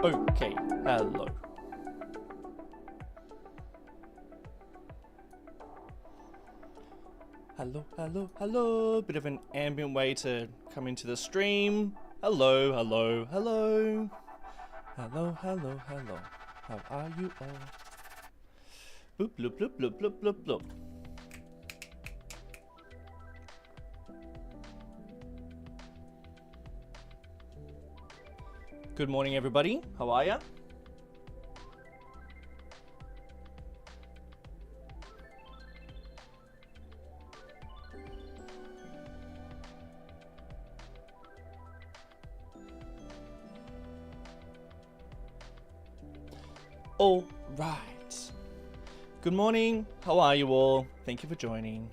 Okay, hello. Hello, hello, hello. Bit of an ambient way to come into the stream. Hello, hello, hello. Hello, hello, hello. How are you all? Boop, bloop, bloop, bloop, bloop, bloop, bloop. Good morning, everybody. How are ya? All right. Good morning. How are you all? Thank you for joining.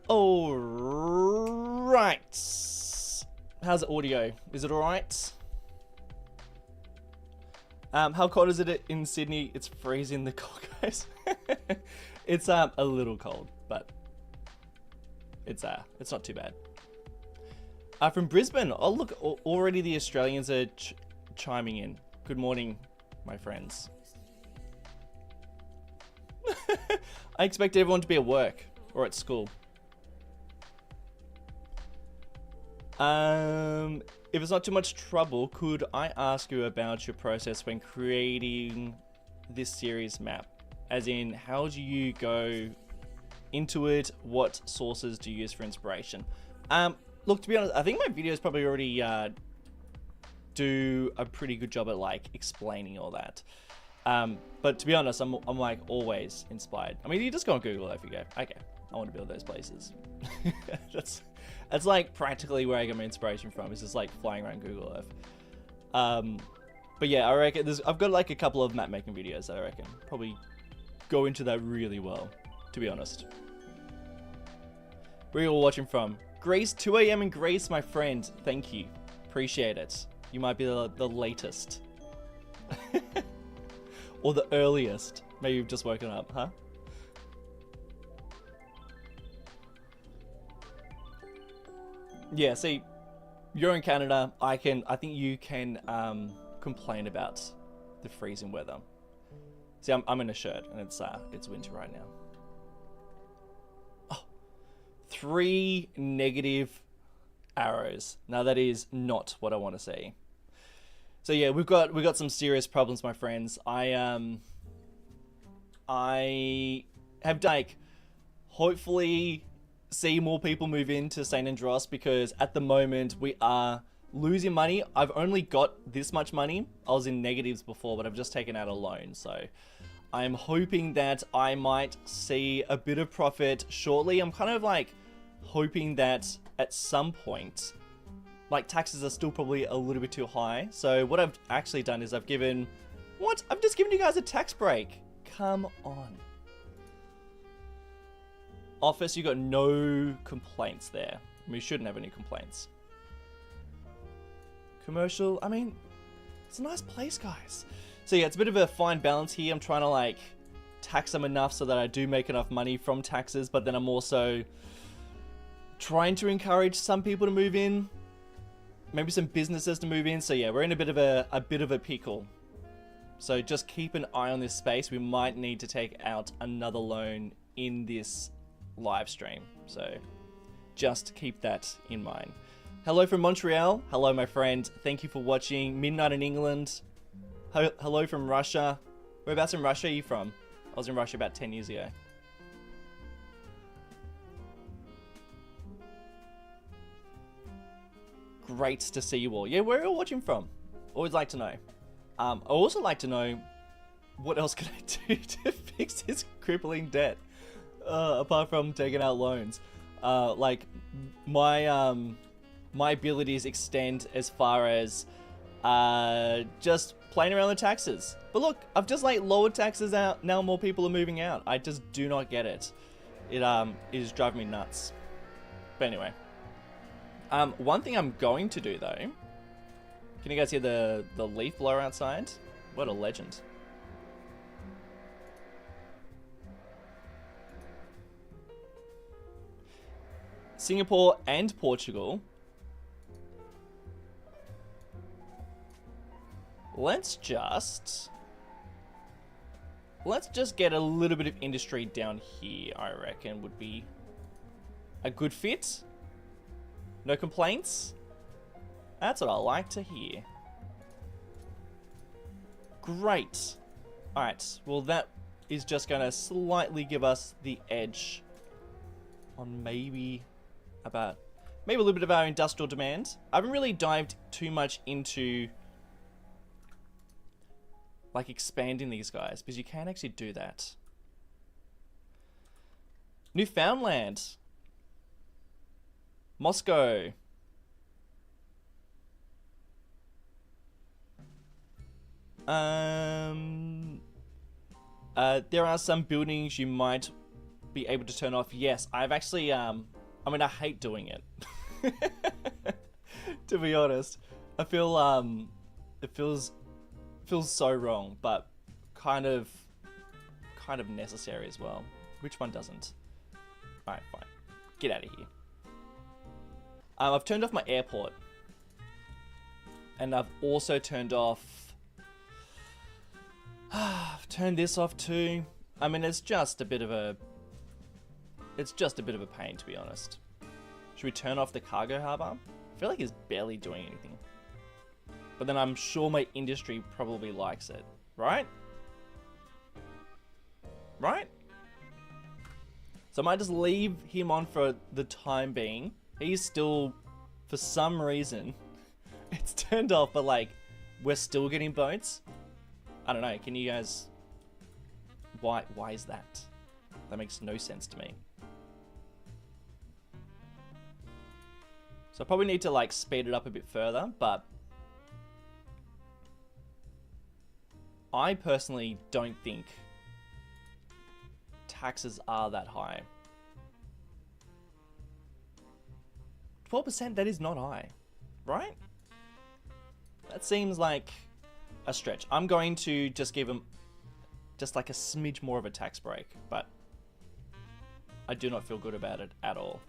All right. How's the audio? Is it all right? How cold is it in Sydney? It's freezing the cold, guys. It's a little cold, but it's not too bad. From Brisbane. Oh, look, already the Australians are chiming in. Good morning, my friends. I expect everyone to be at work or at school. If it's not too much trouble, could I ask you about your process when creating this series map? As in, how do you go into it? What sources do you use for inspiration? Look, to be honest, I think my videos probably already do a pretty good job at like explaining all that. But to be honest, I'm like always inspired. I mean, you just go on Google if you go, okay, I want to build those places. That's like practically where I get my inspiration from. Is just like flying around Google Earth. But yeah, I reckon I've got like a couple of map making videos that I reckon probably go into that really well. To be honest, where are you all watching from? Greece, 2 a.m. in Greece, my friend. Thank you. Appreciate it. You might be the latest. Or the earliest. Maybe you've just woken up, huh? Yeah, see, you're in Canada. I think you can complain about the freezing weather. See, I'm in a shirt and it's winter right now. 3 negative arrows. Now that is not what I want to see. So yeah, we've got some serious problems, my friends. I have like hopefully see more people move into St. Andros, because at the moment we are losing money. I've only got this much money. I was in negatives before, but I've just taken out a loan, so I'm hoping that I might see a bit of profit shortly. I'm kind of like hoping that at some point, like, taxes are still probably a little bit too high. So what I've actually done is I've just given you guys a tax break. Come on. Office, you got no complaints there. We shouldn't have any complaints. Commercial, I mean, it's a nice place, guys. So yeah, it's a bit of a fine balance here. I'm trying to like tax them enough so that I do make enough money from taxes, but then I'm also trying to encourage some people to move in, maybe some businesses to move in. So yeah, we're in a bit of a pickle. So just keep an eye on this space. We might need to take out another loan in this live stream. So just keep that in mind. Hello from Montreal. Hello, my friend. Thank you for watching. Midnight in England. Hello from Russia. Whereabouts in Russia are you from? I was in Russia about 10 years ago. Great to see you all. Yeah, where are you all watching from? Always like to know. I also like to know what else can I do to fix this crippling debt, apart from taking out loans. Like my my abilities extend as far as just playing around with taxes. But look, I've just like lowered taxes out. Now more people are moving out. I just do not get it. It is driving me nuts. But anyway. One thing I'm going to do though, can you guys hear the leaf blower outside? What a legend. Singapore and Portugal let's just get a little bit of industry down here, I reckon would be a good fit. No complaints? That's what I like to hear. Great. Alright, well that is just going to slightly give us the edge on maybe a little bit of our industrial demand. I haven't really dived too much into like expanding these guys, because you can actually do that. Newfoundland. Moscow. There are some buildings you might be able to turn off. Yes, I've actually, I mean, I hate doing it. To be honest. I feel, it feels so wrong, but kind of necessary as well. Which one doesn't? Alright, fine. Get out of here. I've turned off my airport. And I've also turned off... I've turned this off too. I mean, it's just a bit of a pain, to be honest. Should we turn off the cargo harbor? I feel like it's barely doing anything. But then I'm sure my industry probably likes it, right? Right? So I might just leave him on for the time being. He's still, for some reason, it's turned off, but like, we're still getting boats. I don't know, can you guys... Why is that? That makes no sense to me. So I probably need to like speed it up a bit further, but I personally don't think taxes are that high. 12%, that is not high, right? That seems like a stretch. I'm going to just give them just like a smidge more of a tax break, but I do not feel good about it at all.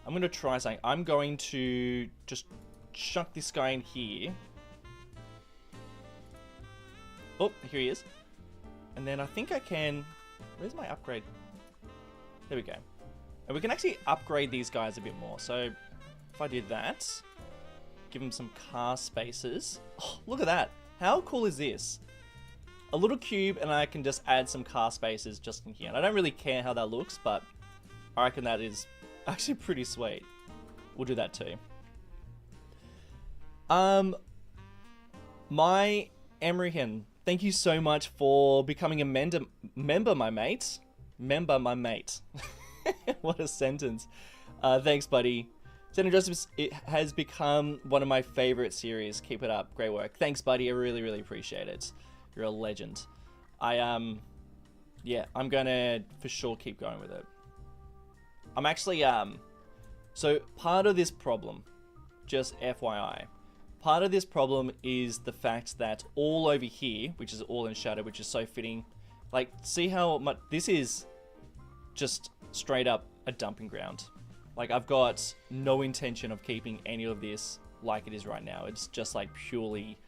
I'm going to try something. I'm going to just chuck this guy in here. Oh, here he is. And then I think I can... Where's my upgrade? There we go. And we can actually upgrade these guys a bit more. So if I did that, give them some car spaces. Oh, look at that. How cool is this? A little cube, and I can just add some car spaces just in here. And I don't really care how that looks, but I reckon that is actually pretty sweet. We'll do that too. My Emrican, thank you so much for becoming a member, my mate. Member, my mate. What a sentence. Thanks, buddy. Andros, it has become one of my favorite series. Keep it up. Great work. Thanks, buddy. I really, really appreciate it. You're a legend. Yeah, I'm gonna for sure keep going with it. I'm actually, so part of this problem, just FYI, part of this problem is the fact that all over here, which is all in shadow, which is so fitting, like, see how much, this is just straight up a dumping ground. Like, I've got no intention of keeping any of this like it is right now. It's just like purely,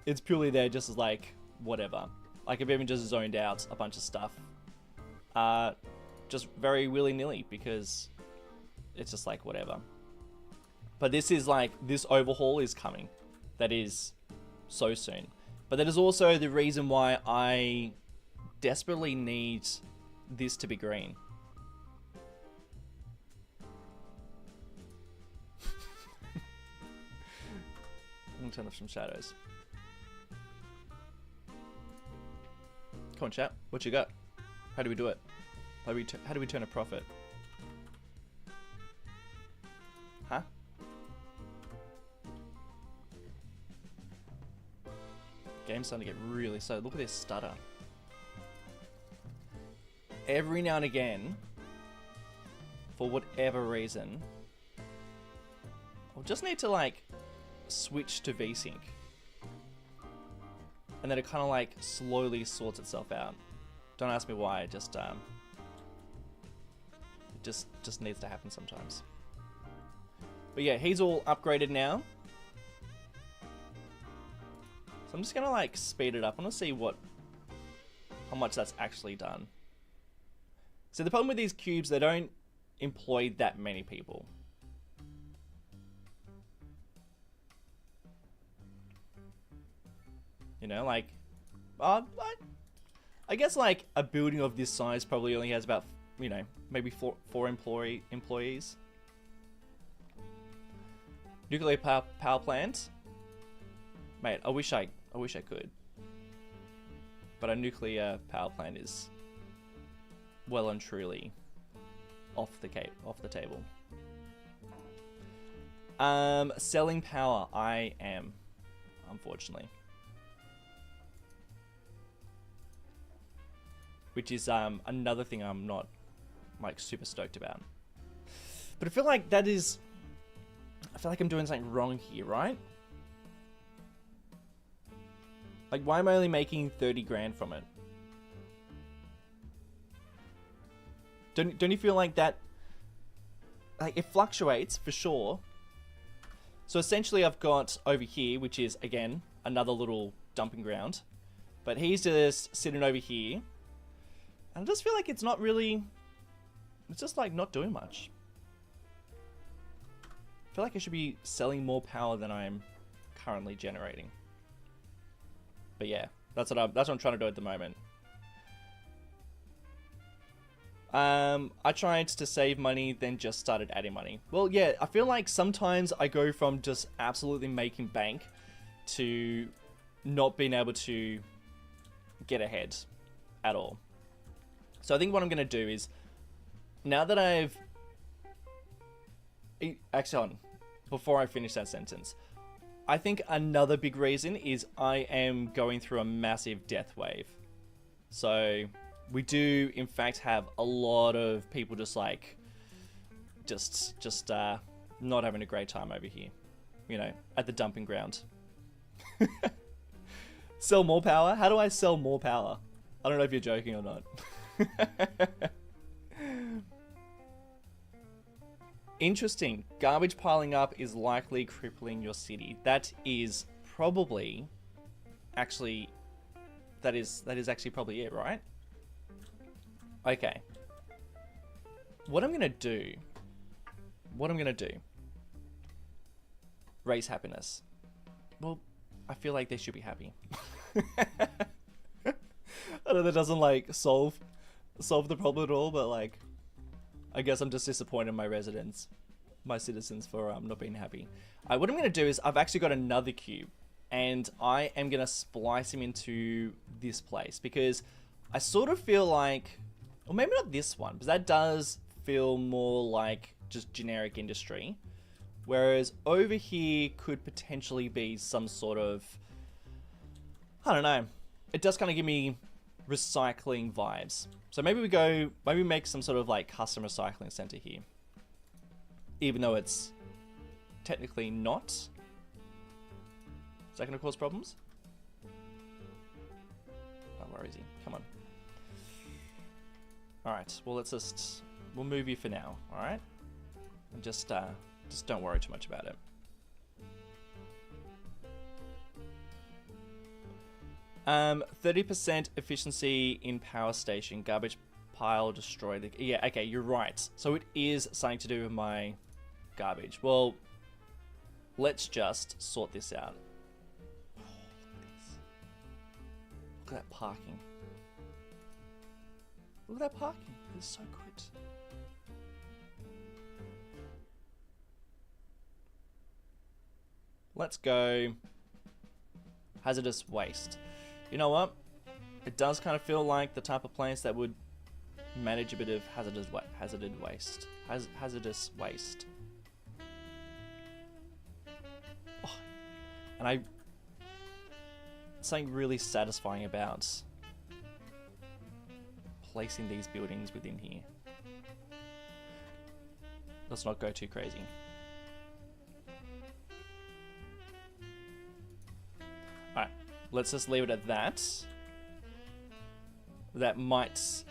it's purely there just as like, whatever. Like, I've even just zoned out a bunch of stuff. Just very willy-nilly, because it's just like, whatever. But this is like, this overhaul is coming. That is so soon. But that is also the reason why I desperately need this to be green. I'm gonna turn off some shadows. Come on, chat. What you got? How do we do it? How do we turn a profit? Huh? Game's starting to get really slow. Look at this stutter. Every now and again, for whatever reason, I'll just need to like switch to VSync. And then it kind of like slowly sorts itself out. Don't ask me why, it just needs to happen sometimes. But yeah, he's all upgraded now. So I'm just gonna like speed it up. I want to see how much that's actually done. So the problem with these cubes, they don't employ that many people. You know, like, I guess like a building of this size probably only has about, you know, maybe four employees. Nuclear power plant, mate. I wish I could, but a nuclear power plant is well and truly off the table. Selling power, I am, unfortunately. Which is another thing I'm not like super stoked about. But I feel like I'm doing something wrong here, right? Like, why am I only making 30 grand from it? Don't you feel like that? Like, it fluctuates for sure. So essentially I've got over here, which is again another little dumping ground, but he's just sitting over here. And I just feel like it's just like not doing much. I feel like I should be selling more power than I'm currently generating. But yeah, that's what I'm trying to do at the moment. I tried to save money, then just started adding money. Well, yeah, I feel like sometimes I go from just absolutely making bank to not being able to get ahead at all. So I think what I'm going to do is, now that actually, before I finish that sentence, I think another big reason is I am going through a massive death wave. So we do, in fact, have a lot of people just not having a great time over here, you know, at the dumping ground. Sell more power? How do I sell more power? I don't know if you're joking or not. Interesting. Garbage piling up is likely crippling your city. That is probably actually that is actually probably it, right? Okay. What I'm gonna do. Raise happiness. Well, I feel like they should be happy. I know that doesn't like solve the problem at all, but like, I guess I'm just disappointed in my citizens for not being happy. What I'm gonna do is I've actually got another cube, and I am gonna splice him into this place because I sort of feel like, or maybe not this one, because that does feel more like just generic industry, whereas over here could potentially be some sort of, I don't know. It does kind of give me recycling vibes. So maybe we make some sort of like custom recycling center here. Even though it's technically not. Is that going to cause problems? Oh, where is he? Come on. Alright, well we'll move you for now, alright? And just don't worry too much about it. Um, 30% efficiency in power station. Garbage pile destroyed. Yeah, okay, you're right. So it is something to do with my garbage. Well, let's just sort this out. Oh, look at that parking. Look at that parking. It's so good. Let's go hazardous waste. You know what? It does kind of feel like the type of place that would manage a bit of hazardous waste. Hazardous waste. Oh, and something really satisfying about placing these buildings within here. Let's not go too crazy. Alright, let's just leave it at that. That might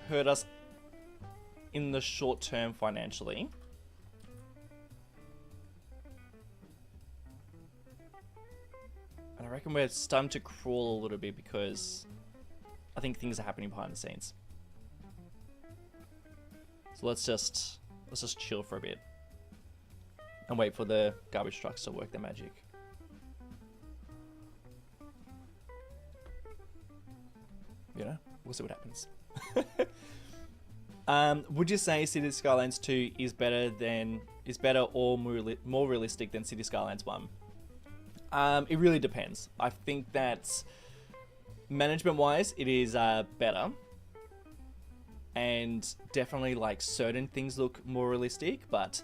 hurt us in the short term financially. I reckon we're starting to crawl a little bit because I think things are happening behind the scenes. So let's just chill for a bit and wait for the garbage trucks to work their magic. You know, we'll see what happens. Would you say City Skylines 2 is better or more realistic than City Skylines 1? It really depends. I think that management-wise, it is better, and definitely like certain things look more realistic, but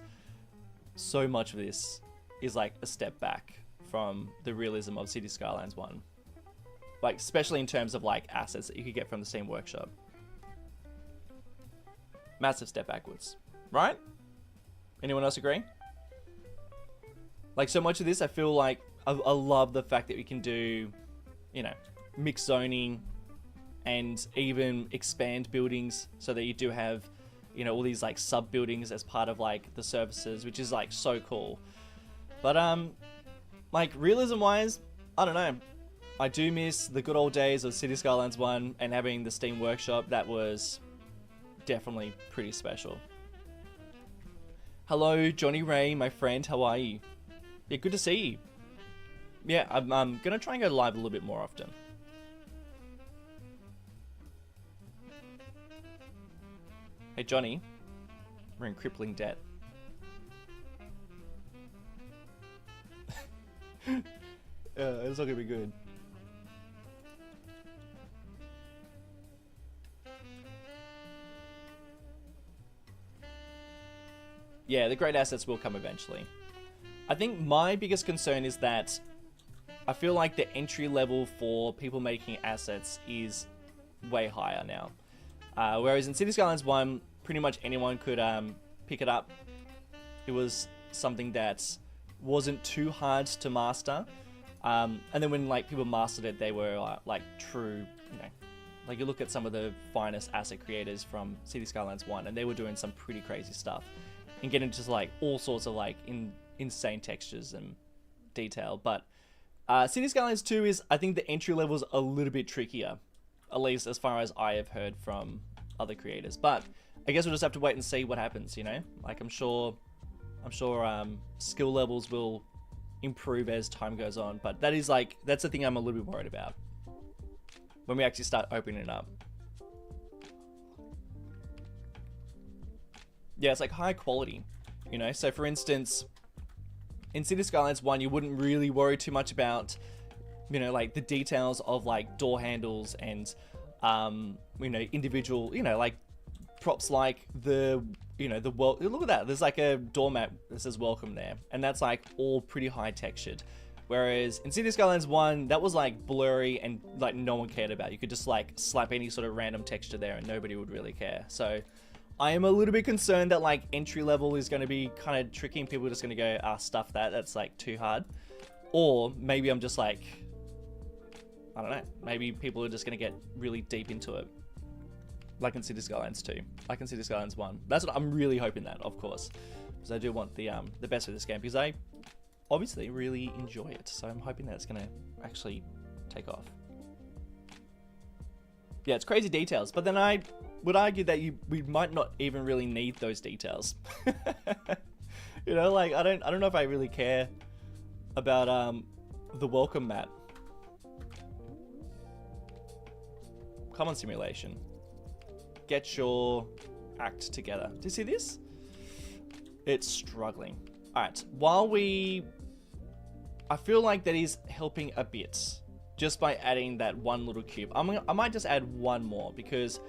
so much of this is like a step back from the realism of City Skylines 1. Like, especially in terms of like assets that you could get from the same workshop. Massive step backwards, right? Anyone else agree? Like, so much of this, I feel like I love the fact that we can do, you know, mixed zoning and even expand buildings so that you do have, you know, all these like sub buildings as part of like the services, which is like so cool. But like realism wise, I don't know. I do miss the good old days of City Skylines 1 and having the Steam Workshop. That was definitely pretty special. Hello, Johnny Ray, my friend. How are you? Yeah, good to see you. Yeah, I'm gonna try and go live a little bit more often. Hey, Johnny. We're in crippling debt. It's not gonna be good. Yeah, the great assets will come eventually. I think my biggest concern is that I feel like the entry level for people making assets is way higher now. Whereas in City Skylines 1, pretty much anyone could pick it up. It was something that wasn't too hard to master. And then when like people mastered it, they were like true, you know, like you look at some of the finest asset creators from City Skylines 1 and they were doing some pretty crazy stuff and getting just like all sorts of like insane textures and detail. But City Skylines 2 is, I think the entry level is a little bit trickier, at least as far as I have heard from other creators. But I guess we'll just have to wait and see what happens, you know? Like I'm sure skill levels will improve as time goes on, but that's the thing I'm a little bit worried about when we actually start opening it up. Yeah, it's like high quality, you know? So for instance, in City Skylines 1, you wouldn't really worry too much about, you know, like the details of like door handles and, you know, individual, you know, like props like the, you know, look at that. There's like a doormat that says welcome there. And that's like all pretty high textured. Whereas in City Skylines 1, that was like blurry and like no one cared about. You could just like slap any sort of random texture there and nobody would really care. So I am a little bit concerned that like entry level is going to be kind of tricky and people are just going to go, stuff that's like too hard. Or maybe I'm just like, I don't know, maybe people are just going to get really deep into it. Like in City Skylines 2, like in City Skylines 1. That's what I'm really hoping that, of course. Because I do want the best of this game because I obviously really enjoy it. So I'm hoping that it's going to actually take off. Yeah, it's crazy details. But then I would argue that we might not even really need those details. You know, like I don't know if I really care about the welcome mat. Come on, simulation. Get your act together. Do you see this? It's struggling. Alright, I feel like that is helping a bit just by adding that one little cube. I might just add one more because,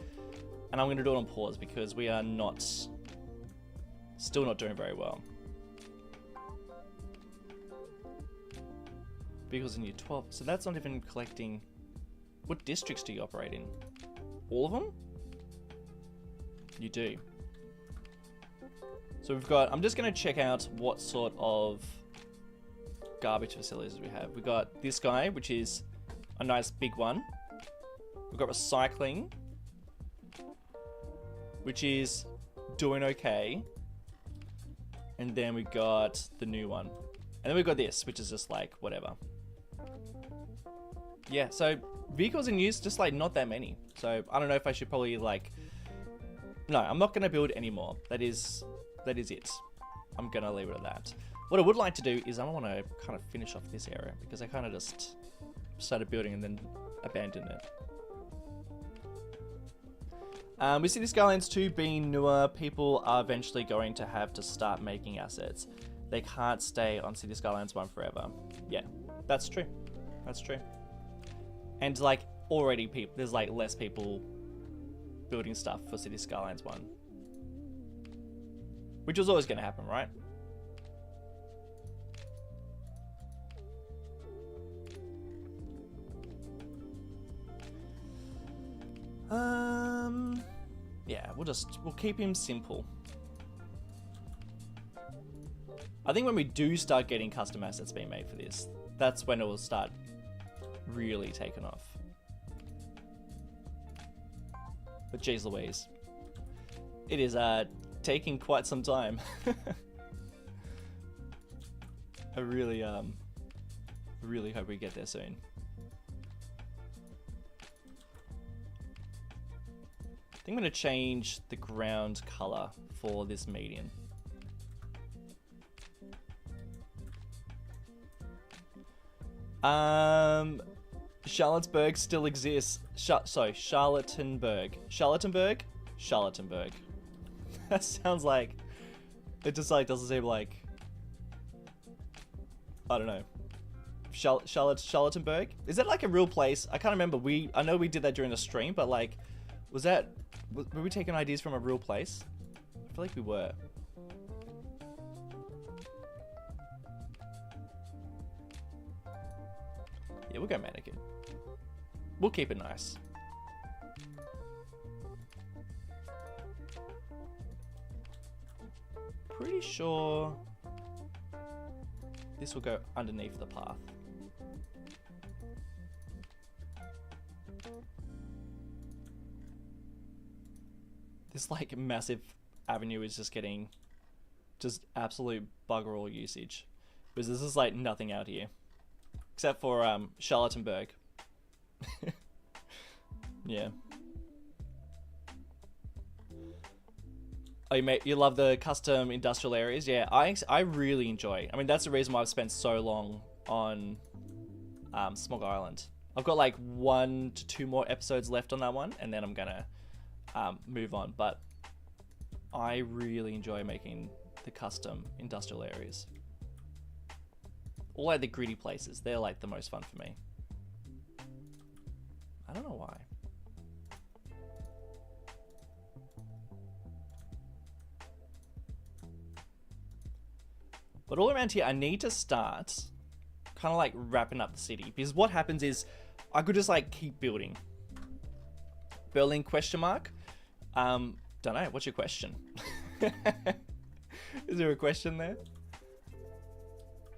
and I'm going to do it on pause because we are still not doing very well. Vehicles in year 12. So that's not even collecting. What districts do you operate in? All of them? You do. So we've got, I'm just going to check out what sort of garbage facilities we have. We've got this guy, which is a nice big one. We've got recycling, which is doing okay. And then we got the new one. And then we've got this, which is just like, whatever. yeah, so vehicles in use, just like not that many. So I don't know if I should probably like, no, I'm not going to build anymore. That is it. I'm going to leave it at that. What I would like to do is I want to kind of finish off this area because I kind of just started building and then abandoned it. We see the Skylines 2 being newer, people are eventually going to have to start making assets. They can't stay on City Skylines 1 forever. Yeah, that's true. That's true. And like already there's like less people building stuff for City Skylines 1. Which was always going to happen, right? Yeah, we'll keep him simple. I think when we do start getting custom assets being made for this, that's when it will start really taking off. But geez Louise, it is taking quite some time. I really hope we get there soon. I think I'm going to change the ground color for this median. Charlottesburg still exists. Sorry, Charlottenburg. Charlottenburg. That sounds like, it just like doesn't seem like, I don't know. Charlottenburg? Is that like a real place? I can't remember. I know we did that during the stream, but like, were we taking ideas from a real place? I feel like we were. Yeah, we'll go mannequin. We'll keep it nice. Pretty sure this will go underneath the path. This like massive avenue is just getting just absolute bugger all usage. Because this is like nothing out here. Except for Charlottenburg. Yeah. Oh, you love the custom industrial areas? Yeah, I really enjoy. I mean, that's the reason why I've spent so long on Smog Island. I've got like 1 to 2 more episodes left on that one, and then I'm gonna move on. But I really enjoy making the custom industrial areas. All like the gritty places, they're like the most fun for me. I don't know why. But all around here, I need to start kind of like wrapping up the city. Because what happens is, I could just like keep building. Berlin question mark? Don't know, what's your question? Is there a question there?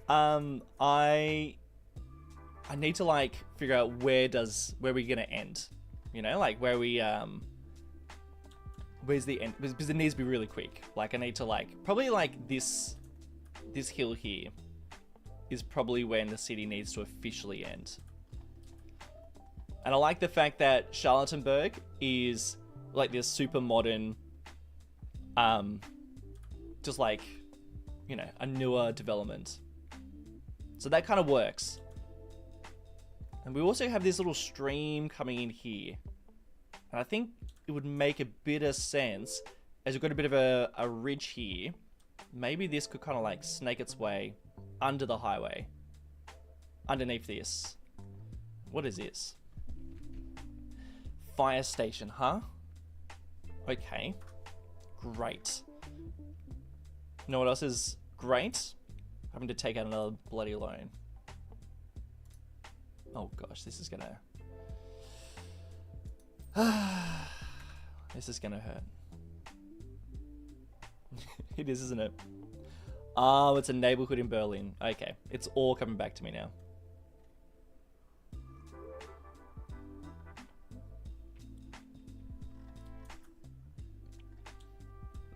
I need to like figure out where we're gonna end. You know, like where's the end? Because it needs to be really quick. Like I need to like, probably like this hill here is probably when the city needs to officially end. And I like the fact that Charlottenburg is like this super modern, just like, you know, a newer development. So that kind of works. And we also have this little stream coming in here. And I think it would make a bit of sense, as we've got a bit of a ridge here. Maybe this could kind of like snake its way under the highway. Underneath this. What is this? Fire station, huh? Okay. Great. You know what else is great? Having to take out another bloody loan. Oh gosh, this is gonna... this is gonna hurt. It is, isn't it? Oh, it's a neighborhood in Berlin. Okay, it's all coming back to me now.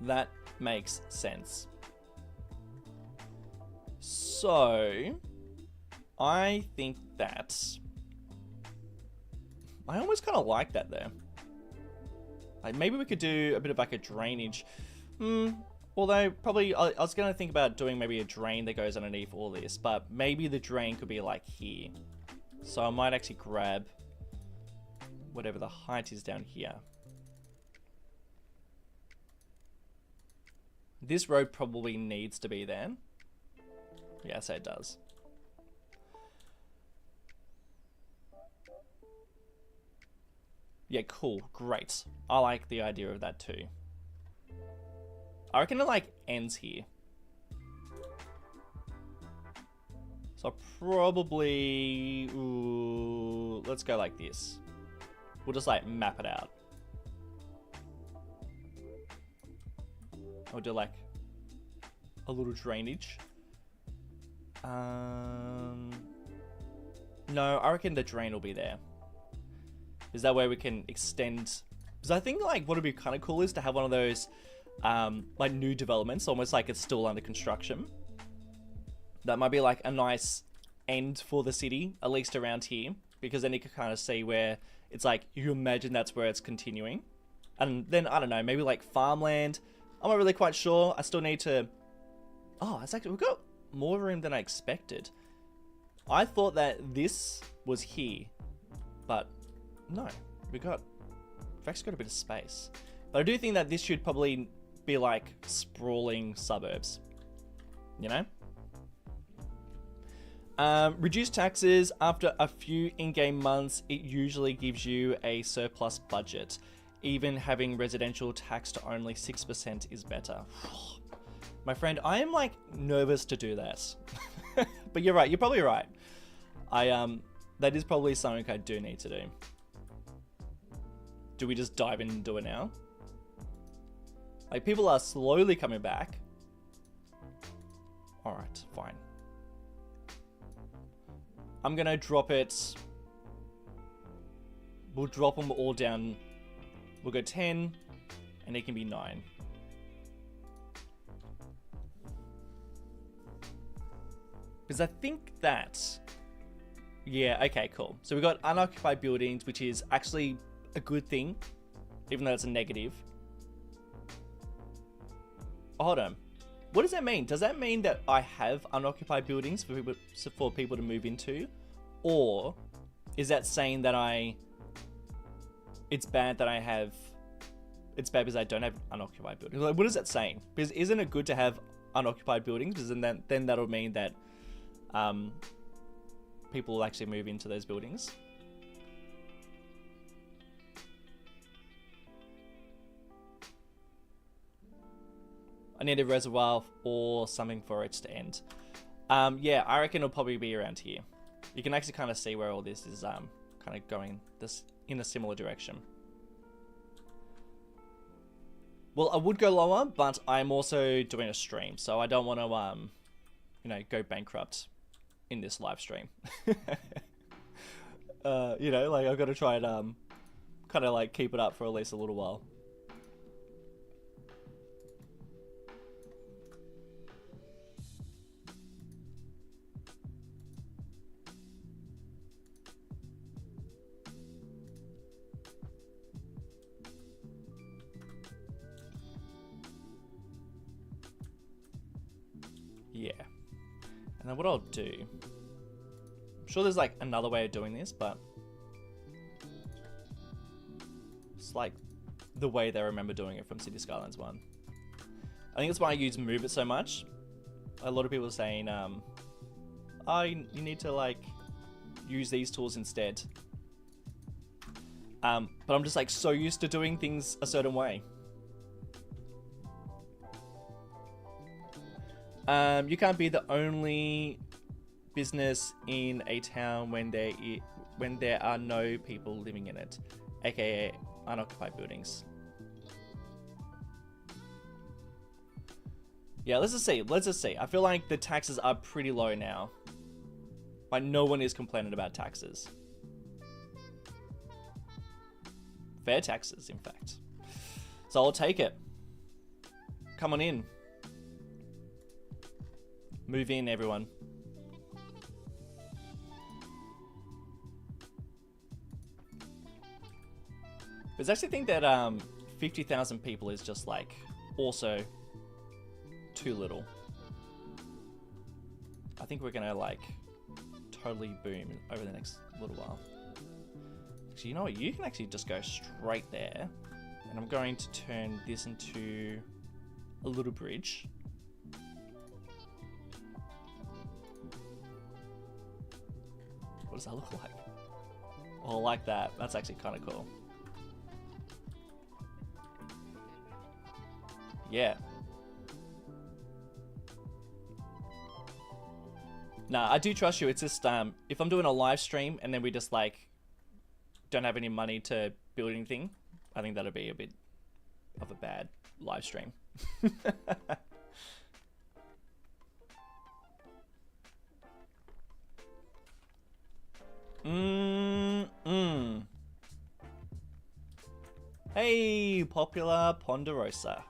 That makes sense. So, I think that I almost kind of like that there. Like maybe we could do a bit of like a drainage. Although probably I was going to think about doing maybe a drain that goes underneath all this, but maybe the drain could be like here. So I might actually grab whatever the height is down here. This road probably needs to be there. Yes, it does. Yeah, cool. Great. I like the idea of that too. I reckon it like ends here. So probably... Ooh, let's go like this. We'll just like map it out. I'll do like a little drainage. No, I reckon the drain will be there. Is that way we can extend? Because I think like what would be kind of cool is to have one of those like new developments, almost like it's still under construction. That might be like a nice end for the city, at least around here, because then you can kind of see where it's like you imagine that's where it's continuing. And then I don't know, maybe like farmland. I'm not really quite sure. I still need to... Oh, it's actually... We've got more room than I expected. I thought that this was here. But no. We've actually got a bit of space. But I do think that this should probably be like sprawling suburbs. You know? Reduce taxes. After a few in-game months, it usually gives you a surplus budget. Even having residential tax to only 6% is better. My friend, I am like nervous to do that. But you're right, you're probably right. That is probably something I do need to do. Do we just dive in and do it now? Like people are slowly coming back. Alright, fine. I'm gonna drop it. We'll drop them all down. We'll go 10, and it can be 9. Because I think that... Yeah, okay, cool. So we've got unoccupied buildings, which is actually a good thing, even though it's a negative. Oh, hold on. What does that mean? Does that mean that I have unoccupied buildings for people to move into? Or is that saying that it's bad that I have... It's bad because I don't have unoccupied buildings. Like, what is that saying? Because isn't it good to have unoccupied buildings? Because then that'll mean that people will actually move into those buildings. I need a reservoir or something for it to end. Yeah, I reckon it'll probably be around here. You can actually kind of see where all this is kind of going in a similar direction. Well, I would go lower, but I'm also doing a stream, so I don't want to, you know, go bankrupt in this live stream. You know, like I've got to try and kind of like keep it up for at least a little while. Yeah. And then what I'll do... I'm sure there's like another way of doing this, but... It's like the way they remember doing it from City Skylines 1. I think that's why I use Move It so much. A lot of people are saying, oh, you need to like use these tools instead. But I'm just like so used to doing things a certain way. You can't be the only business in a town when there are no people living in it, aka unoccupied buildings. Yeah, let's just see. Let's just see. I feel like the taxes are pretty low now. Like no one is complaining about taxes. Fair taxes, in fact. So I'll take it. Come on in. Move in, everyone. Because I actually think that 50,000 people is just like also too little. I think we're gonna like totally boom over the next little while. So you know what? You can actually just go straight there, and I'm going to turn this into a little bridge. What does that look like? Oh, I like that. That's actually kind of cool. Yeah. Nah, I do trust you. It's just if I'm doing a live stream and then we just like don't have any money to build anything, I think that'll be a bit of a bad live stream. Hey, popular Ponderosa.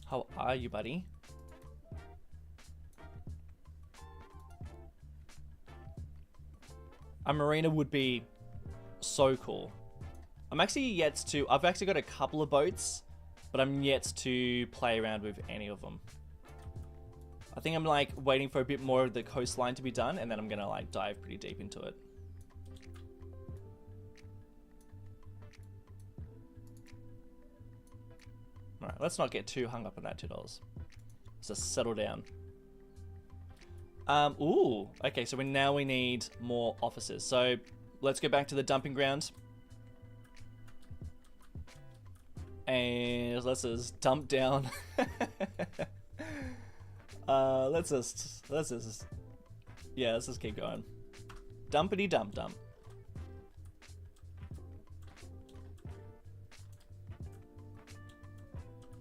How are you, buddy? A marina would be so cool. I've actually got a couple of boats, but I'm yet to play around with any of them. I think I'm like waiting for a bit more of the coastline to be done, and then I'm gonna like dive pretty deep into it. Alright, let's not get too hung up on that $2. Let's just settle down. Ooh, okay, so now we need more officers. So let's go back to the dumping ground. And let's just dump down. Let's just keep going. Dumpity dump dump.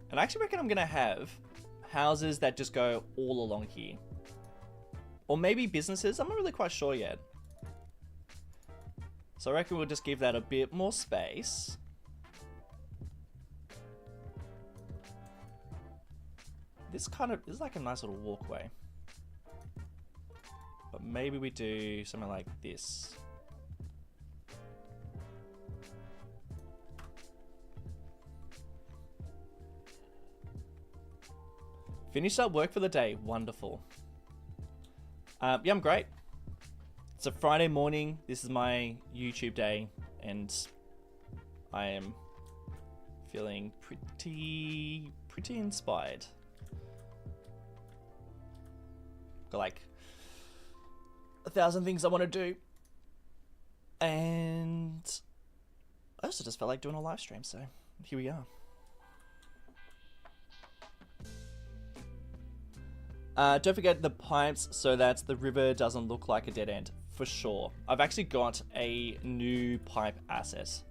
And I actually reckon I'm gonna have houses that just go all along here. Or maybe businesses, I'm not really quite sure yet. So I reckon we'll just give that a bit more space. This is like a nice little walkway. But maybe we do something like this. Finished up work for the day. Wonderful. Yeah, I'm great. It's a Friday morning. This is my YouTube day, and I am feeling pretty inspired. Got like 1,000 things I want to do, and I also just felt like doing a live stream, so here we are. Don't forget the pipes so that the river doesn't look like a dead end, for sure. I've actually got a new pipe asset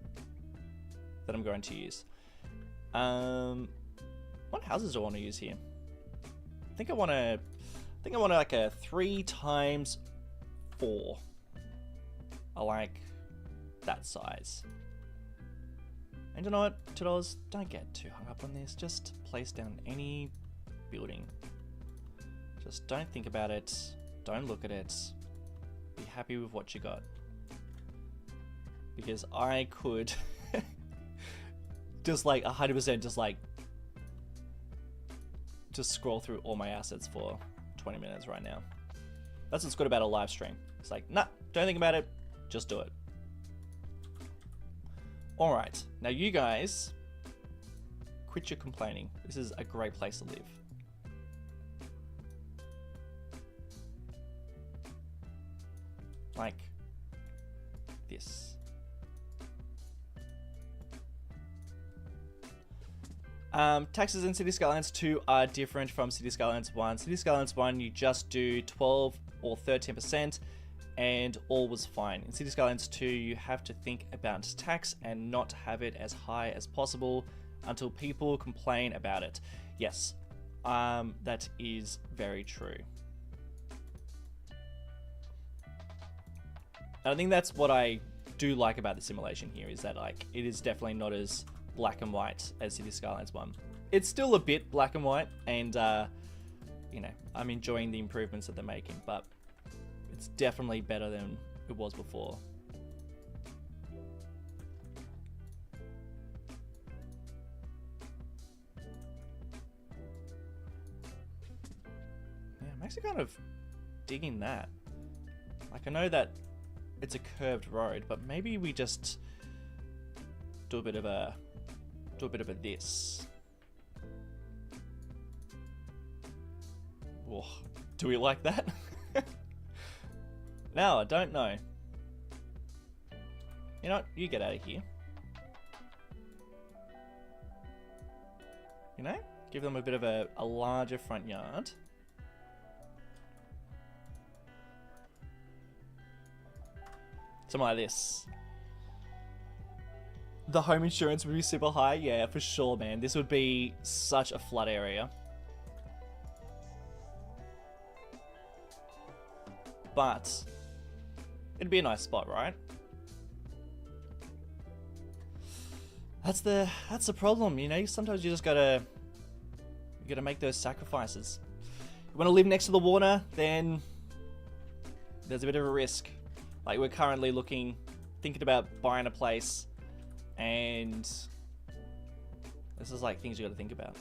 that I'm going to use. What houses do I want to use here? I think I want like a 3x4. I like that size. And you know what, $2, don't get too hung up on this. Just place down any building. Just don't think about it. Don't look at it. Be happy with what you got. Because I could just like 100% just scroll through all my assets for 20 minutes right now. That's what's good about a live stream. It's like, nah, don't think about it. Just do it. All right. Now you guys, quit your complaining. This is a great place to live. Like this. Taxes in City Skylines 2 are different from City Skylines 1. City Skylines 1, you just do 12 or 13% and all was fine. In City Skylines 2, you have to think about tax and not have it as high as possible until people complain about it. Yes, that is very true. And I think that's what I do like about the simulation here, is that like it is definitely not as black and white as City Skylines 1. It's still a bit black and white, and you know, I'm enjoying the improvements that they're making, but It's definitely better than it was before. Yeah, I'm actually kind of digging that. Like, I know that it's a curved road, but maybe we just do a bit of a this. Oh, do we like that? No, I don't know. You know what? You get out of here. You know? Give them a bit of a larger front yard. Something like this. The home insurance would be super high. Yeah, for sure, man. This would be such a flood area. But it'd be a nice spot, right? That's the problem, you know. Sometimes you just gotta make those sacrifices. You want to live next to the water, then there's a bit of a risk. Like, we're currently thinking about buying a place, and this is like things you got to think about.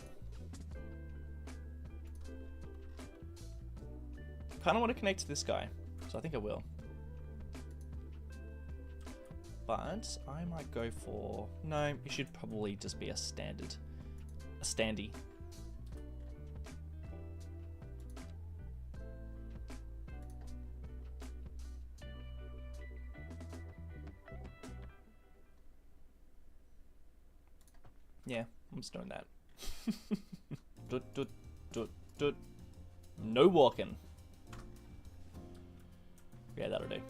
Kind of want to connect to this guy, so I think I will. But I might go for... No, it should probably just be a standard. A standy. Yeah, I'm just doing that. No walking. Yeah, that'll do.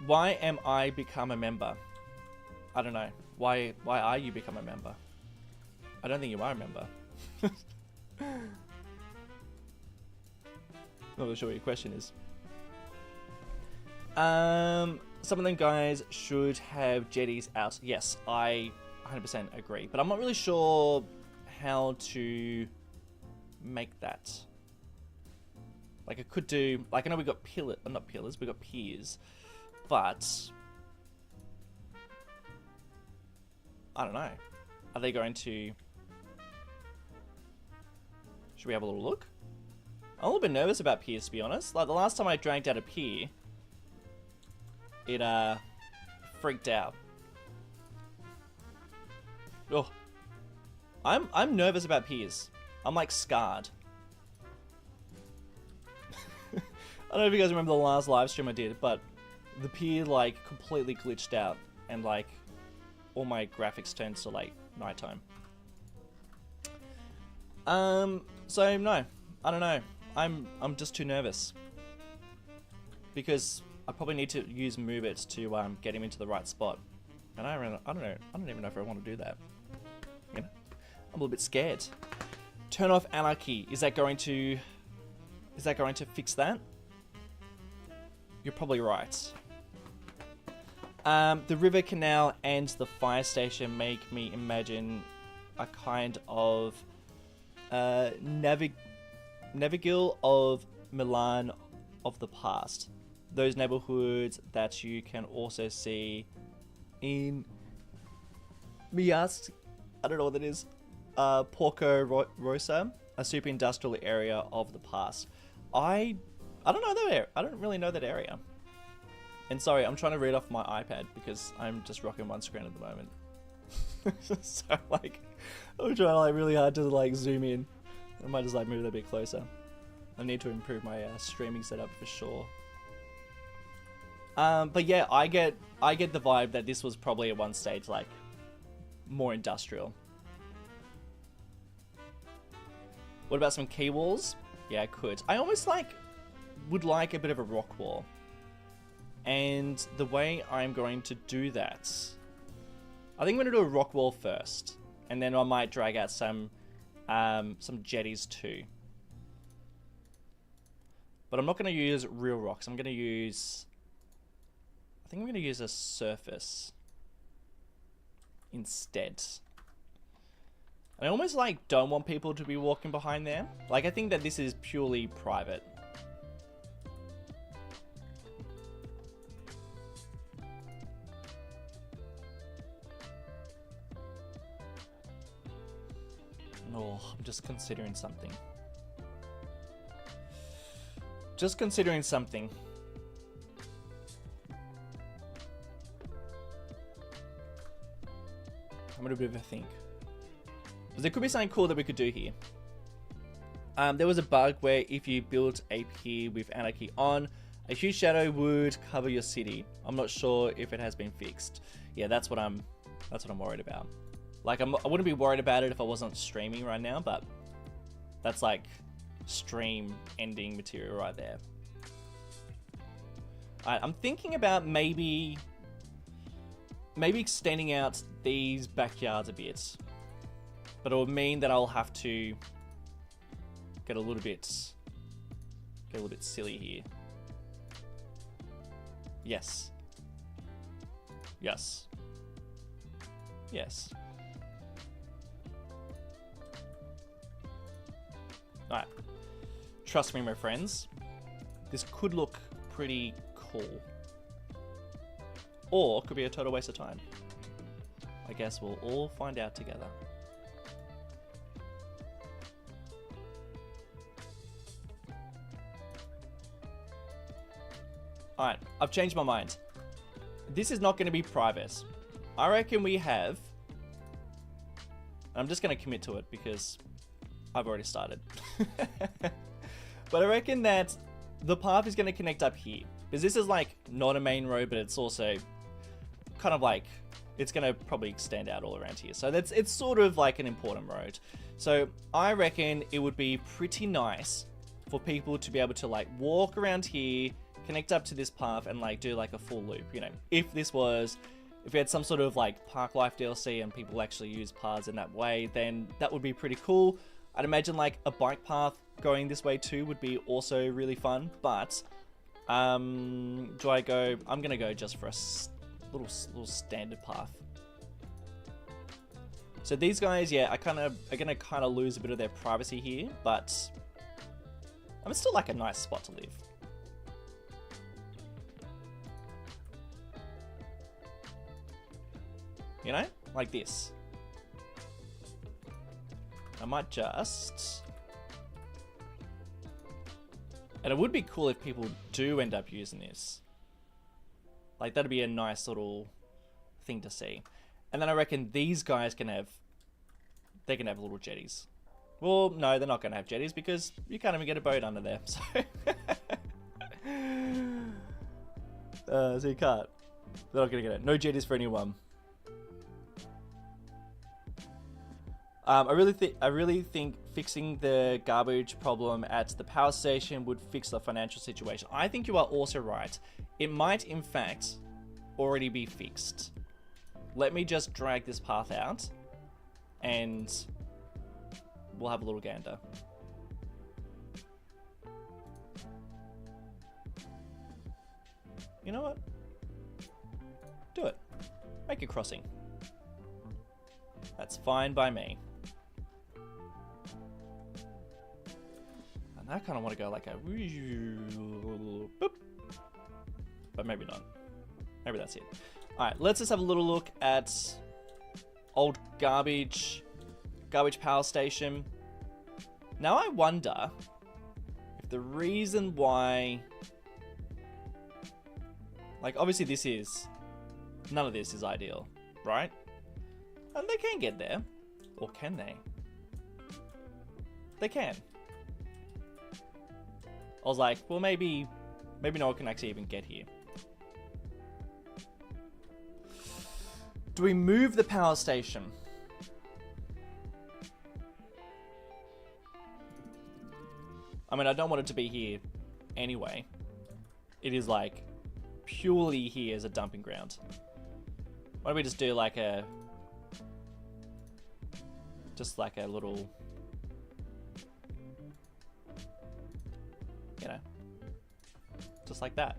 Why am I become a member? I don't know. Why are you become a member? I don't think you are a member. Not really sure what your question is. Some of them guys should have jetties out. Yes, I 100% agree. But I'm not really sure how to make that. Like, I could do... Like, I know we got not pillars, we got piers. But... I don't know. Are they going to... Should we have a little look? I'm a little bit nervous about piers, to be honest. Like, the last time I dragged out a pier, it freaked out. Oh, I'm nervous about piers. I'm like scarred. I don't know if you guys remember the last live stream I did, but the pier like completely glitched out and like all my graphics turned to like nighttime. So no, I don't know. I'm just too nervous because I probably need to use Move It to get him into the right spot, and I don't know. I don't even know if I want to do that. You know, I'm a little bit scared. Turn off anarchy. Is that going to fix that? You're probably right. The river canal and the fire station make me imagine a kind of Navigil of Milan of the past. Those neighborhoods that you can also see in Miast, I don't know what that is, Porco Rosa, a super industrial area of the past. I don't know that area. I don't really know that area. And sorry, I'm trying to read off my iPad because I'm just rocking one screen at the moment. So like, I'm trying like really hard to like zoom in. I might just like move that a bit closer. I need to improve my streaming setup for sure. But yeah, I get the vibe that this was probably at one stage like more industrial. What about some key walls? Yeah, I could. I almost would like a bit of a rock wall. And the way I'm going to do that, I think I'm going to do a rock wall first, and then I might drag out some jetties too. But I'm not going to use real rocks. I'm going to use, I think I'm going to use a surface instead. And I almost like don't want people to be walking behind there. Like, I think that this is purely private. Oh, I'm just considering something. Just considering something. I'm gonna do a bit of a think. Because there could be something cool that we could do here. There was a bug where if you built a pier with anarchy on, a huge shadow would cover your city. I'm not sure if it has been fixed. Yeah, that's what I'm worried about. Like, I wouldn't be worried about it if I wasn't streaming right now, but that's like stream ending material right there. Alright, I'm thinking about maybe extending out these backyards a bit. But it would mean that I'll have to get a little bit silly here. Yes. Yes. Yes. Alright. Trust me, my friends. This could look pretty cool. Or could be a total waste of time. I guess we'll all find out together. Alright, I've changed my mind. This is not going to be private. I reckon we have... I'm just going to commit to it because I've already started. But I reckon that the path is going to connect up here. Because this is like not a main road, but it's also kind of like... It's going to probably extend out all around here. So it's sort of like an important road. So I reckon it would be pretty nice for people to be able to like walk around here, connect up to this path and like do like a full loop, you know. If we had some sort of like Park Life DLC and people actually use paths in that way, then that would be pretty cool. I'd imagine like a bike path going this way too would be also really fun, but I'm gonna go just for a little standard path. So these guys, yeah, are gonna kind of lose a bit of their privacy here, but it's still like a nice spot to live. You know? Like this. I might just... And it would be cool if people do end up using this. Like, that'd be a nice little thing to see. And then I reckon these guys can have... They can have little jetties. Well, no, they're not going to have jetties because you can't even get a boat under there. So, so you can't. They're not going to get it. No jetties for anyone. I really think fixing the garbage problem at the power station would fix the financial situation. I think you are also right. It might, in fact, already be fixed. Let me just drag this path out, and we'll have a little gander. You know what? Do it. Make a crossing. That's fine by me. I kind of want to go like a boop, but maybe not. Maybe that's it. Alright, let's just have a little look at old garbage power station. Now I wonder if the reason why, like, obviously none of this is ideal, right? And they can get there, or can they? They can. I was like, well, maybe no one can actually even get here. Do we move the power station? I mean, I don't want it to be here anyway. It is like purely here as a dumping ground. Why don't we just do like a little, you know, just like that.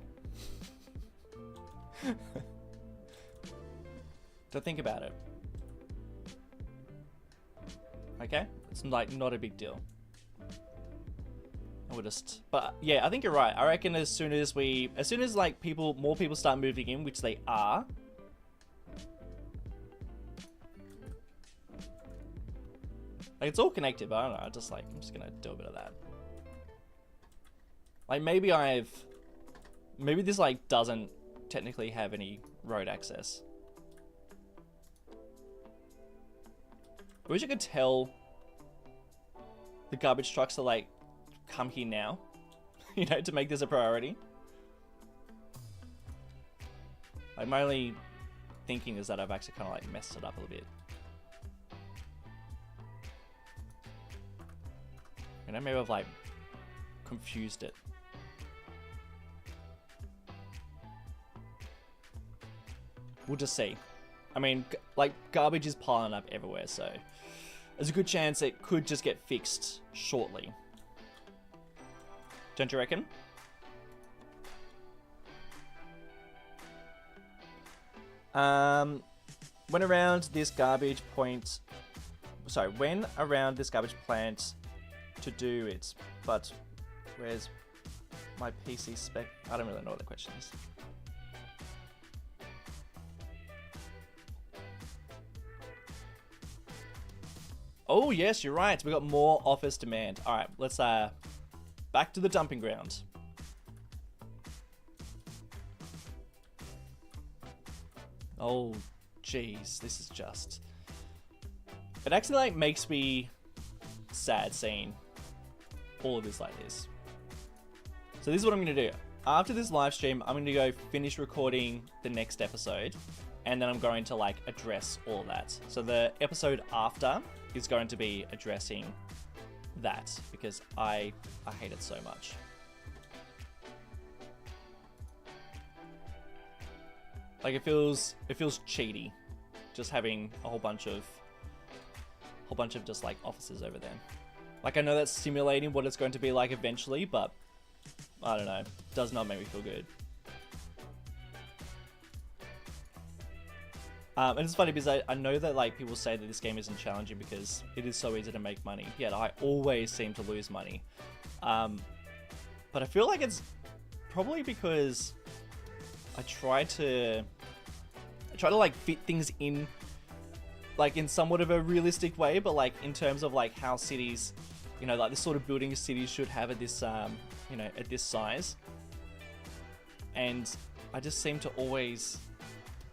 Don't think about it. Okay? It's like not a big deal. And we'll just, but yeah, I think you're right. I reckon as soon as like more people start moving in, which they are. Like it's all connected, but I don't know. I'm just gonna do a bit of that. Like maybe this like doesn't technically have any road access. I wish I could tell the garbage trucks to like come here now, you know, to make this a priority. Like my only thinking is that I've actually kind of like messed it up a little bit. You know, maybe I've like confused it. We'll just see. I mean, like garbage is piling up everywhere, so there's a good chance it could just get fixed shortly. Don't you reckon? When around this garbage plant to do it, but where's my PC spec? I don't really know what the question is. Oh yes, you're right. We got more office demand. All right, let's back to the dumping ground. Oh, jeez, this is just. It actually like makes me sad seeing all of this like this. So this is what I'm gonna do. After this live stream, I'm gonna go finish recording the next episode, and then I'm going to like address all of that. So the episode after is going to be addressing that because I hate it so much. Like it feels cheaty just having a whole bunch of just like offices over there. Like I know that's simulating what it's going to be like eventually, but I don't know, does not make me feel good. And it's funny because I know that like people say that this game isn't challenging because it is so easy to make money, yet I always seem to lose money. But I feel like it's probably because I try to like fit things in like in somewhat of a realistic way, but like in terms of like how cities, you know, like the sort of building cities should have at this you know, at this size. And I just seem to always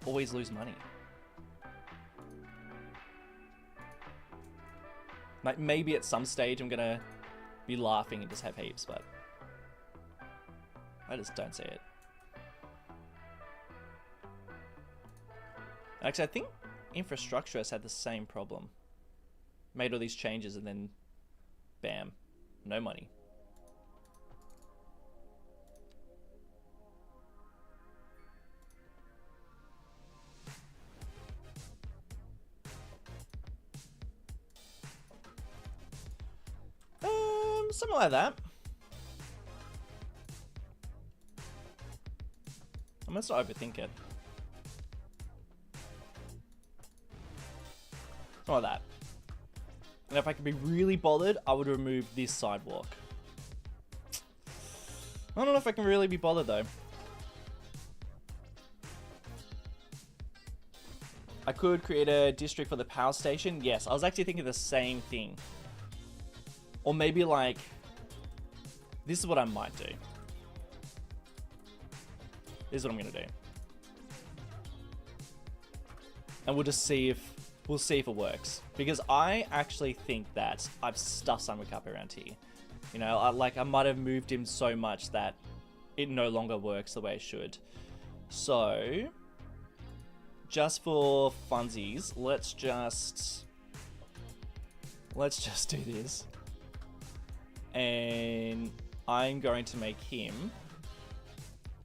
lose money. Like maybe at some stage I'm gonna be laughing and just have heaps, but I just don't see it. Actually, I think infrastructure has had the same problem. Made all these changes and then bam, no money. Something like that. I'm gonna not overthink it. Something like that. And if I could be really bothered, I would remove this sidewalk. I don't know if I can really be bothered though. I could create a district for the power station. Yes, I was actually thinking the same thing. Or maybe like, this is what I might do. This is what I'm gonna do. And we'll just see if, it works. Because I actually think that I've stuffed something up around here. You know, I might have moved him so much that it no longer works the way it should. So, just for funsies, let's just do this. And I'm going to make him,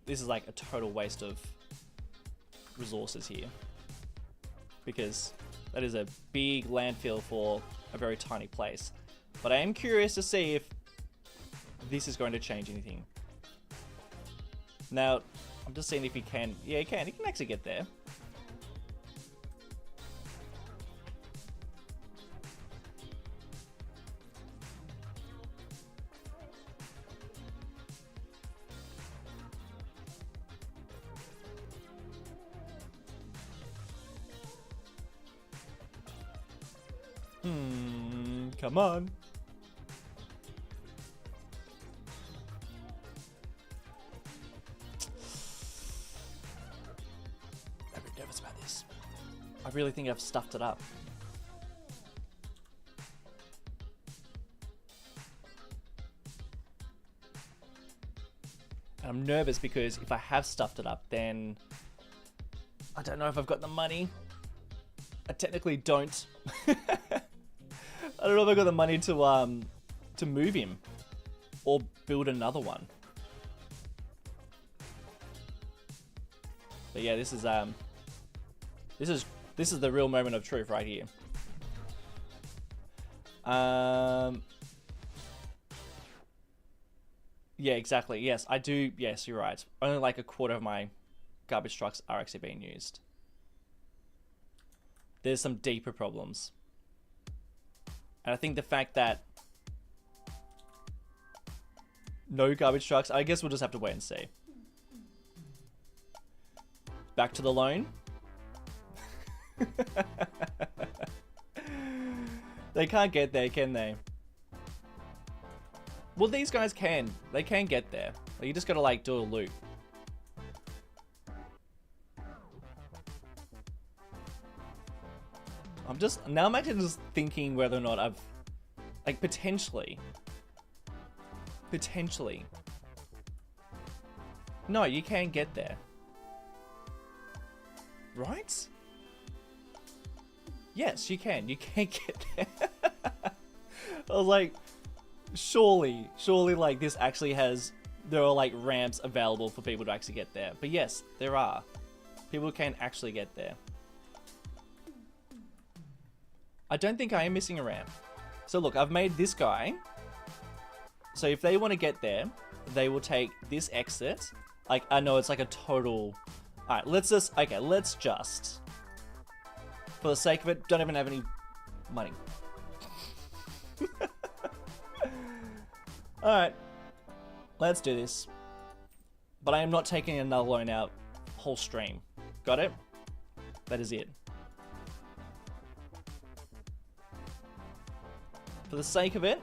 this is like a total waste of resources here, because that is a big landfill for a very tiny place. But I am curious to see if this is going to change anything. Now, I'm just seeing if he can. Yeah, he can. He can actually get there. Come on. I'm a bit nervous about this. I really think I've stuffed it up. And I'm nervous because if I have stuffed it up, then I don't know if I've got the money. I technically don't. I don't know if I've got the money to move him or build another one. But yeah, this is the real moment of truth right here. Yeah, exactly. Yes, I do. Yes, you're right. Only like a quarter of my garbage trucks are actually being used. There's some deeper problems. And I think the fact that no garbage trucks, I guess we'll just have to wait and see. Back to the loan. They can't get there, can they? Well, these guys can. They can get there. You just gotta like do a loop. I'm actually just thinking whether or not I've, like, potentially. No, you can get there. Right? Yes, you can. You can get there. I was like, surely, like, this actually there are, like, ramps available for people to actually get there. But yes, there are. People can actually get there. I don't think I am missing a ramp. So look, I've made this guy. So if they want to get there, they will take this exit. Like, I know it's like a total... Alright, let's just... Okay, let's just... For the sake of it, don't even have any money. Alright. Let's do this. But I am not taking another loan out whole stream. Got it? That is it. For the sake of it,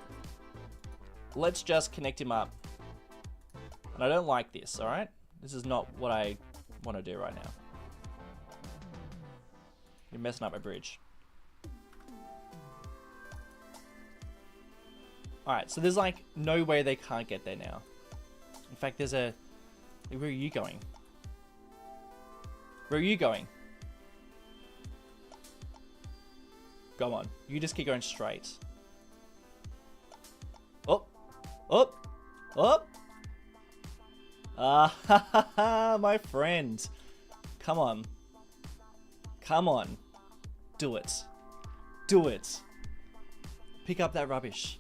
let's just connect him up. And I don't like this, alright? This is not what I want to do right now. You're messing up my bridge. Alright, so there's like no way they can't get there now. In fact, there's a... Where are you going? Where are you going? Go on. You just keep going straight. Up, up, up. Ah, ha, ha, ha, my friend. Come on. Come on. Do it. Do it. Pick up that rubbish.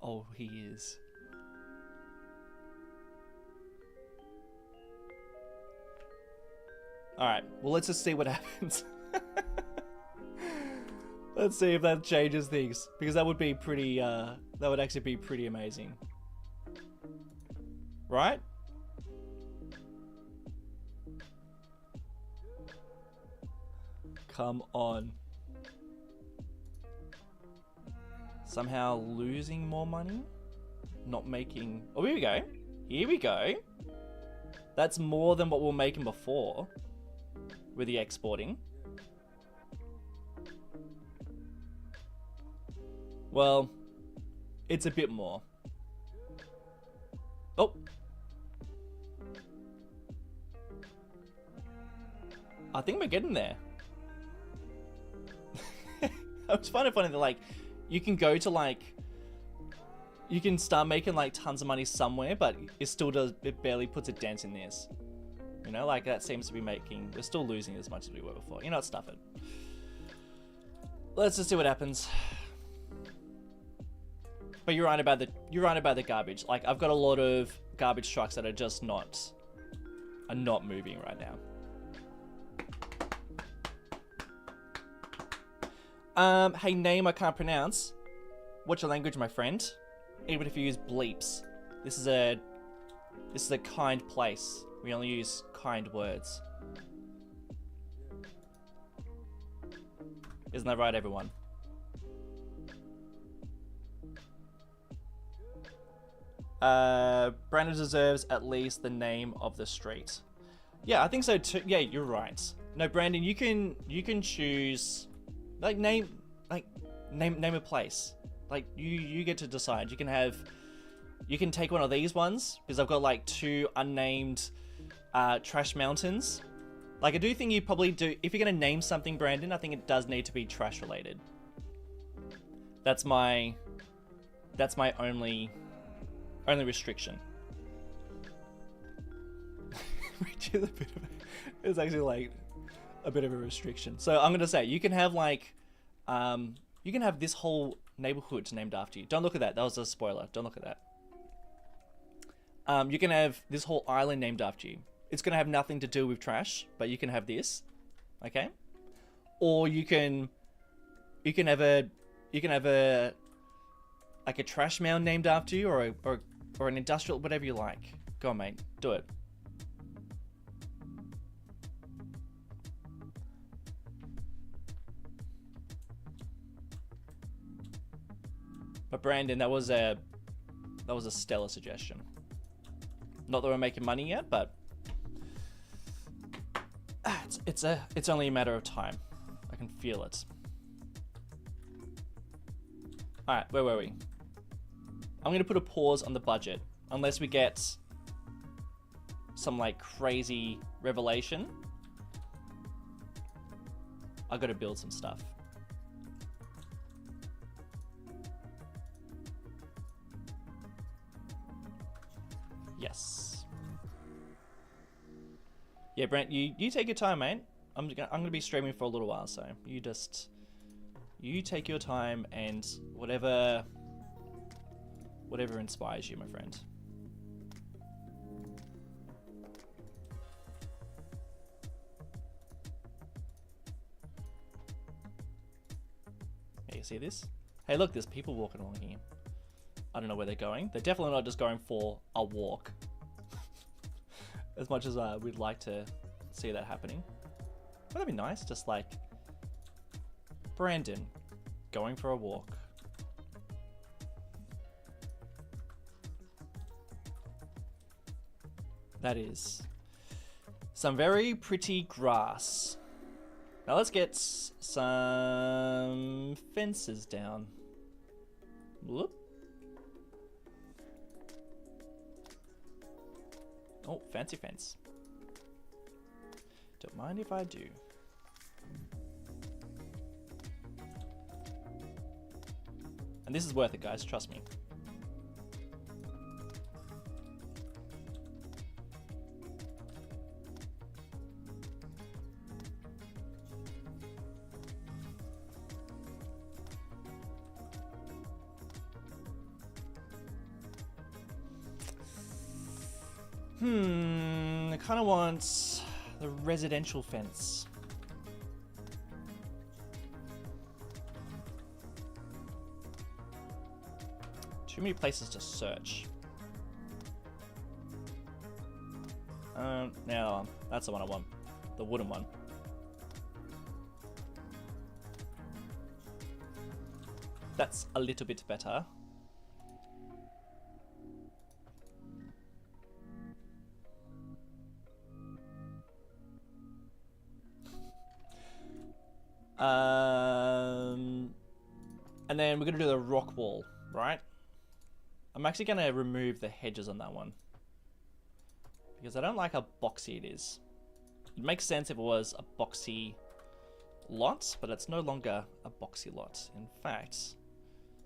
Oh, he is. Alright, well, let's just see what happens. Let's see if that changes things. Because that would be pretty, that would actually be pretty amazing. Right? Come on. Somehow losing more money? Not making... Oh, here we go. Here we go. That's more than what we were making before. With the exporting. Well, it's a bit more. Oh. I think we're getting there. I was finding it funny that, like, you can go to, like, you can start making, like, tons of money somewhere, but it still does, it barely puts a dent in this. You know, like, that seems to be making, we're still losing as much as we were before. You know what, stuff it. Let's just see what happens. But you're right about the garbage. Like, I've got a lot of garbage trucks that are just not moving right now. Hey, name I can't pronounce. What's your language, my friend? Even if you use bleeps. This is a kind place. We only use kind words. Isn't that right, everyone? Brandon deserves at least the name of the street. Yeah, I think so too. Yeah, you're right. No, Brandon, you can choose, like, name a place. Like, you get to decide. You can take one of these ones, because I've got like 2 unnamed trash mountains. Like, I do think you probably do, if you're gonna name something, Brandon, I think it does need to be trash related. That's my only restriction. Which is it's actually like a bit of a restriction. So I'm gonna say you can have like you can have this whole neighborhood named after you. Don't look at that. That was a spoiler. Don't look at that. You can have this whole island named after you. It's gonna have nothing to do with trash, but you can have this, okay? Or you can have a like a trash mound named after you, or an industrial, whatever you like. Go on, mate. Do it. But Brandon, that was a stellar suggestion. Not that we're making money yet, but it's only a matter of time. I can feel it. All right, where were we? I'm gonna put a pause on the budget unless we get some like crazy revelation. I gotta build some stuff. Yes. Yeah, Brent, you take your time, mate. I'm gonna be streaming for a little while, so you take your time and whatever inspires you, my friend. Yeah, you see this? Hey, look, there's people walking along here. I don't know where they're going. They're definitely not just going for a walk. As much as we'd like to see that happening. Wouldn't that be nice? Just like Brandon going for a walk. That is some very pretty grass. Now let's get some fences down. Whoop. Oh, fancy fence. Don't mind if I do. And this is worth it, guys. Trust me. I kind of want the residential fence. Too many places to search. Now that's the one I want. The wooden one. That's a little bit better. And then we're going to do the rock wall, right? I'm actually going to remove the hedges on that one. Because I don't like how boxy it is. It makes sense if it was a boxy lot, but it's no longer a boxy lot. In fact,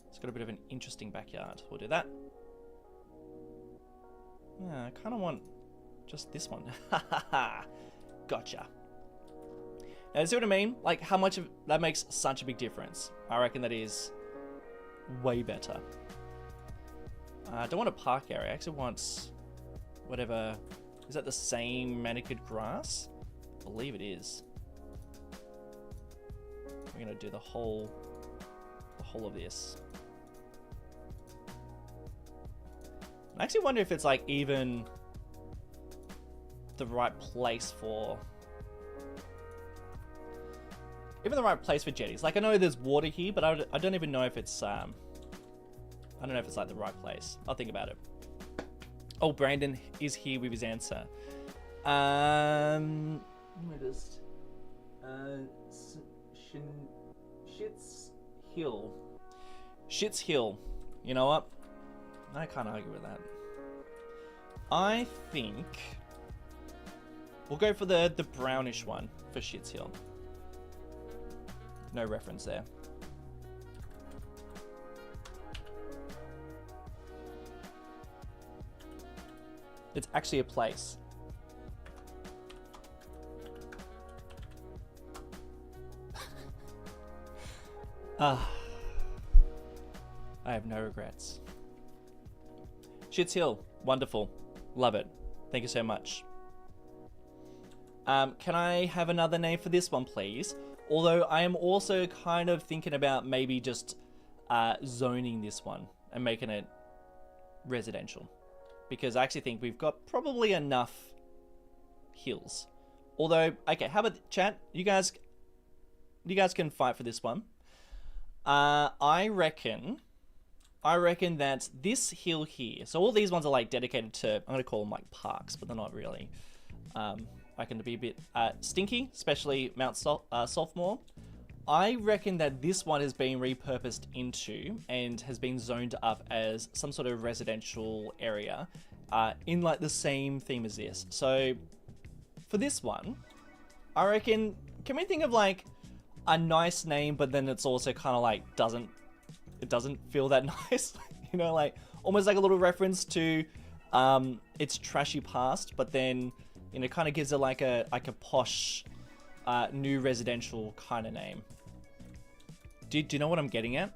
it's got a bit of an interesting backyard. We'll do that. Yeah, I kind of want just this one. Gotcha. Now, see what I mean? Like, how much of that makes such a big difference? I reckon that is way better. I don't want a park area. I actually want whatever. Is that the same manicured grass? I believe it is. We're gonna do the whole of this. I actually wonder if it's like even the right place for jetties. Like I know there's water here, but I don't even know if it's I don't know if it's like the right place. I'll think about it. Oh, Brandon is here with his answer. Let me just Shit's Hill. You know what? I can't argue with that. I think we'll go for the brownish one for Shit's Hill. No reference there. It's actually a place. I have no regrets. Shit's Hill, wonderful, love it. Thank you so much. Can I have another name for this one, please? Although I am also kind of thinking about maybe just zoning this one and making it residential, because I actually think we've got probably enough hills. Although, okay, how about chat? You guys can fight for this one. I reckon that this hill here, so all these ones are like dedicated to, I'm going to call them like parks, but they're not really. I reckon to be a bit stinky, especially Mount Sophomore. I reckon that this one has been repurposed into and has been zoned up as some sort of residential area in like the same theme as this. So for this one, I reckon, can we think of like a nice name, but then it's also kind of like it doesn't feel that nice, you know, like almost like a little reference to its trashy past, but then, you know, kind of gives it like a posh new residential kind of name. Do you know what I'm getting at?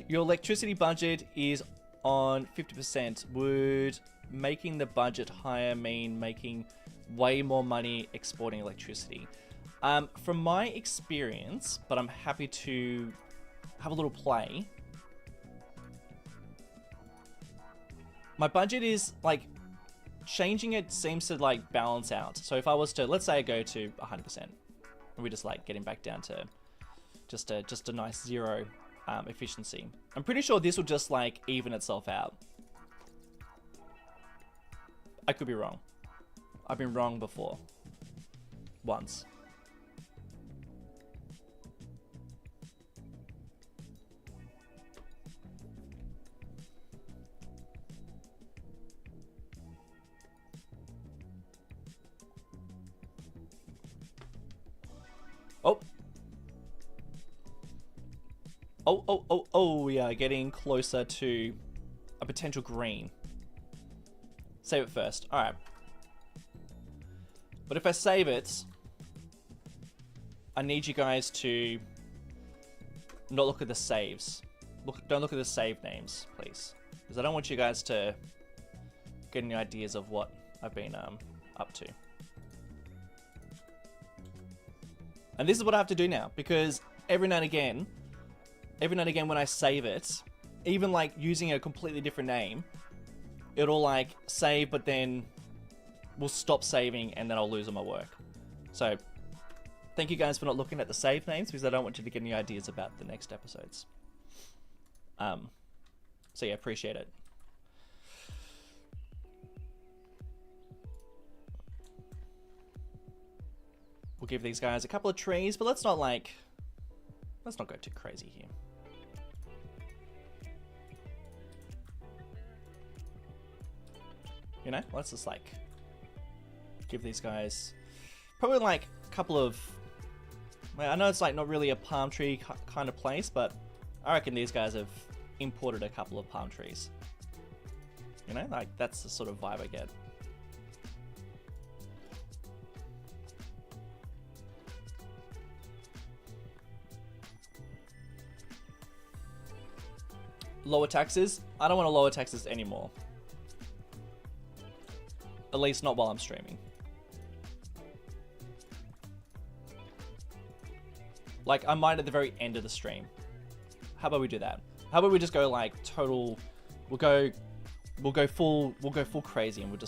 Your electricity budget is on 50%. Would making the budget higher mean making way more money exporting electricity? From my experience, but I'm happy to have a little play. My budget is like changing it seems to like balance out. So if I was to, let's say I go to 100% and we're just like getting back down to just a nice zero efficiency. I'm pretty sure this will just like even itself out. I could be wrong. I've been wrong before. Once. Oh, we are getting closer to a potential green. Save it first. Alright. But if I save it, I need you guys to not look at the saves. Don't look at the save names, please. Because I don't want you guys to get any ideas of what I've been up to. And this is what I have to do now, because every now and again when I save it, even like using a completely different name, it'll like save, but then we'll stop saving and then I'll lose all my work. So thank you guys for not looking at the save names, because I don't want you to get any ideas about the next episodes. So yeah, appreciate it. We'll give these guys a couple of trees, but let's not go too crazy here. You know, let's just like give these guys probably like a couple of, well, I know it's like not really a palm tree kind of place, but I reckon these guys have imported a couple of palm trees. You know, like that's the sort of vibe I get. Lower taxes? I don't want to lower taxes anymore. At least not while I'm streaming. Like, I might at the very end of the stream. How about we do that? How about we just go like total, we'll go full crazy, and we'll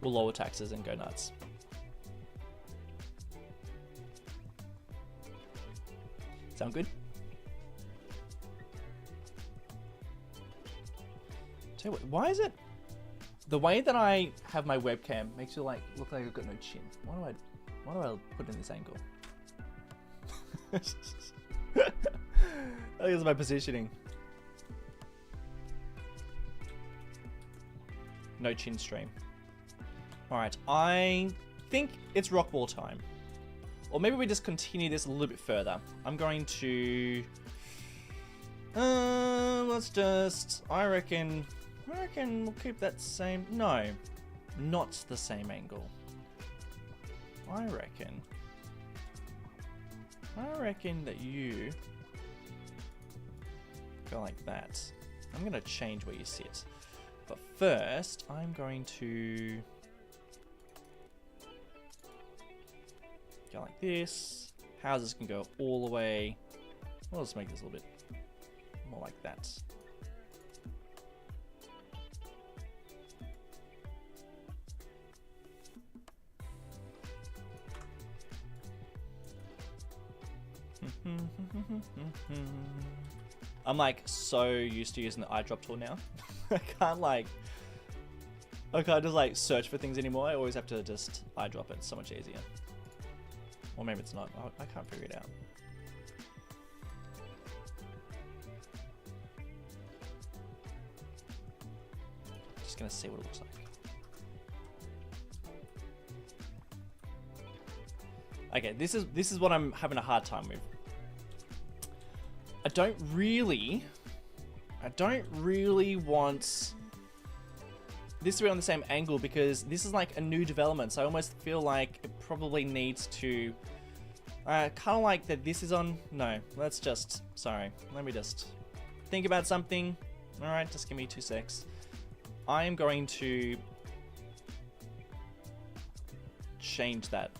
lower taxes and go nuts. Sound good? Tell you what, why is it the way that I have my webcam makes you like look like I've got no chin? Why do I put it in this angle? I think it's my positioning. No chin stream. Alright, I think it's rock ball time. Or maybe we just continue this a little bit further. I'm going to... let's just... I reckon we'll keep that same... No, not the same angle. I reckon that you go like that. I'm going to change where you sit. But first, I'm going to go like this. Houses can go all the way. Well, let's make this a little bit more like that. I'm like so used to using the eyedrop tool now. I can't just like search for things anymore. I always have to just eyedrop it. It's so much easier. Or maybe it's not. I can't figure it out. Just gonna see what it looks like. Okay, this is what I'm having a hard time with. I don't really want this to be on the same angle because this is like a new development, so I almost feel like it probably needs to kind of like that this is on. No, let's just, sorry, let me just think about something. All right, just give me 2 secs. I am going to change that.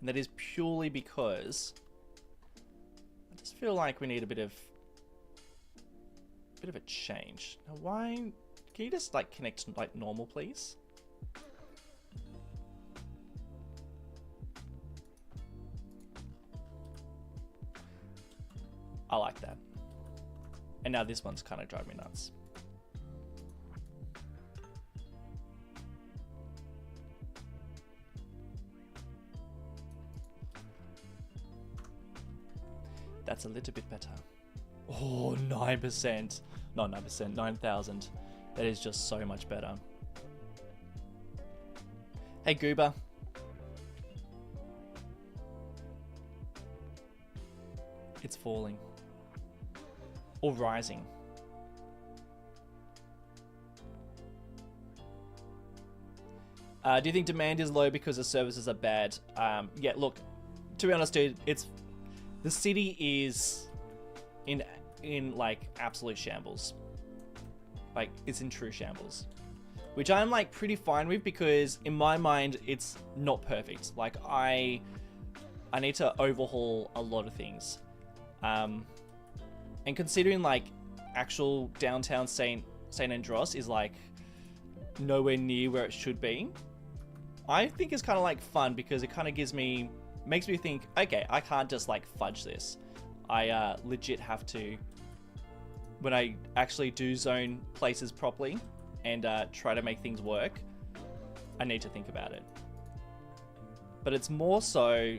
And that is purely because I just feel like we need a bit of a change. Now, why? Can you just like connect like normal, please? I like that. And now this one's kind of driving me nuts. That's a little bit better. Oh, 9%. Not 9%, 9,000. That is just so much better. Hey, Goober. It's falling. Or rising. Do you think demand is low because the services are bad? Yeah, look, to be honest, dude, the city is in like absolute shambles. Like, it's in true shambles. Which I'm like pretty fine with because in my mind it's not perfect. Like I need to overhaul a lot of things. And considering like actual downtown St. Andros is like nowhere near where it should be, I think it's kind of like fun because it kind of makes me think, okay, I can't just like fudge this. I legit have to, when I actually do zone places properly and try to make things work, I need to think about it. But it's more so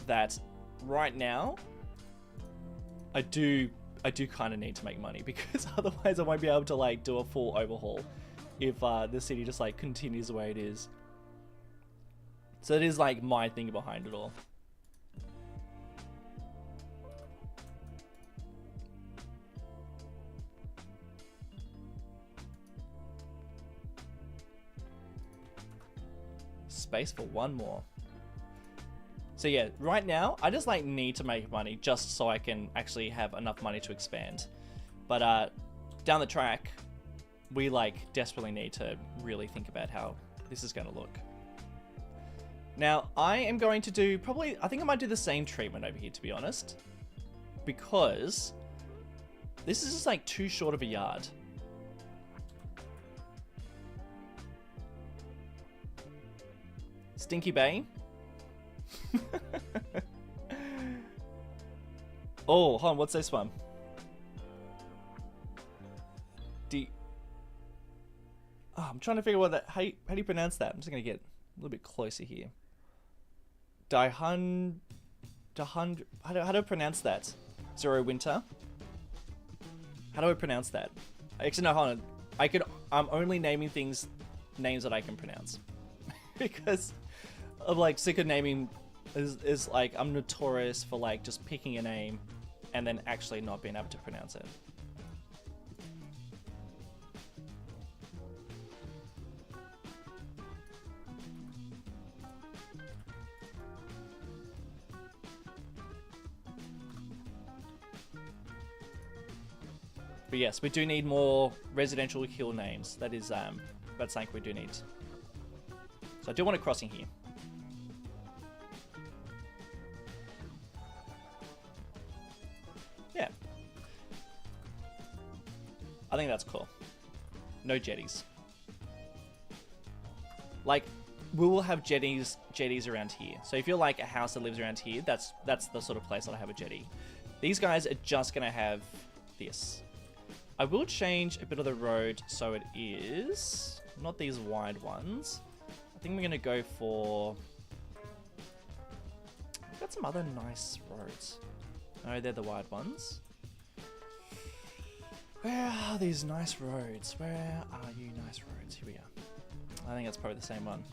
that right now, I do kind of need to make money because otherwise I won't be able to like do a full overhaul if the city just like continues the way it is. So it is like my thing behind it all. Space for one more. So yeah, right now I just like need to make money just so I can actually have enough money to expand. But down the track, we like desperately need to really think about how this is going to look. Now I am going to do I think I might do the same treatment over here, to be honest, because this is just like too short of a yard. Stinky Bay. Oh, hold on, what's this one? I'm trying to figure out how do you pronounce that? I'm just gonna get a little bit closer here. How do I pronounce that? Zero Winter. How do I pronounce that? Actually, no, hold on. I'm only naming names that I can pronounce. Because I'm like sick of naming, is like, I'm notorious for like just picking a name and then actually not being able to pronounce it. But yes, we do need more residential hill names. That's something we do need. So I do want a crossing here. Yeah. I think that's cool. No jetties. Like, we will have jetties around here. So if you're like a house that lives around here, that's the sort of place that'll have a jetty. These guys are just gonna have this. I will change a bit of the road so it is not these wide ones. I think we're gonna go for... We've got some other nice roads. No, they're the wide ones. Where are these nice roads? Where are you nice roads? Here we are. I think that's probably the same one.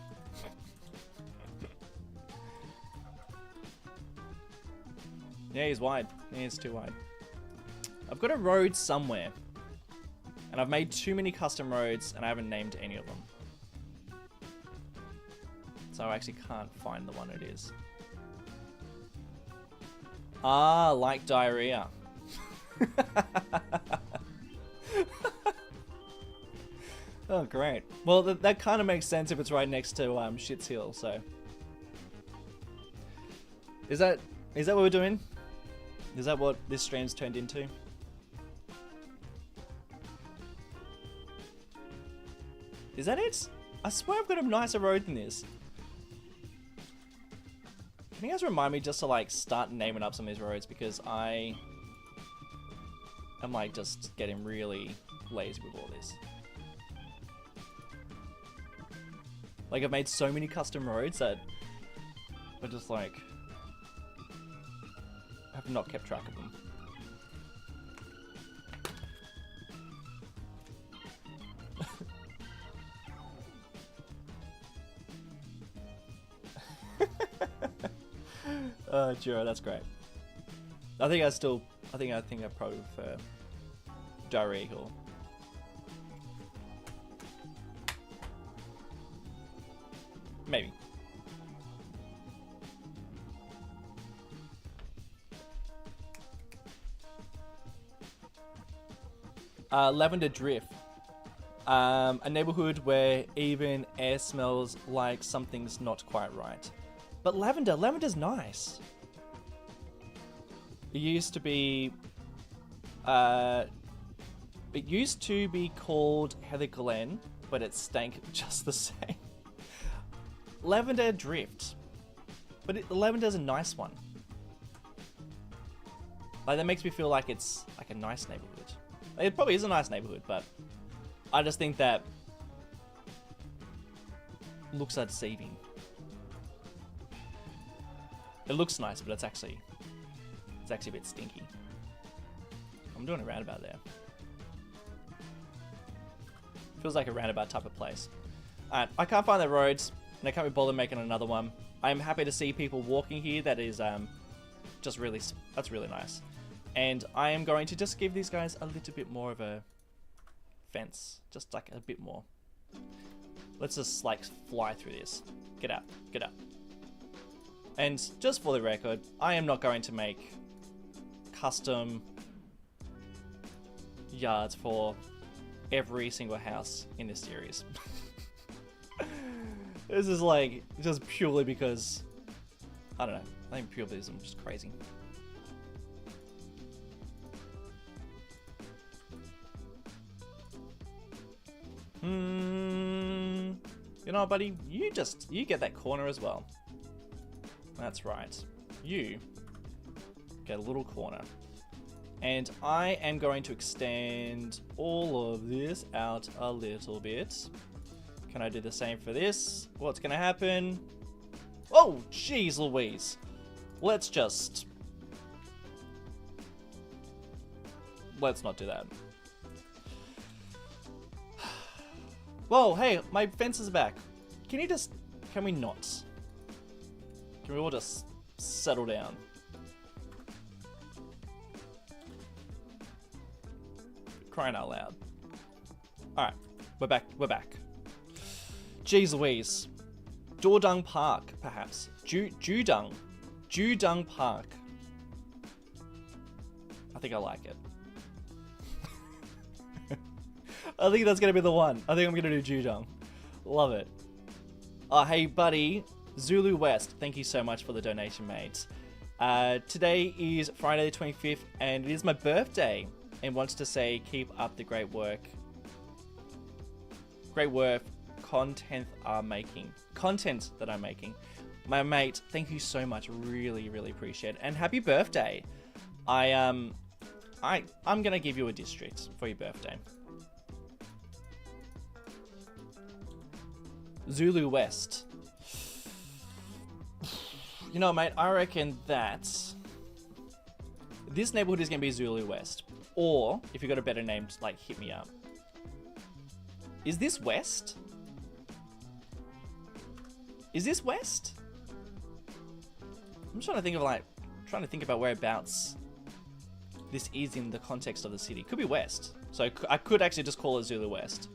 Yeah, he's wide. Yeah, he's too wide. I've got a road somewhere. And I've made too many custom roads and I haven't named any of them. So I actually can't find the one it is. Ah, like diarrhea. Oh, great. Well, that kind of makes sense if it's right next to Shit's Hill, so. Is that what we're doing? Is that what this stream's turned into? Is that it? I swear I've got a nicer road than this. Can you guys remind me just to like start naming up some of these roads, because I am like just getting really lazy with all this. Like, I've made so many custom roads that I just like have not kept track of them. Jura, that's great. I think I probably prefer Diarrhea Hill. Maybe. Lavender Drift. A neighborhood where even air smells like something's not quite right. But lavender's nice. It used to be called Heather Glen, but it stank just the same. Lavender Drift. But lavender's a nice one. Like, that makes me feel like it's like a nice neighborhood. It probably is a nice neighborhood, but I just think that looks are deceiving. It looks nice, but it's actually a bit stinky. I'm doing a roundabout there. Feels like a roundabout type of place. Alright, I can't find the roads, and I can't be bothered making another one. I'm happy to see people walking here. That is that's really nice. And I am going to just give these guys a little bit more of a fence. Just like a bit more. Let's just like fly through this. Get out, get out. And just for the record, I am not going to make custom yards for every single house in this series. This is like just purely because, I don't know, I think purely because I'm just crazy. You know what, buddy? You get that corner as well. That's right. You get a little corner. And I am going to extend all of this out a little bit. Can I do the same for this? What's gonna happen? Oh, jeez Louise. Let's not do that. Whoa, hey, my fence is back. Can we not? Can we all just settle down? Crying out loud. Alright, we're back. Jeez Louise. Dordung Park, perhaps. Judung Park. I think I like it. I think that's gonna be the one. I think I'm gonna do Judung. Love it. Oh, hey buddy, Zulu West. Thank you so much for the donation, mate. Today is Friday the 25th, and it is my birthday. And wants to say, keep up the great work. Great work, content that I'm making. My mate, thank you so much. Really, really appreciate it. And happy birthday. I'm gonna give you a district for your birthday. Zulu West. You know, mate, I reckon that this neighborhood is gonna be Zulu West. Or, if you got a better name, like, hit me up. Is this West? Is this West? I'm trying to think about whereabouts this is in the context of the city. Could be West. So I could actually just call it Zulu West.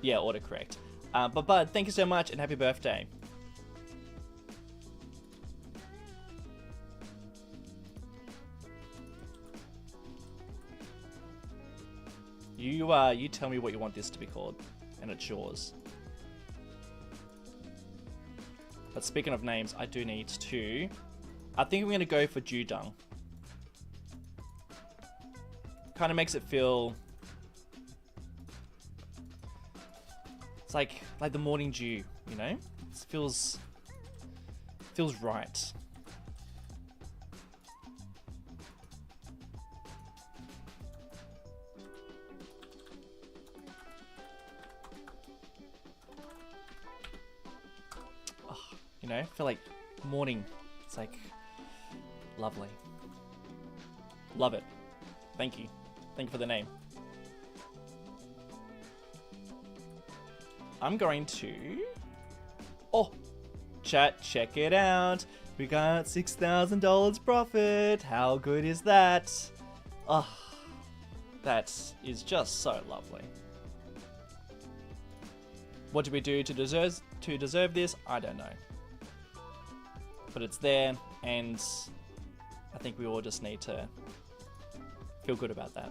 Yeah, autocorrect. But Bud, thank you so much and happy birthday. You tell me what you want this to be called, and it's yours. But speaking of names, I do need to... I think I'm going to go for Judung. Kind of makes it feel... It's like the morning dew, you know? It feels right. You know, I feel like morning. It's like lovely. Love it. Thank you. Thank you for the name. I'm going to... Oh! Chat, check it out. We got $6,000 profit. How good is that? Oh, that is just so lovely. What do we do to deserve this? I don't know. But it's there, and I think we all just need to feel good about that.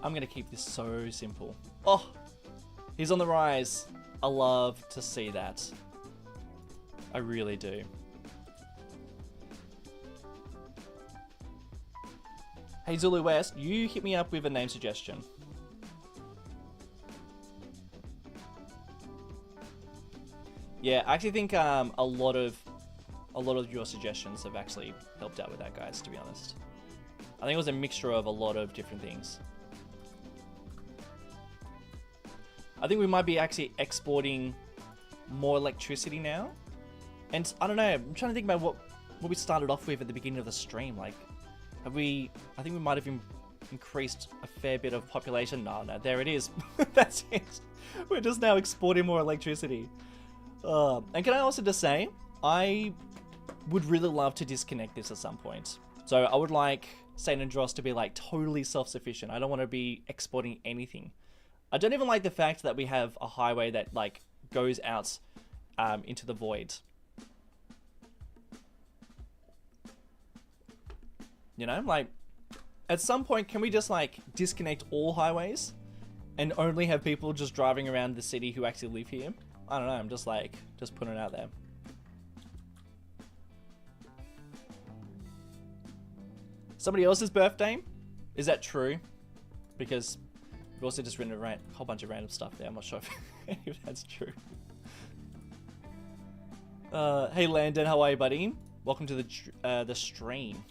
I'm gonna keep this so simple. Oh, he's on the rise. I love to see that. I really do. Hey Zulu West, you hit me up with a name suggestion. Yeah, I actually think a lot of your suggestions have actually helped out with that, guys, to be honest. I think it was a mixture of a lot of different things. I think we might be actually exporting more electricity now. And I don't know, I'm trying to think about what we started off with at the beginning of the stream. Like, I think we might have increased a fair bit of population. No, there it is. That's it. We're just now exporting more electricity. And can I also just say, I would really love to disconnect this at some point. So I would like San Andros to be like totally self-sufficient. I don't want to be exporting anything. I don't even like the fact that we have a highway that like goes out into the void. You know, like at some point, can we just like disconnect all highways and only have people just driving around the city who actually live here? I don't know. I'm just like, just putting it out there. Somebody else's birthday? Is that true? Because we've also just written a whole bunch of random stuff there. I'm not sure if that's true. Hey Landon, how are you, buddy? Welcome to the stream.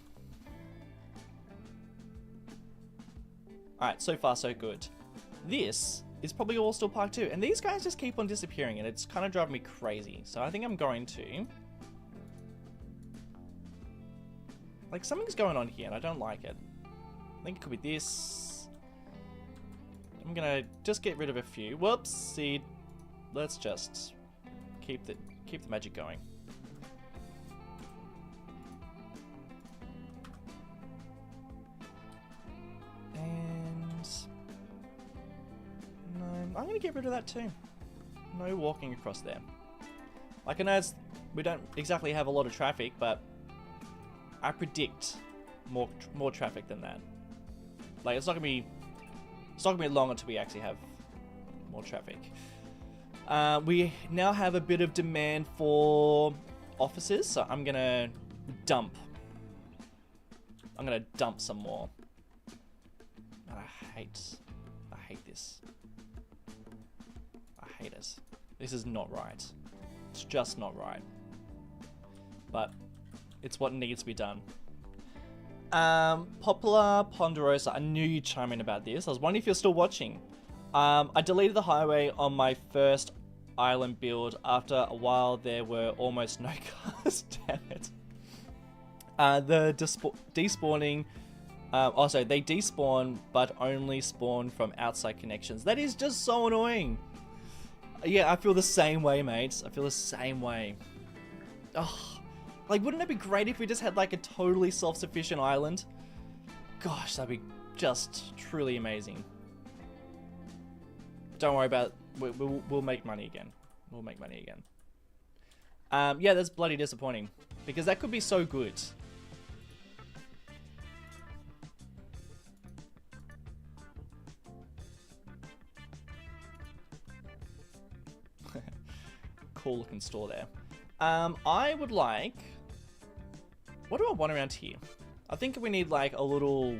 Alright, so far so good. This is probably all still parked too. And these guys just keep on disappearing and it's kind of driving me crazy. So I think I'm going to... Like, something's going on here and I don't like it. I think it could be this. I'm gonna just get rid of a few. Whoops, see. Let's just keep the magic going. And no, I'm gonna get rid of that too. No walking across there. Like, I know we don't exactly have a lot of traffic, but I predict more traffic than that. Like, it's not gonna be long until we actually have more traffic. We now have a bit of demand for offices, so I'm gonna dump some more. And I hate this. I hate it. This is not right. It's just not right. But it's what needs to be done. Popular Ponderosa, I knew you'd chime in about this. I was wondering if you're still watching. I deleted the highway on my first island build. After a while, there were almost no cars. Damn it. The despawning... also, they despawn, but only spawn from outside connections. That is just so annoying. Yeah, I feel the same way, mates. I feel the same way. Oh. Like, wouldn't it be great if we just had, like, a totally self-sufficient island? Gosh, that'd be just truly amazing. Don't worry about it. We'll make money again. We'll make money again. Yeah, that's bloody disappointing. Because that could be so good. Cool looking store there. I would like... What do I want around here? I think we need like a little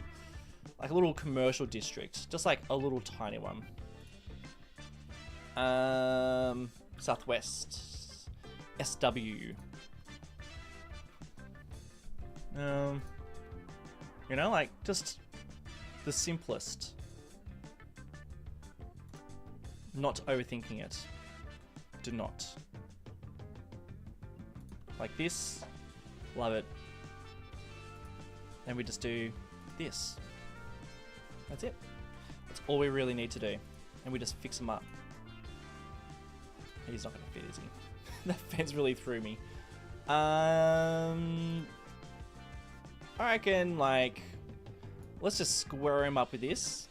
commercial district. Just like a little tiny one. Southwest. SW. You know, like just the simplest. Not overthinking it. Do not. Like this. Love it. And we just do this. That's it. That's all we really need to do. And we just fix them up. He's not going to fit, is he? That fence really threw me. I reckon, like... Let's just square him up with this.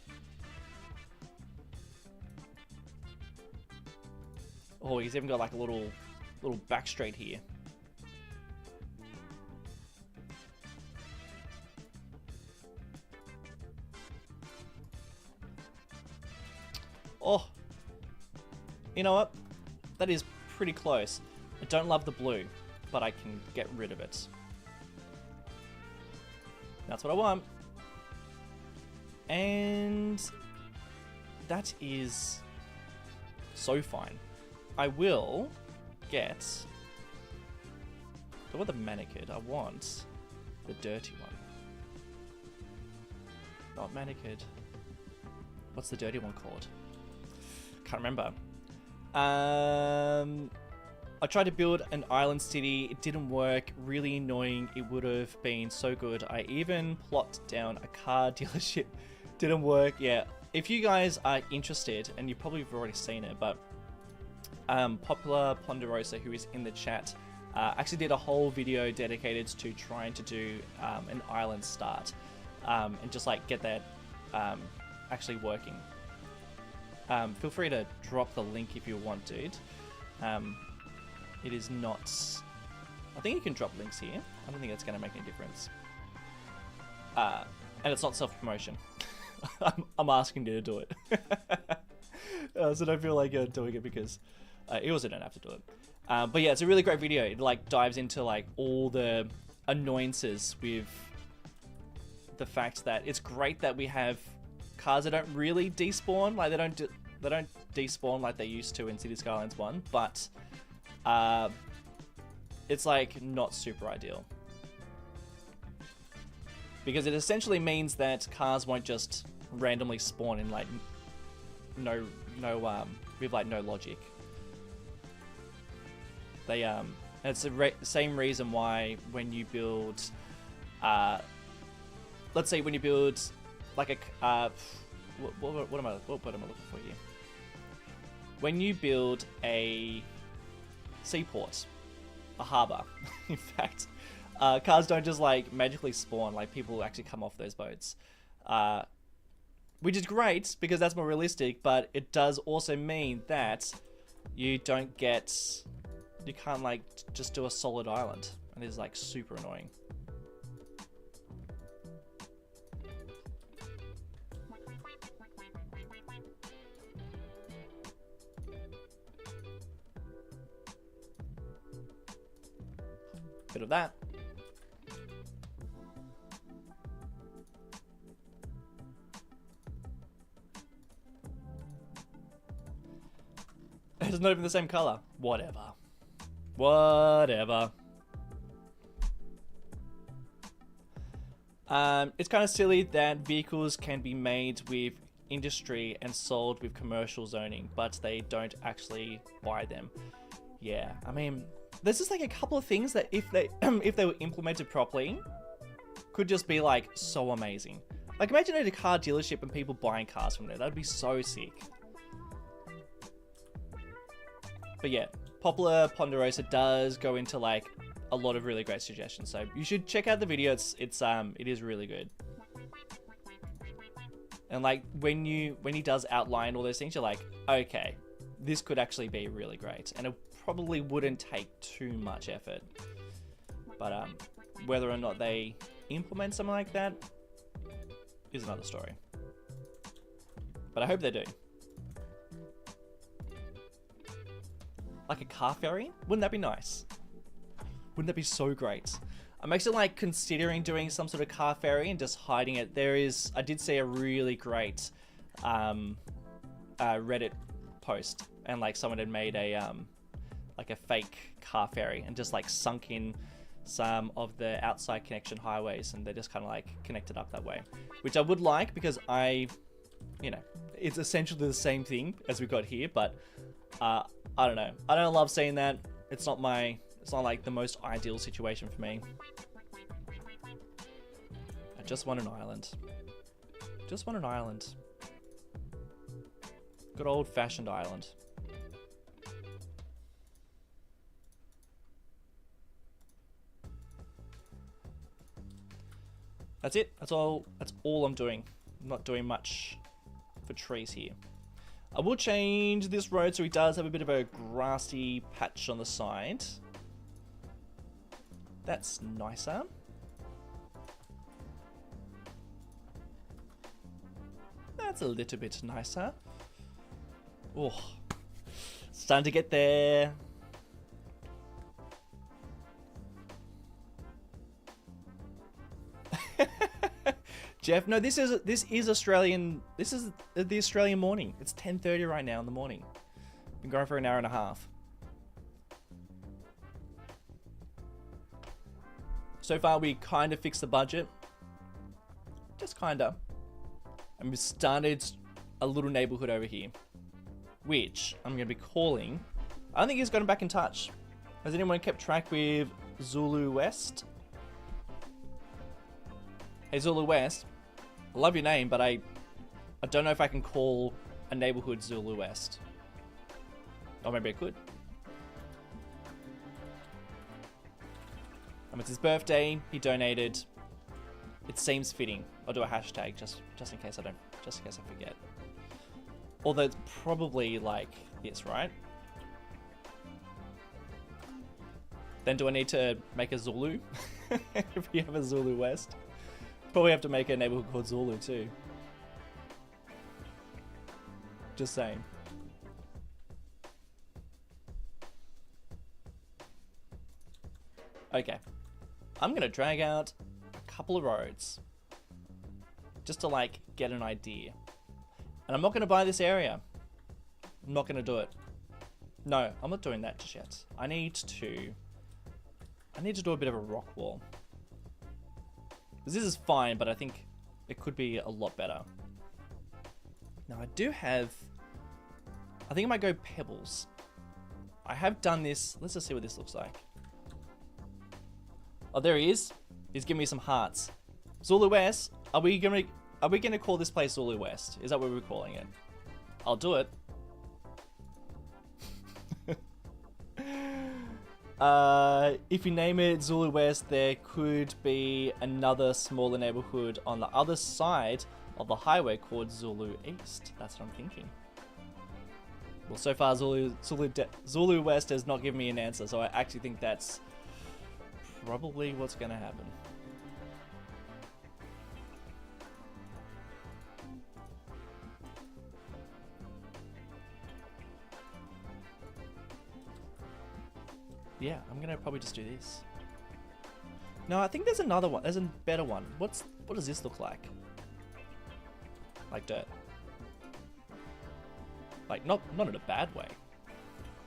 Oh, he's even got like a little back straight here. Oh, you know what? That is pretty close. I don't love the blue, but I can get rid of it. That's what I want. And that is so fine. I will get... I want the manicured. I want the dirty one. Not manicured. What's the dirty one called? Can't remember. I tried to build an island city. It didn't work. Really annoying. It would have been so good. I even plopped down a car dealership. Didn't work. Yeah. If you guys are interested, and you probably have already seen it, but Popular Ponderosa, who is in the chat, actually did a whole video dedicated to trying to do an island start. and just like get that actually working. Feel free to drop the link if you want, dude. It is not... I think you can drop links here. I don't think that's going to make any difference. And it's not self-promotion. I'm asking you to do it. So don't feel like you're doing it because you also don't have to do it. But yeah, it's a really great video. It like dives into like all the annoyances with the fact that it's great that we have cars that don't really despawn. Like they don't despawn like they used to in City Skylines 1, but it's like not super ideal. Because it essentially means that cars won't just randomly spawn in like with like no logic. They it's the same reason why when you build let's say when you build like a what am I looking for here? When you build a seaport, a harbor, in fact, cars don't just like magically spawn, like people actually come off those boats. Which is great because that's more realistic, but it does also mean that you don't get, you can't like just do a solid island, and it's like super annoying. Bit of that. It's not even the same color. Whatever. Whatever. It's kind of silly that vehicles can be made with industry and sold with commercial zoning, but they don't actually buy them. Yeah, I mean, there's just like a couple of things that if they if they were implemented properly, could just be like so amazing. Like imagine at a car dealership and people buying cars from there. That'd be so sick. But yeah, Popular Ponderosa does go into like a lot of really great suggestions. So you should check out the video. It is really good. And like when he does outline all those things, you're like, okay, this could actually be really great. And it probably wouldn't take too much effort. But whether or not they implement something like that is another story. But I hope they do. Like a car ferry? Wouldn't that be nice? Wouldn't that be so great? I'm actually like considering doing some sort of car ferry and just hiding it. I did see a really great Reddit post, and like someone had made a like a fake car ferry and just like sunk in some of the outside connection highways, and they just kind of like connected up that way, which I would like because you know, it's essentially the same thing as we got here, but I don't know. I don't love seeing that. It's not like the most ideal situation for me. I just want an island. Just want an island. Good old-fashioned island. That's it. That's all I'm doing. I'm not doing much for trees here. I will change this road so he does have a bit of a grassy patch on the side. That's nicer. That's a little bit nicer. Oh, it's time to get there. Jeff, no, this is Australian. This is the Australian morning. It's 10:30 right now in the morning. Been going for an hour and a half. So far, we kind of fixed the budget. Just kinda. And we started a little neighborhood over here, which I'm gonna be calling. I don't think he's gotten back in touch. Has anyone kept track with Zulu West? Hey Zulu West, I love your name, but I don't know if I can call a neighborhood Zulu West. Or maybe I could. It's his birthday, he donated. It seems fitting. I'll do a hashtag just in case I forget. Although it's probably like this, right? Then do I need to make a Zulu? If we have a Zulu West. Probably have to make a neighborhood called Zulu too. Just saying. Okay. I'm gonna drag out a couple of roads. Just to like get an idea. And I'm not gonna buy this area. I'm not gonna do it. No, I'm not doing that just yet. I need to do a bit of a rock wall. This is fine, but I think it could be a lot better. Now I do have, I think I might go pebbles. I have done this. Let's just see what this looks like. Oh, there he is. He's giving me some hearts. Zulu West. Are we gonna call this place Zulu West? Is that what we're calling it? I'll do it. If you name it Zulu West, there could be another smaller neighborhood on the other side of the highway called Zulu East. That's what I'm thinking. Well, so far Zulu West has not given me an answer, so I actually think that's probably what's going to happen. Yeah, I'm gonna probably just do this. No, I think there's another one. There's a better one. What does this look like? Like dirt. Like not in a bad way,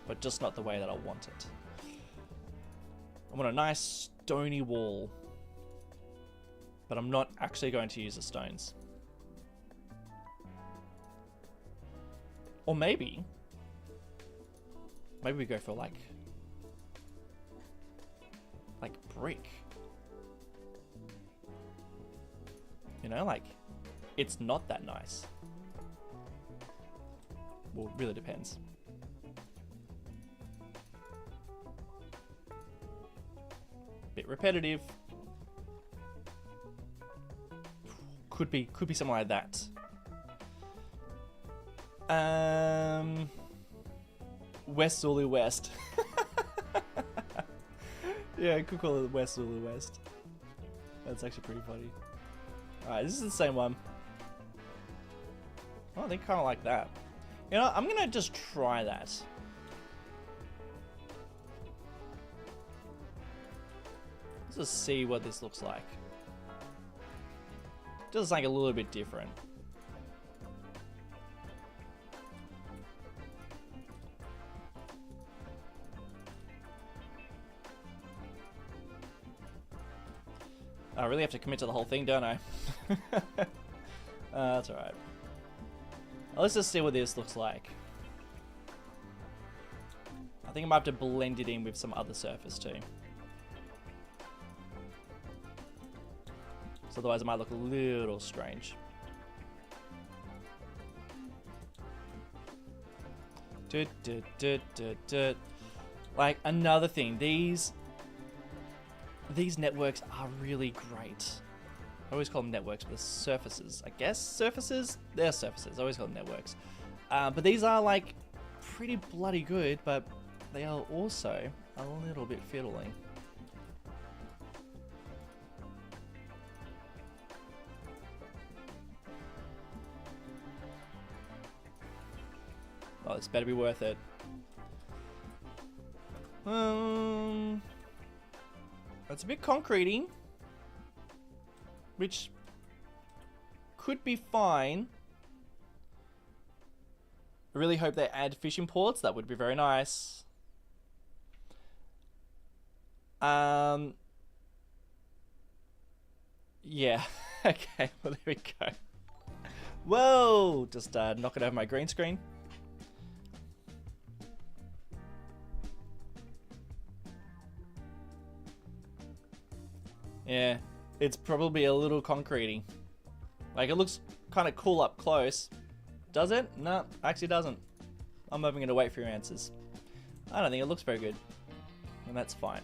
but just not the way that I want it. I want a nice stony wall, but I'm not actually going to use the stones. Or maybe we go for like brick. You know, like it's not that nice. Well, it really depends. Bit repetitive. Could be something like that. West Zulu West. Yeah, I could call it West Zulu West. That's actually pretty funny. Alright, this is the same one. Oh, I think kind of like that. You know, I'm gonna just try that. Let's just see what this looks like. Just like a little bit different. I really have to commit to the whole thing, don't I? That's alright. Let's just see what this looks like. I think I might have to blend it in with some other surface too. So otherwise it might look a little strange. Like another thing, these networks are really great. I always call them networks, but they're surfaces. I guess surfaces? They're surfaces. I always call them networks. But these are like pretty bloody good, but they are also a little bit fiddling. Oh, this better be worth it. It's a bit concretey, which could be fine. I really hope they add fishing ports. That would be very nice. Yeah. Okay, well, there we go. Whoa! Just knock it over my green screen. Yeah, it's probably a little concretey. Like, it looks kind of cool up close. Does it? No, actually doesn't. I'm even going to wait for your answers. I don't think it looks very good. And that's fine.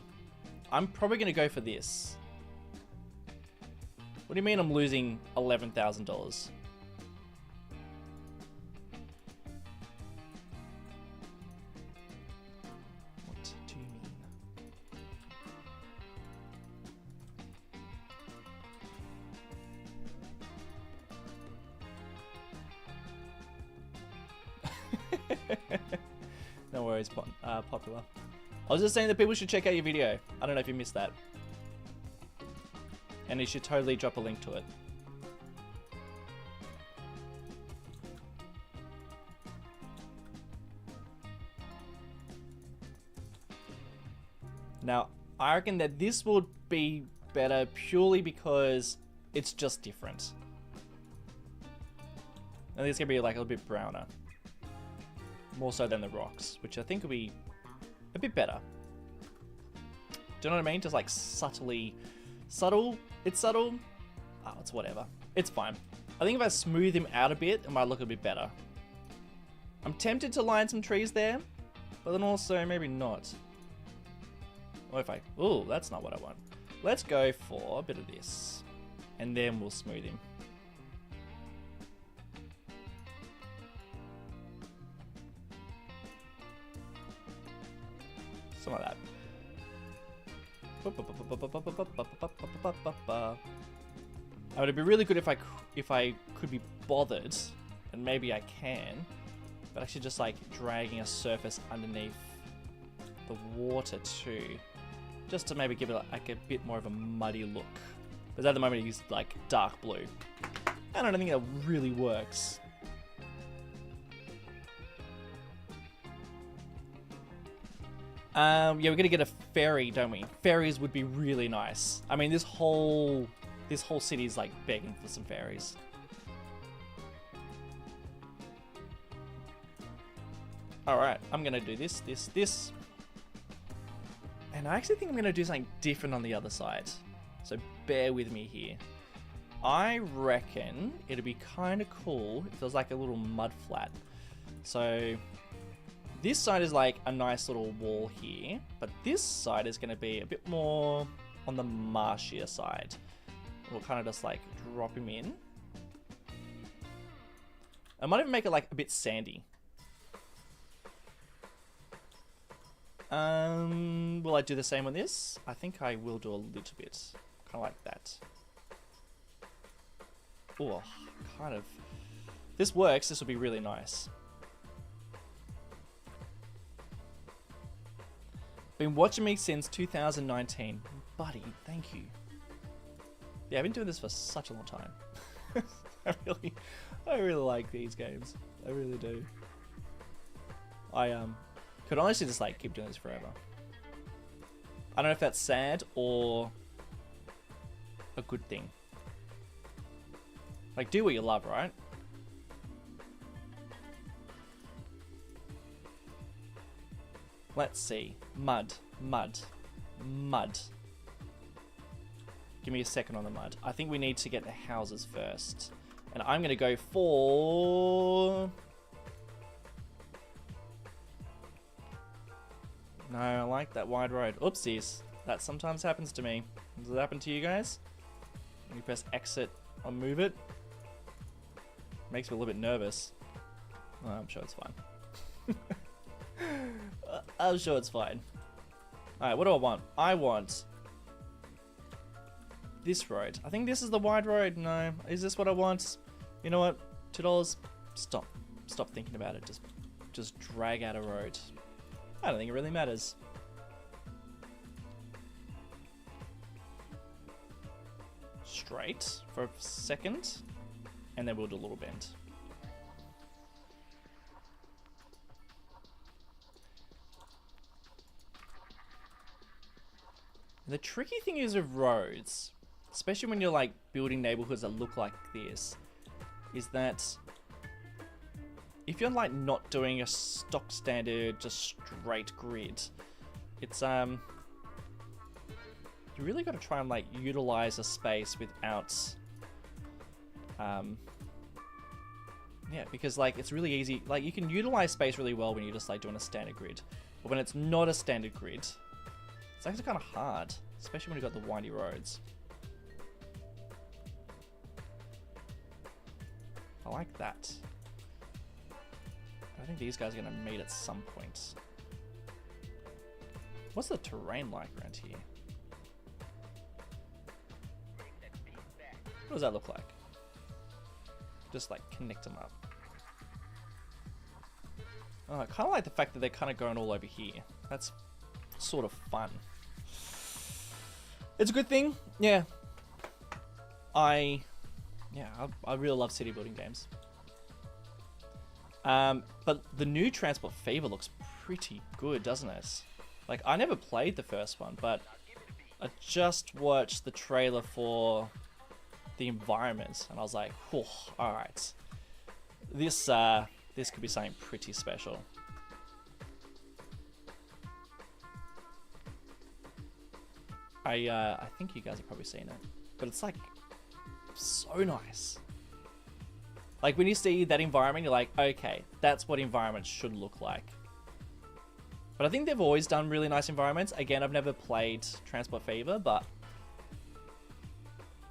I'm probably going to go for this. What do you mean I'm losing $11,000? What do you mean? No worries, Popular. I was just saying that people should check out your video. I don't know if you missed that. And you should totally drop a link to it. Now, I reckon that this would be better purely because it's just different. I think it's going to be like a little bit browner. More so than the rocks, which I think will be a bit better. Do you know what I mean? Just like subtly... Subtle? It's subtle? Oh, it's whatever. It's fine. I think if I smooth him out a bit, it might look a bit better. I'm tempted to line some trees there, but then also maybe not. Or if I... Ooh, that's not what I want. Let's go for a bit of this. And then we'll smooth him. Something like that. It would be really good if I could be bothered, and maybe I can, but actually just like dragging a surface underneath the water too, just to maybe give it like a bit more of a muddy look. Because at the moment he's like dark blue. I don't think that really works. Yeah, we're gonna get a ferry, don't we? Ferries would be really nice. I mean, this whole city is like begging for some ferries. All right, I'm gonna do this, and I actually think I'm gonna do something different on the other side. So bear with me here. I reckon it'd be kind of cool if there was like a little mud flat. So this side is like a nice little wall here, but this side is going to be a bit more on the marshier side. We'll kind of just like drop him in. I might even make it like a bit sandy. Will I do the same on this? I think I will do a little bit, kind of like that. Oh, kind of. If this works, this will be really nice. Been watching me since 2019. Buddy, thank you. Yeah, I've been doing this for such a long time. I really like these games. I really do. I could honestly just like keep doing this forever. I don't know if that's sad or a good thing. Like, do what you love, right? Let's see. Mud. Give me a second on the mud. I think we need to get the houses first. And I'm going to go for... No, I like that wide road. Oopsies. That sometimes happens to me. Does it happen to you guys? When you press exit or move it? Makes me a little bit nervous. Oh, I'm sure it's fine. I'm sure it's fine. Alright, what do I want? I want this road. I think this is the wide road. No. Is this what I want? You know what? $2. Stop thinking about it. Just drag out a road. I don't think it really matters. Straight for a second, and then we'll do a little bend. The tricky thing is with roads, especially when you're like building neighborhoods that look like this, is that if you're like not doing a stock standard, just straight grid, it's you really got to try and like utilize a space without yeah, because like it's really easy, like you can utilize space really well when you're just like doing a standard grid, but when it's not a standard grid, it's actually kind of hard, especially when you've got the windy roads. I like that. I think these guys are going to meet at some point. What's the terrain like around here? What does that look like? Just like connect them up. Oh, I kind of like the fact that they're kind of going all over here. That's sort of fun. It's a good thing. Yeah. I really love city building games. But the new Transport Fever looks pretty good, doesn't it? Like, I never played the first one, but I just watched the trailer for the environment, and I was like, oh, alright. This could be something pretty special. I think you guys have probably seen it, but it's like so nice. Like when you see that environment, you're like, okay, that's what environments should look like. But I think they've always done really nice environments. Again, I've never played Transport Fever, but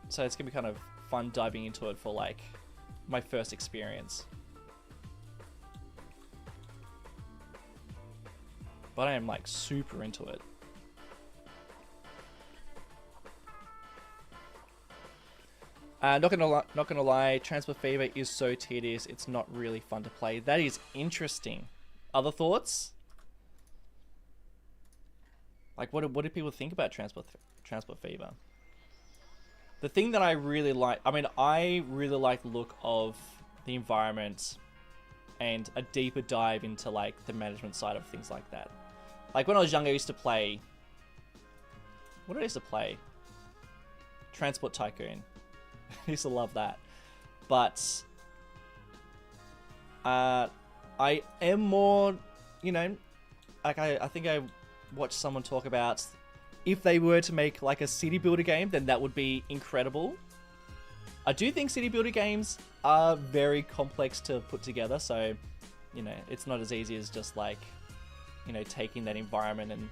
so it's gonna be kind of fun diving into it for like my first experience. But I am like super into it. Not gonna lie, Transport Fever is so tedious. It's not really fun to play. That is interesting. Other thoughts? Like, what do people think about Transport Fever? The thing that I really like, I really like the look of the environment and a deeper dive into like the management side of things like that. Like when I was younger, I used to play. What did I used to play? Transport Tycoon. I used to love that, but I am more, you know, like I think I watched someone talk about if they were to make like a city builder game, then that would be incredible. I do think city builder games are very complex to put together, so you know it's not as easy as just like, you know, taking that environment and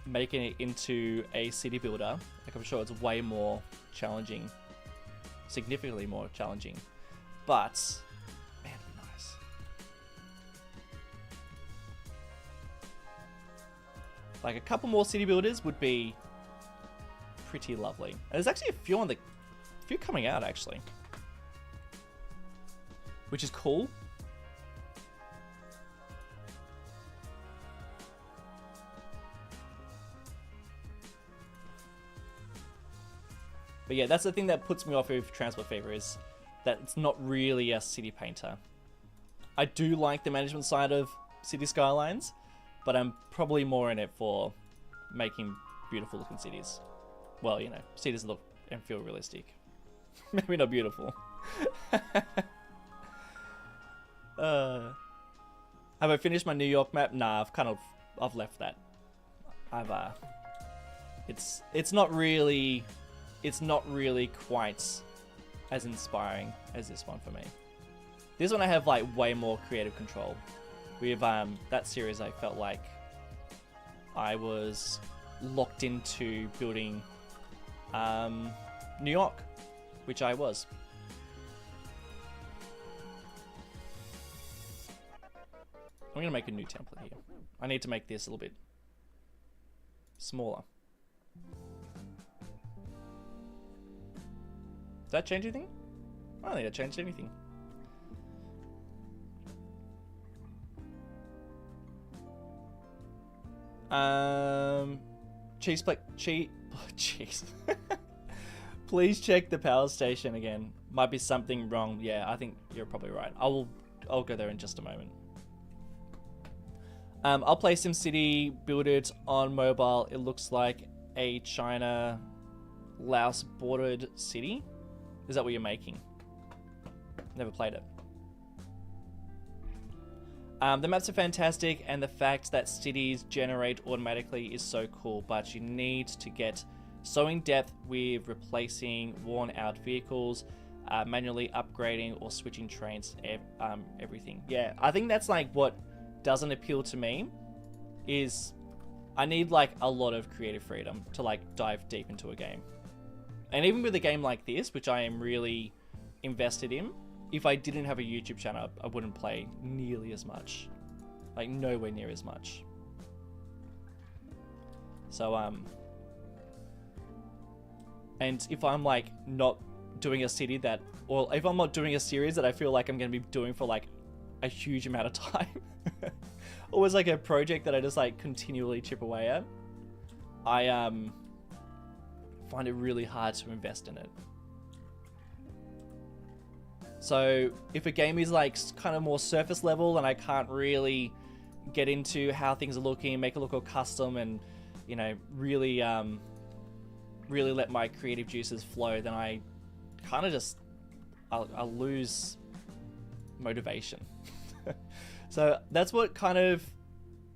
making it into a city builder. Like I'm sure it's way more challenging. Significantly more challenging, but man, it'd be nice. Like a couple more city builders would be pretty lovely. And there's actually a few coming out actually, which is cool. But yeah, that's the thing that puts me off with Transport Fever, is that it's not really a city painter. I do like the management side of City Skylines, but I'm probably more in it for making beautiful looking cities. Well, you know, cities look and feel realistic. Maybe not beautiful. Have I finished my New York map? Nah, I've left that. It's not really quite as inspiring as this one for me. This one I have like way more creative control. With that series, I felt like I was locked into building New York, which I was. I'm gonna make a new template here. I need to make this a little bit smaller. Does that change anything? I don't think that changed anything. Cheese. Please check the power station again. Might be something wrong. Yeah, I think you're probably right. I'll go there in just a moment. I'll play SimCity, build it on mobile. It looks like a China Laos bordered city. Is that what you're making? Never played it. The maps are fantastic, and the fact that cities generate automatically is so cool, but you need to get so in depth with replacing worn out vehicles, manually upgrading or switching trains, everything. Yeah, I think that's like what doesn't appeal to me, is I need like a lot of creative freedom to like dive deep into a game. And even with a game like this, which I am really invested in, if I didn't have a YouTube channel, I wouldn't play nearly as much. Like, nowhere near as much. So, and if I'm, like, not doing a city that, or if I'm not doing a series that I feel like I'm going to be doing for, like, a huge amount of time, or was, like, a project that I just, like, continually chip away at, I, find it really hard to invest in it. So if a game is like kind of more surface level and I can't really get into how things are looking, make it look all custom, and you know, really really let my creative juices flow, then I kind of just I'll lose motivation. So that's what kind of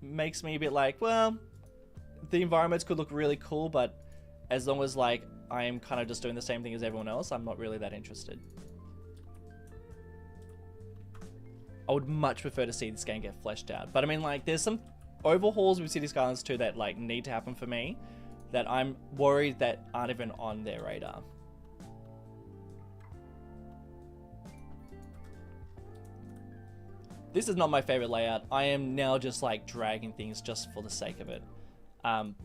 makes me a bit like, well, the environments could look really cool, but as long as like I am kind of just doing the same thing as everyone else, I'm not really that interested. I would much prefer to see this game get fleshed out. But I mean, like, there's some overhauls with City Skylines 2 that like need to happen for me that I'm worried that aren't even on their radar. This is not my favorite layout. I am now just like dragging things just for the sake of it.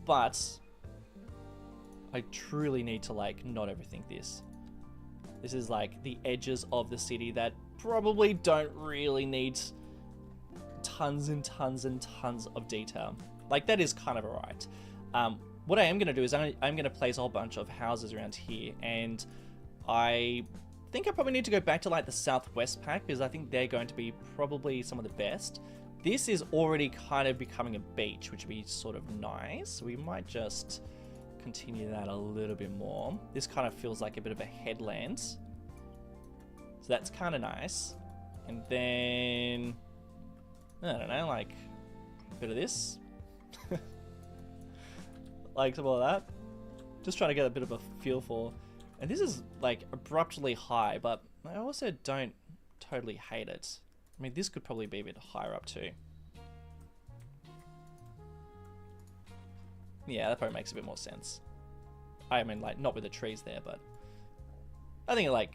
But I truly need to like not overthink this. This is like the edges of the city that probably don't really need tons and tons and tons of detail. Like, that is kind of alright. What I am going to do is I'm going to place a whole bunch of houses around here, and I think I probably need to go back to like the southwest pack, because I think they're going to be probably some of the best. This is already kind of becoming a beach, which would be sort of nice. We might just continue that a little bit more. This kind of feels like a bit of a headland, so that's kind of nice. And then I don't know, like a bit of this. Like some of that. Just trying to get a bit of a feel for. And this is like abruptly high, but I also don't totally hate it. I mean, this could probably be a bit higher up too. Yeah, that probably makes a bit more sense. I mean, like, not with the trees there, but I think, like,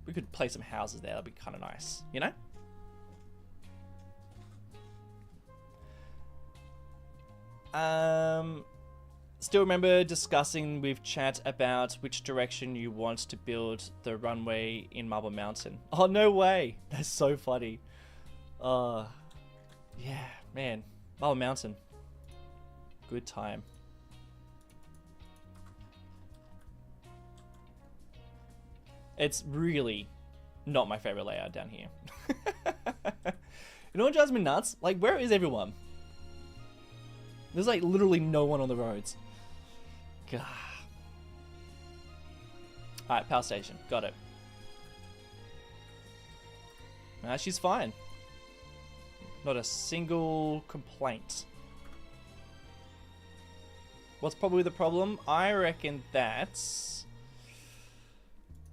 we could place some houses there. That'd be kind of nice, you know? Still remember discussing with chat about which direction you want to build the runway in Marble Mountain. Oh, no way. That's so funny. Yeah, man. Marble Mountain. Good time. It's really not my favorite layout down here. You know what drives me nuts? Like, where is everyone? There's like literally no one on the roads. God. Alright, power station. Got it. Nah, she's fine. Not a single complaint. What's probably the problem? I reckon that's...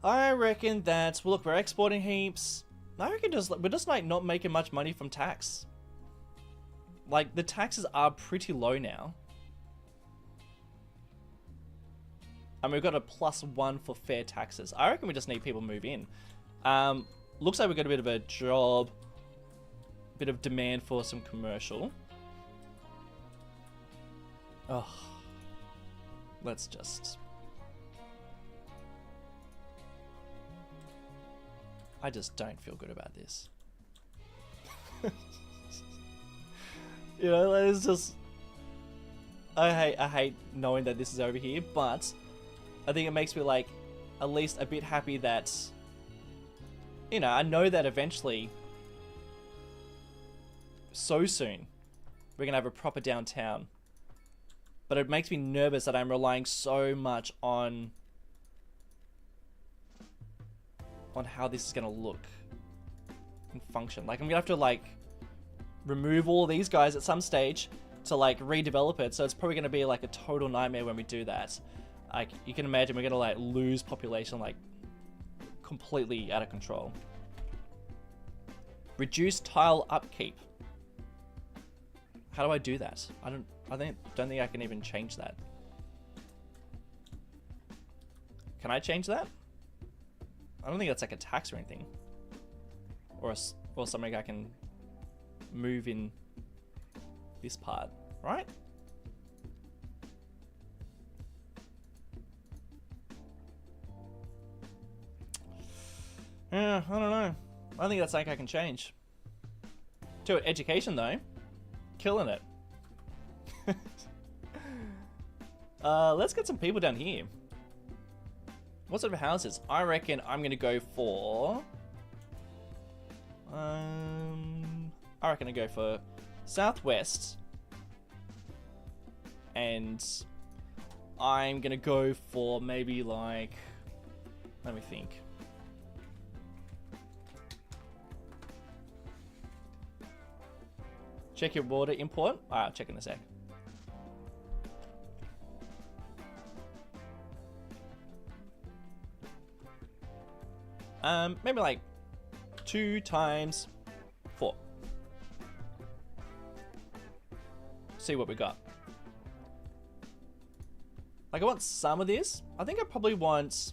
well, look, we're exporting heaps. I reckon we're just like not making much money from tax. Like, the taxes are pretty low now. And we've got a +1 for fair taxes. I reckon we just need people to move in. Looks like we've got a bit of a job, bit of demand for some commercial. Oh, let's just... I just don't feel good about this. You know, it's just... I hate knowing that this is over here, but I think it makes me, like, at least a bit happy that, you know, I know that eventually, so soon, we're going to have a proper downtown. But it makes me nervous that I'm relying so much on how this is going to look and function. Like, I'm going to have to, like, remove all of these guys at some stage to, like, redevelop it. So it's probably going to be, like, a total nightmare when we do that. Like, you can imagine we're going to, like, lose population, like, completely out of control. Reduce tile upkeep. How do I do that? I don't think I can even change that. Can I change that? I don't think that's like a tax or anything. Or something I can move in this part, right? Yeah, I don't know. I think that's something I can change. To education though, killing it. Let's get some people down here. What sort of houses? I reckon I'm gonna go for. I reckon I go for southwest, and I'm gonna go for maybe like. Let me think. Check your water import. I'll check in a sec. Maybe like 2 times 4. See what we got. Like I want some of this. I think I probably want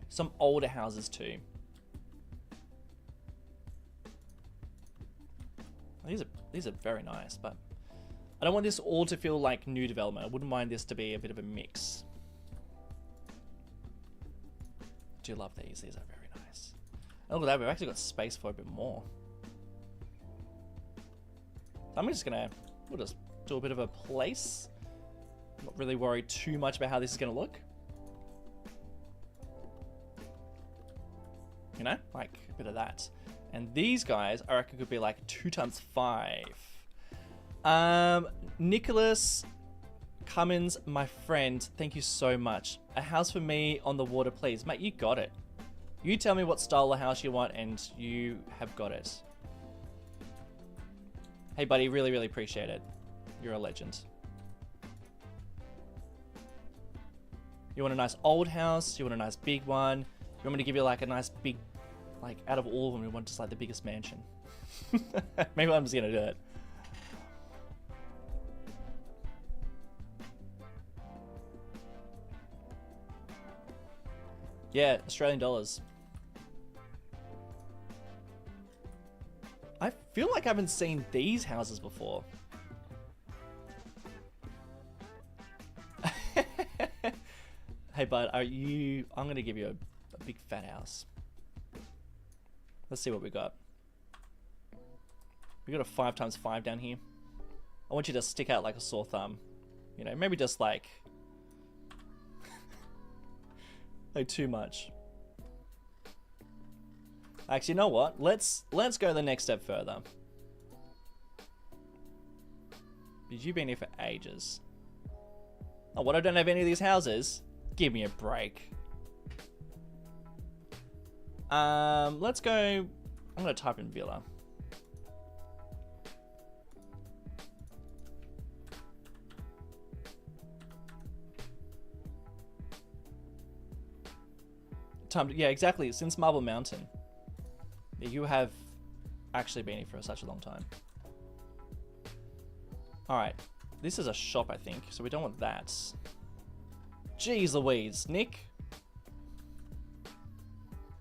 some older houses too. These are very nice, but I don't want this all to feel like new development. I wouldn't mind this to be a bit of a mix. I do love these. These are very nice. And look at that, we've actually got space for a bit more. I'm just gonna, we'll just do a bit of a place. Not really worried too much about how this is gonna look. You know, like a bit of that. And these guys, I reckon could be like 2 times 5. Nicholas Cummins, my friend, thank you so much. A house for me on the water, please. Mate, you got it. You tell me what style of house you want and you have got it. Hey buddy, really, really appreciate it. You're a legend. You want a nice old house? You want a nice big one? You want me to give you like a nice big, like out of all of them, you want just like the biggest mansion? Maybe I'm just gonna do it. Yeah, Australian dollars. I feel like I haven't seen these houses before. Hey bud, I'm gonna give you a big fat house. Let's see what we got. We got a 5 times 5 down here. I want you to stick out like a sore thumb. You know, maybe just like like too much. Actually, you know what? Let's go the next step further. Because you've been here for ages. Oh, what? I don't have any of these houses? Give me a break. Let's go. I'm gonna type in villa. Yeah, exactly. Since Marble Mountain. Yeah, you have actually been here for such a long time. Alright. This is a shop, I think, so we don't want that. Jeez Louise. Nick?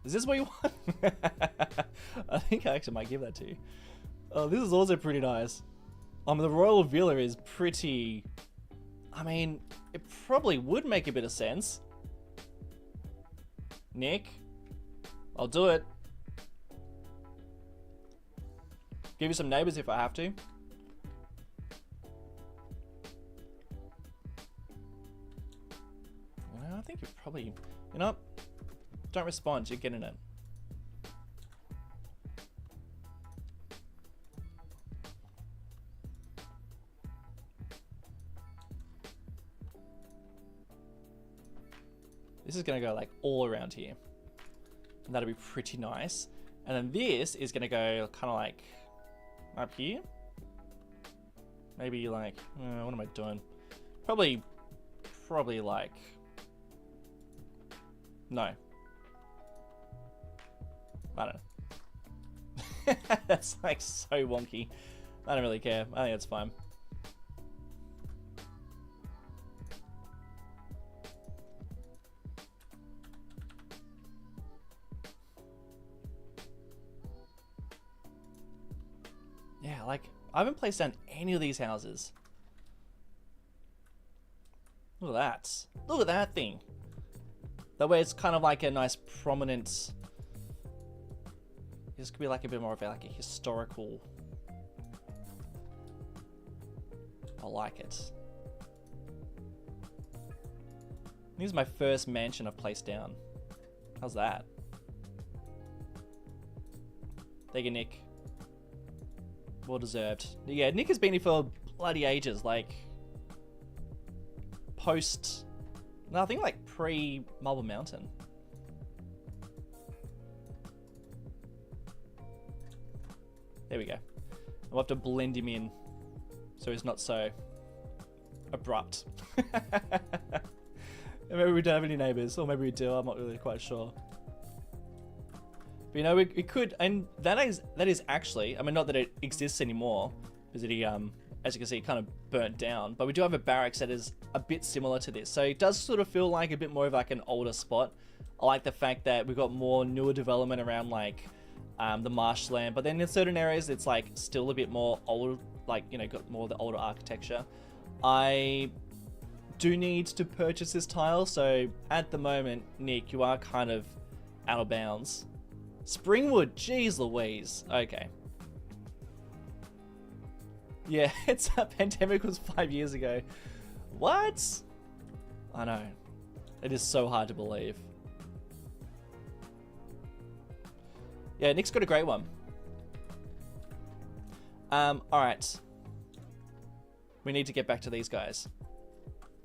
Is this what you want? I think I actually might give that to you. Oh, this is also pretty nice. The Royal Villa is pretty... I mean, it probably would make a bit of sense. Nick, I'll do it. Give you some neighbors if I have to. Well, I think you're probably... You know what? Don't respond, you're getting it. This is going to go like all around here. And that'll be pretty nice. And then this is going to go kind of like up here. Maybe like, what am I doing? Probably like, no. I don't know. That's like so wonky. I don't really care. I think it's fine. Yeah, like, I haven't placed down any of these houses. Look at that. Look at that thing. That way it's kind of like a nice prominent... This could be like a bit more of like a historical... I like it. This is my first mansion I've placed down. How's that? Thank you, Nick. Well deserved. Yeah, Nick has been here for bloody ages. Like, post... No, I think like pre-Marble Mountain. There we go. I'll have to blend him in so he's not so abrupt. Maybe we don't have any neighbors, or maybe we do, I'm not really quite sure. But you know, we could, and that is actually, I mean, not that it exists anymore, because it, as you can see, kind of burnt down, but we do have a barracks that is a bit similar to this. So it does sort of feel like a bit more of like an older spot. I like the fact that we've got more newer development around like the marshland, but then in certain areas it's like still a bit more old, like, you know, got more of the older architecture. I do need to purchase this tile, so at the moment, Nick, you are kind of out of bounds. Springwood, jeez Louise. Okay. Yeah, it's a pandemic was 5 years ago. What? I know. It is so hard to believe. Yeah, Nick's got a great one. Alright. We need to get back to these guys.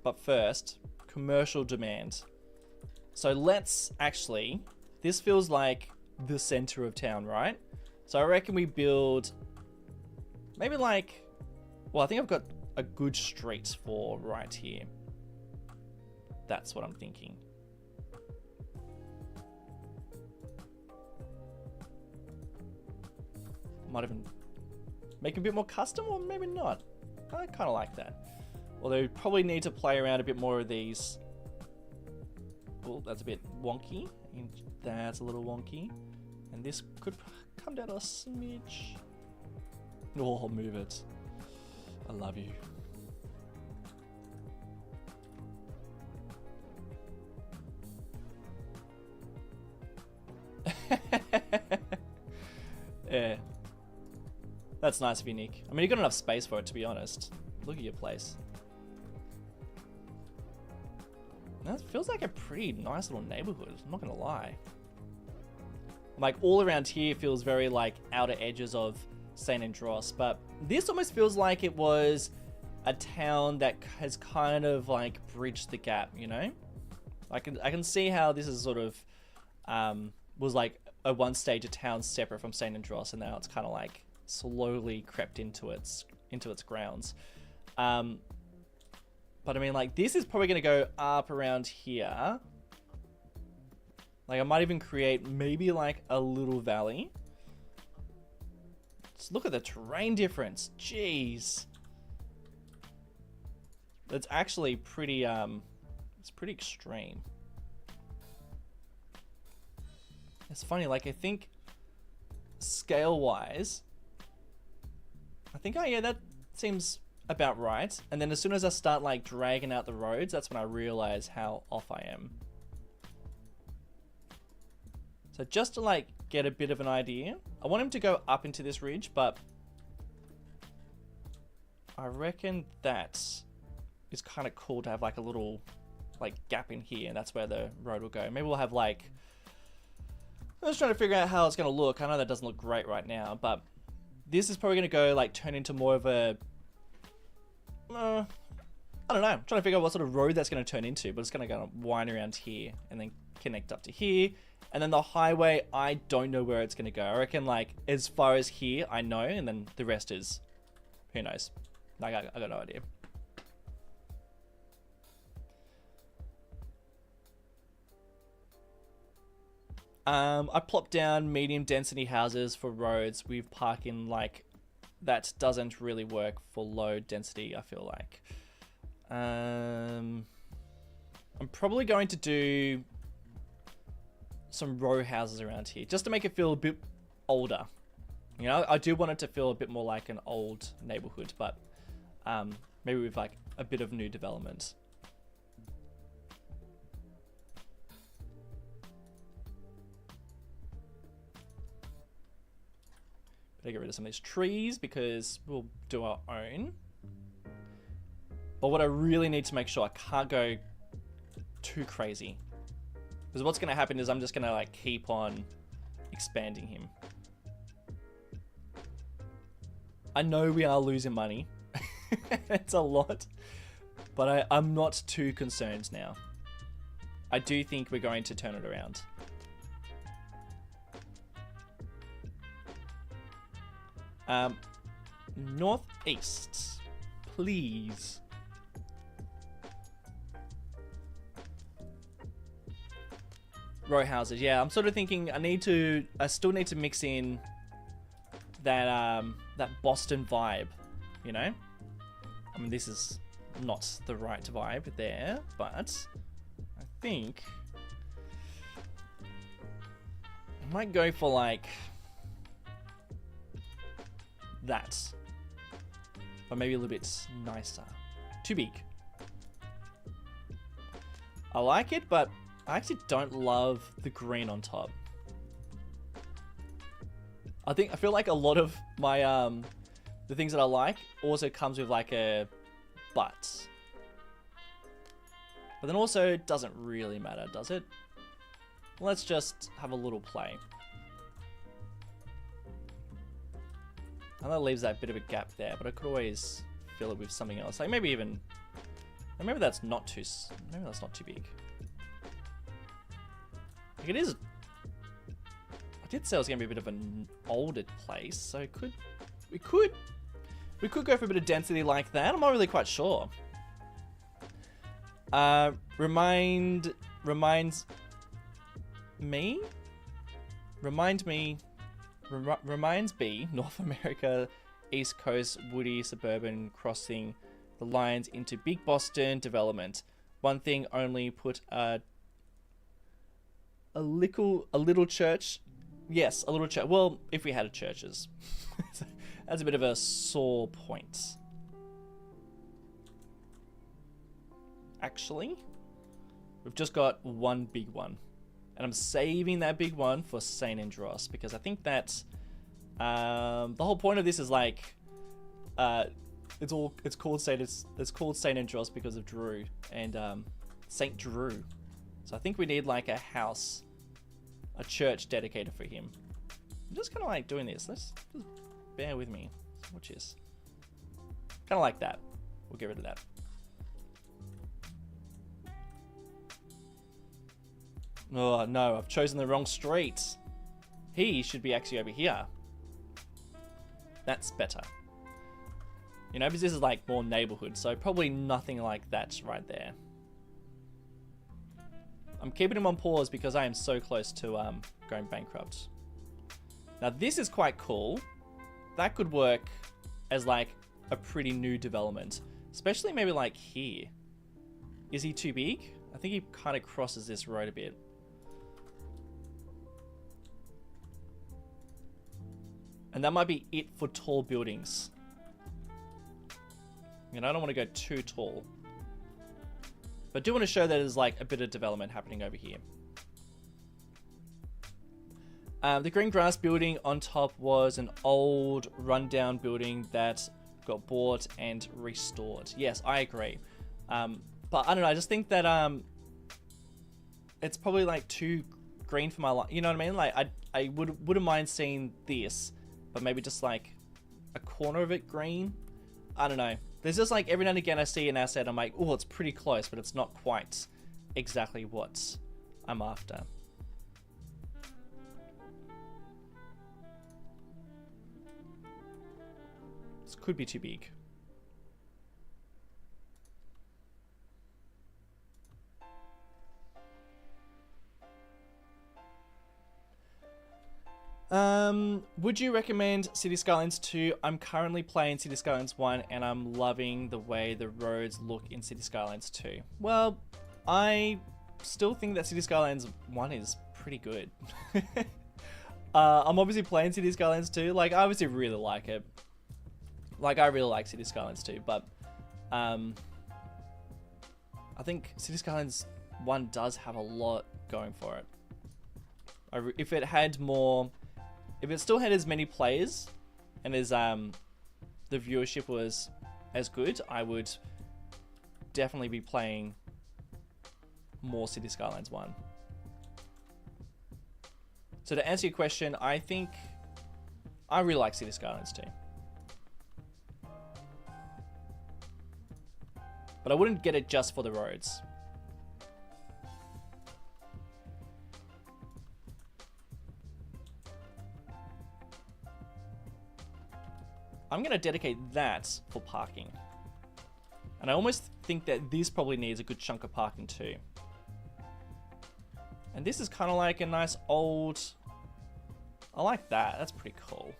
But first, commercial demand. So let's actually... This feels like the center of town, right? So I reckon we build... Maybe like... Well, I think I've got a good street for right here. That's what I'm thinking. Might even make a bit more custom, or maybe not. I kind of like that. Although we probably need to play around a bit more of these. Oh, that's a bit wonky. And that's a little wonky. And this could come down a smidge. Oh, I'll move it. I love you. Yeah. That's nice of you, Nick. I mean, you've got enough space for it, to be honest. Look at your place. That feels like a pretty nice little neighborhood, I'm not gonna lie. Like, all around here feels very, like, outer edges of St. Andros, but this almost feels like it was a town that has kind of, like, bridged the gap, you know? I can see how this is sort of, was like a one stage a town separate from St. Andros, and now it's kind of like slowly crept into its grounds. But I mean, like, this is probably going to go up around here. Like, I might even create maybe like a little valley. Just look at the terrain difference. Jeez. That's actually pretty, it's pretty extreme. It's funny, like, I think scale-wise, I think, oh yeah, that seems about right. And then as soon as I start, like, dragging out the roads, that's when I realize how off I am. So just to, like, get a bit of an idea, I want him to go up into this ridge, but I reckon that is kind of cool to have, like, a little, like, gap in here, and that's where the road will go. Maybe we'll have, like... I'm just trying to figure out how it's going to look. I know that doesn't look great right now, but this is probably going to go, like, turn into more of a... I don't know. I'm trying to figure out what sort of road that's going to turn into, but it's going to go wind around here and then connect up to here. And then the highway, I don't know where it's going to go. I reckon, like, as far as here, I know, and then the rest is... Who knows? Like, I got no idea. I plopped down medium density houses for roads with parking. Like, that doesn't really work for low density, I feel like. I'm probably going to do some row houses around here just to make it feel a bit older. You know, I do want it to feel a bit more like an old neighborhood, but maybe with like a bit of new development. Better get rid of some of these trees because we'll do our own. But what I really need to make sure, I can't go too crazy. Because what's going to happen is I'm just going to like keep on expanding him. I know we are losing money. It's a lot. But I'm not too concerned now. I do think we're going to turn it around. Northeast, please. Row houses, yeah. I'm sort of thinking I still need to mix in that that Boston vibe, you know? I mean, this is not the right vibe there, but I think I might go for like that, but maybe a little bit nicer. Too big. I like it, but I actually don't love the green on top. I feel like a lot of my the things that I like also comes with like a but. But then also it doesn't really matter, does it? Let's just have a little play. And that leaves that bit of a gap there, but I could always fill it with something else. Like maybe that's not too big. Like it is. I did say it was gonna be a bit of an older place, so we could go for a bit of density like that. I'm not really quite sure. Remind me, North America, East Coast, woody, suburban, crossing the lines into big Boston development. One thing only, put a little church. Yes, a little church. Well, if we had churches. That's a bit of a sore point. Actually, we've just got one big one. And I'm saving that big one for St. Andros because I think that the whole point of this is like it's called St. Andros because of Drew and Saint Drew. So I think we need like a house, a church dedicated for him. I'm just kind of like doing this. Let's just bear with me. Watch this. Kind of like that. We'll get rid of that. Oh no, I've chosen the wrong street. He should be actually over here. That's better. You know, because this is like more neighborhood, so probably nothing like that's right there. I'm keeping him on pause because I am so close to going bankrupt. Now this is quite cool. That could work as like a pretty new development, especially maybe like here. Is he too big? I think he kind of crosses this road a bit. And that might be it for tall buildings. You know, I don't want to go too tall. But I do want to show that there's like a bit of development happening over here. The green grass building on top was an old rundown building that got bought and restored. Yes, I agree. But I don't know, I just think that it's probably like too green for my life. You know what I mean? Like I wouldn't mind seeing this, but maybe just like a corner of it green. I don't know. There's just like every now and again I see an asset, I'm like, oh, it's pretty close, but it's not quite exactly what I'm after. This could be too big. Would you recommend City Skylines 2? I'm currently playing City Skylines 1 and I'm loving the way the roads look in City Skylines 2. Well, I still think that City Skylines 1 is pretty good. I'm obviously playing City Skylines 2. Like, I obviously really like it. Like, I really like City Skylines 2, but I think City Skylines 1 does have a lot going for it. If it had more, if it still had as many players and as the viewership was as good, I would definitely be playing more City Skylines 1. So to answer your question, I think I really like City Skylines 2. But I wouldn't get it just for the roads. I'm going to dedicate that for parking. And I almost think that this probably needs a good chunk of parking too. And this is kind of like a nice old... I like that. That's pretty cool.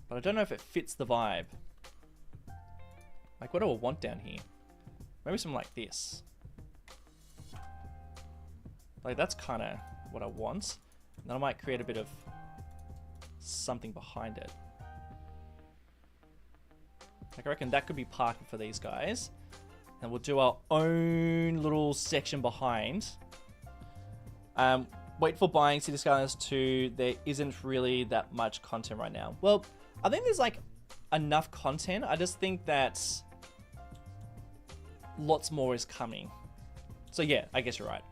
But I don't know if it fits the vibe. Like, what do I want down here? Maybe something like this. Like, that's kind of what I want. And then I might create a bit of something behind it. Like, I reckon that could be parking for these guys. And we'll do our own little section behind. Wait for buying City Skylines 2. There isn't really that much content right now. Well, I think there's like enough content. I just think that lots more is coming. So yeah, I guess you're right.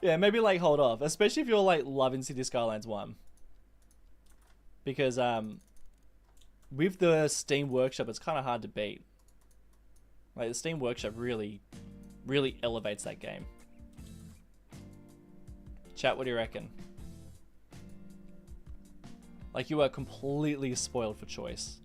Yeah, maybe like hold off, especially if you're like loving City Skylines 1. Because with the Steam Workshop, it's kind of hard to beat. Like, the Steam Workshop really elevates that game. Chat, what do you reckon? Like, you are completely spoiled for choice.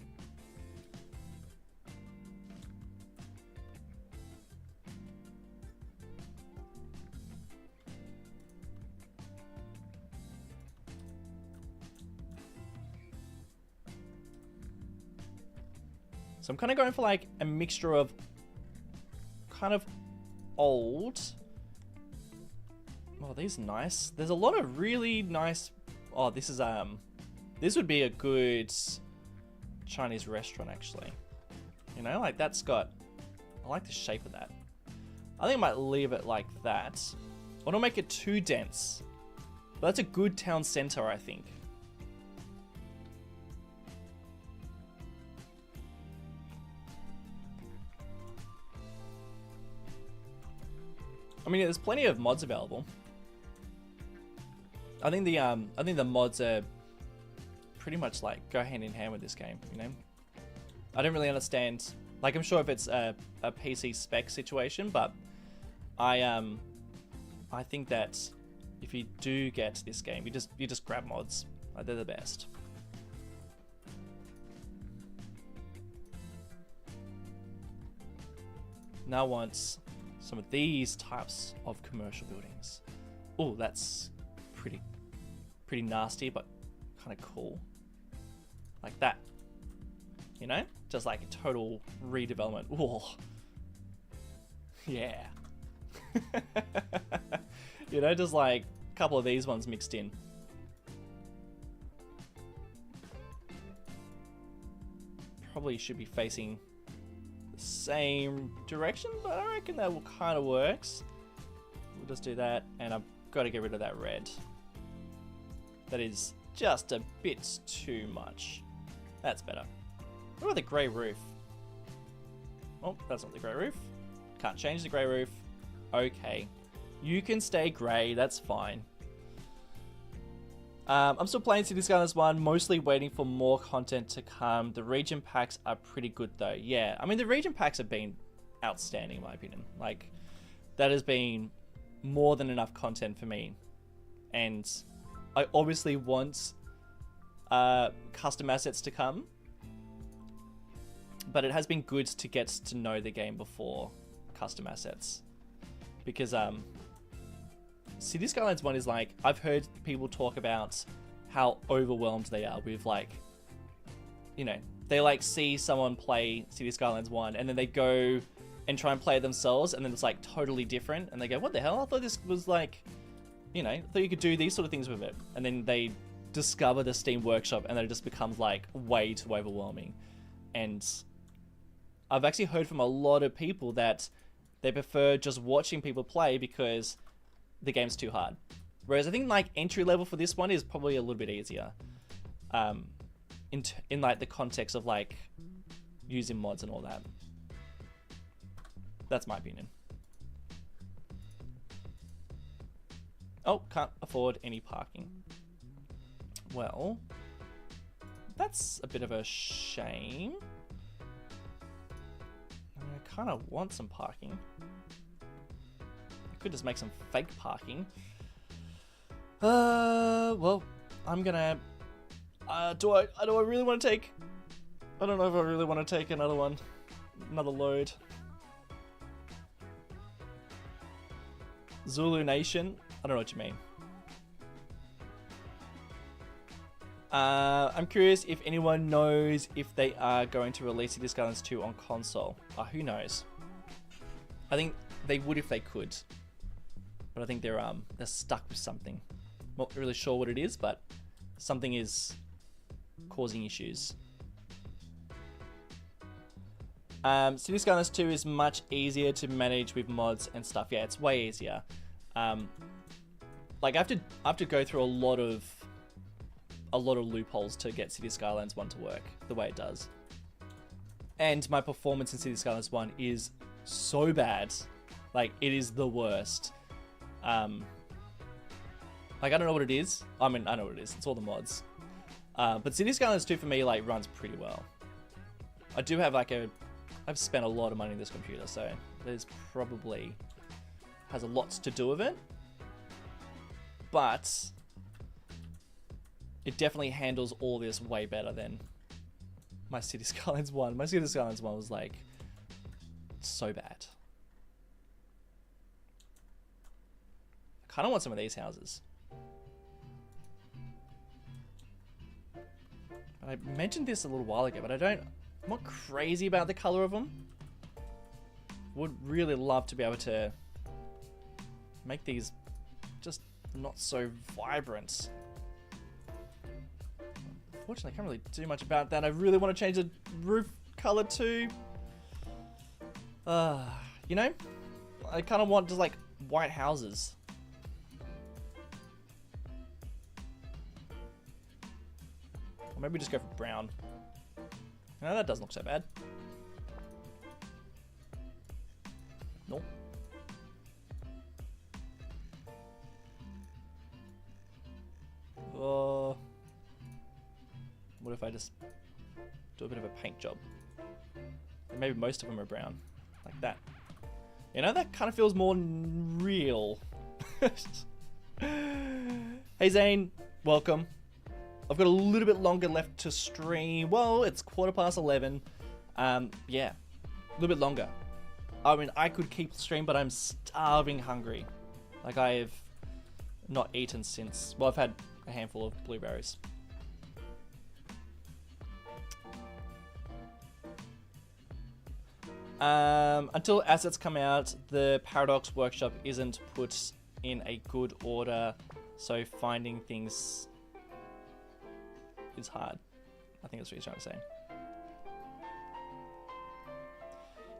So I'm kind of going for like a mixture of kind of old. Oh, these are nice. There's a lot of really nice. Oh, this is this would be a good Chinese restaurant actually. You know, like that's got. I like the shape of that. I think I might leave it like that. I don't make it too dense. But that's a good town center, I think. I mean, there's plenty of mods available. I think the mods are pretty much like go hand in hand with this game, you know? I don't really understand, like I'm sure if it's a PC spec situation, but I think that if you do get this game, you just grab mods. Like, they're the best. Now once some of these types of commercial buildings. Oh, that's pretty nasty, but kind of cool. Like that. You know? Just like a total redevelopment. Oh. Yeah. You know, just like a couple of these ones mixed in. Probably should be facing the same direction, but I reckon that will kind of works. We'll just do that, and I've got to get rid of that red. That is just a bit too much. That's better. What about the grey roof? Oh, that's not the grey roof. Can't change the grey roof. Okay. You can stay grey, that's fine. I'm still playing City Skylines 1, mostly waiting for more content to come. The region packs are pretty good though. Yeah, I mean the region packs have been outstanding in my opinion. Like, that has been more than enough content for me. And I obviously want custom assets to come. But it has been good to get to know the game before custom assets. Because City Skylines 1 is like, I've heard people talk about how overwhelmed they are with like, you know, they like see someone play City Skylines 1 and then they go and try and play it themselves and then it's like totally different and they go, what the hell? I thought this was like, you know, thought you could do these sort of things with it. And then they discover the Steam Workshop, and then it just becomes like way too overwhelming. And I've actually heard from a lot of people that they prefer just watching people play because the game's too hard. Whereas I think like entry level for this one is probably a little bit easier. In like the context of like using mods and all that. That's my opinion. Oh, can't afford any parking. Well, that's a bit of a shame. I kind of want some parking. I could just make some fake parking. Well, I'm gonna. Do I really want to take? I don't know if I really want to take another one, another load. Zulu Nation. I don't know what you mean. I'm curious if anyone knows if they are going to release City Skylines 2 on console. Who knows? I think they would if they could, but I think they're stuck with something. Not really sure what it is, but something is causing issues. City Skylines 2 is much easier to manage with mods and stuff. Yeah, it's way easier. Like I have to go through a lot of loopholes to get City Skylines 1 to work the way it does. And my performance in City Skylines 1 is so bad. Like, it is the worst. Like, I don't know what it is. I mean, I know what it is. It's all the mods. But City Skylines 2 for me, like, runs pretty well. I do have, like, I've spent a lot of money on this computer, so there's probably has a lot to do with it. But it definitely handles all this way better than my City Skylines 1. My City Skylines 1 was, like, so bad. I kind of want some of these houses. I mentioned this a little while ago, but I'm not crazy about the color of them. Would really love to be able to make these just not so vibrant. Unfortunately, I can't really do much about that. I really want to change the roof color too. You know, I kind of want just like white houses. Or maybe just go for brown. No, that doesn't look so bad. Nope. What if I just do a bit of a paint job? And maybe most of them are brown. Like that. You know, that kind of feels more real. Hey Zane, welcome. I've got a little bit longer left to stream. Well, it's 11:15. Yeah, a little bit longer. I mean, I could keep stream, but I'm starving hungry. Like, I have not eaten since... Well, I've had a handful of blueberries. Until assets come out, the Paradox Workshop isn't put in a good order, so finding things is hard. I think that's what he's trying to say.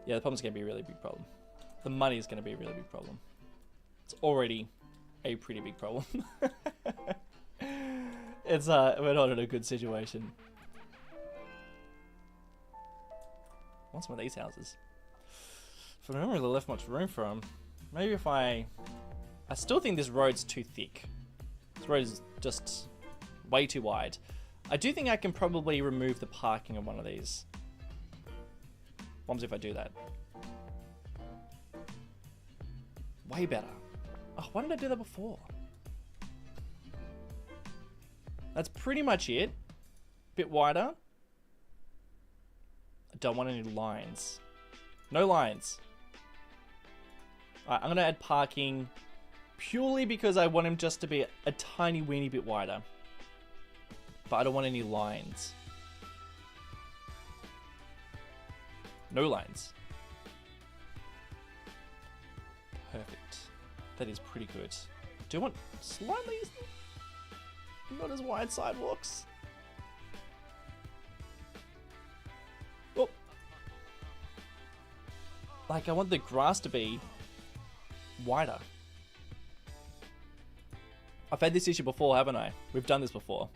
Yeah, the problem's going to be a really big problem. The money is going to be a really big problem. It's already a pretty big problem. It's we're not in a good situation. I want some of these houses. But I don't really left much room for them. Maybe if I still think this road's too thick. This road is just way too wide. I do think I can probably remove the parking of one of these. What if I do that? Way better. Oh, why didn't I do that before? That's pretty much it. Bit wider. I don't want any lines. No lines. Alright, I'm gonna add parking purely because I want him just to be a tiny weeny bit wider. But I don't want any lines. No lines. Perfect. That is pretty good. Do you want slightly not as wide sidewalks? Oh. Like, I want the grass to be wider. I've had this issue before, haven't I? We've done this before.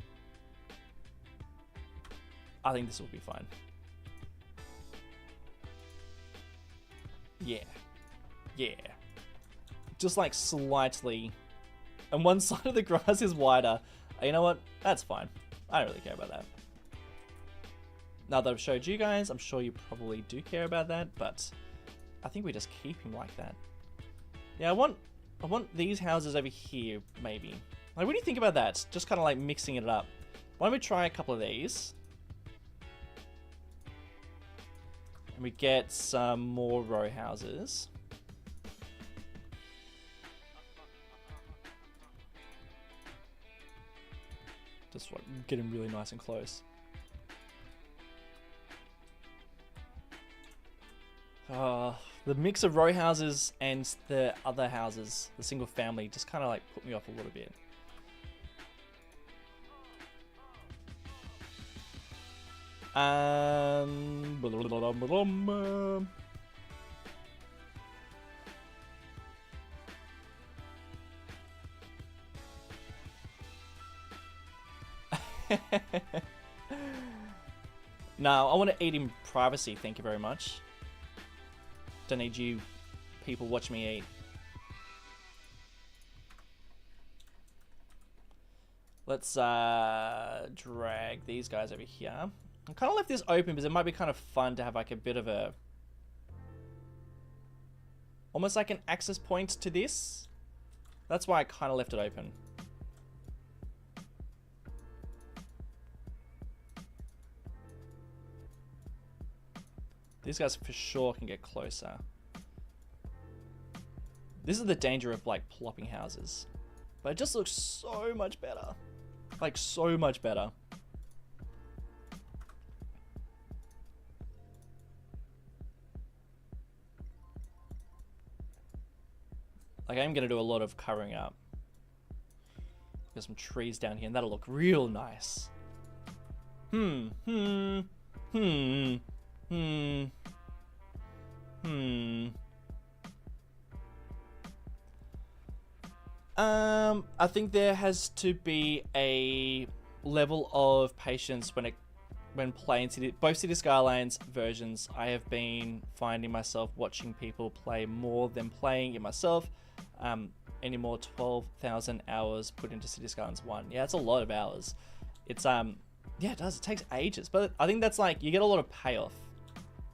I think this will be fine. Yeah. Yeah. Just like slightly. And one side of the grass is wider. You know what? That's fine. I don't really care about that. Now that I've showed you guys, I'm sure you probably do care about that, but I think we just keep him like that. Yeah, I want these houses over here, maybe. Like, what do you think about that? Just kind of like mixing it up. Why don't we try a couple of these? And we get some more row houses. Just like, get them really nice and close. The mix of row houses and the other houses, the single family, just kind of like put me off a little bit. No, I want to eat in privacy, thank you very much. Don't need you people watch me eat. Let's drag these guys over here. I kind of left this open because it might be kind of fun to have like a bit of a... almost like an access point to this. That's why I kind of left it open. These guys for sure can get closer. This is the danger of like plopping houses. But it just looks so much better. Like so much better. Like I'm gonna do a lot of covering up. There's some trees down here and that'll look real nice. I think there has to be a level of patience when playing both City Skylines versions. I have been finding myself watching people play more than playing it myself. Any more 12,000 hours put into City Skylines 1. Yeah, it's a lot of hours. It's yeah, it does. It takes ages, but I think that's like you get a lot of payoff,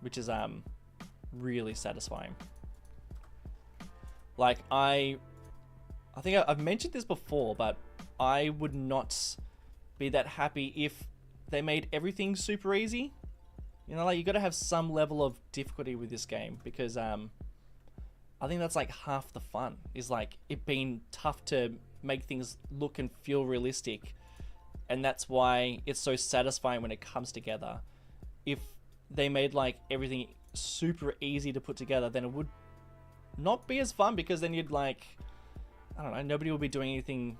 which is really satisfying. Like I think I've mentioned this before, but I would not be that happy if they made everything super easy. You know, like you got to have some level of difficulty with this game because I think that's like half the fun is like it being tough to make things look and feel realistic. And that's why it's so satisfying when it comes together. If they made like everything super easy to put together, then it would not be as fun because then you'd like, I don't know, nobody would be doing anything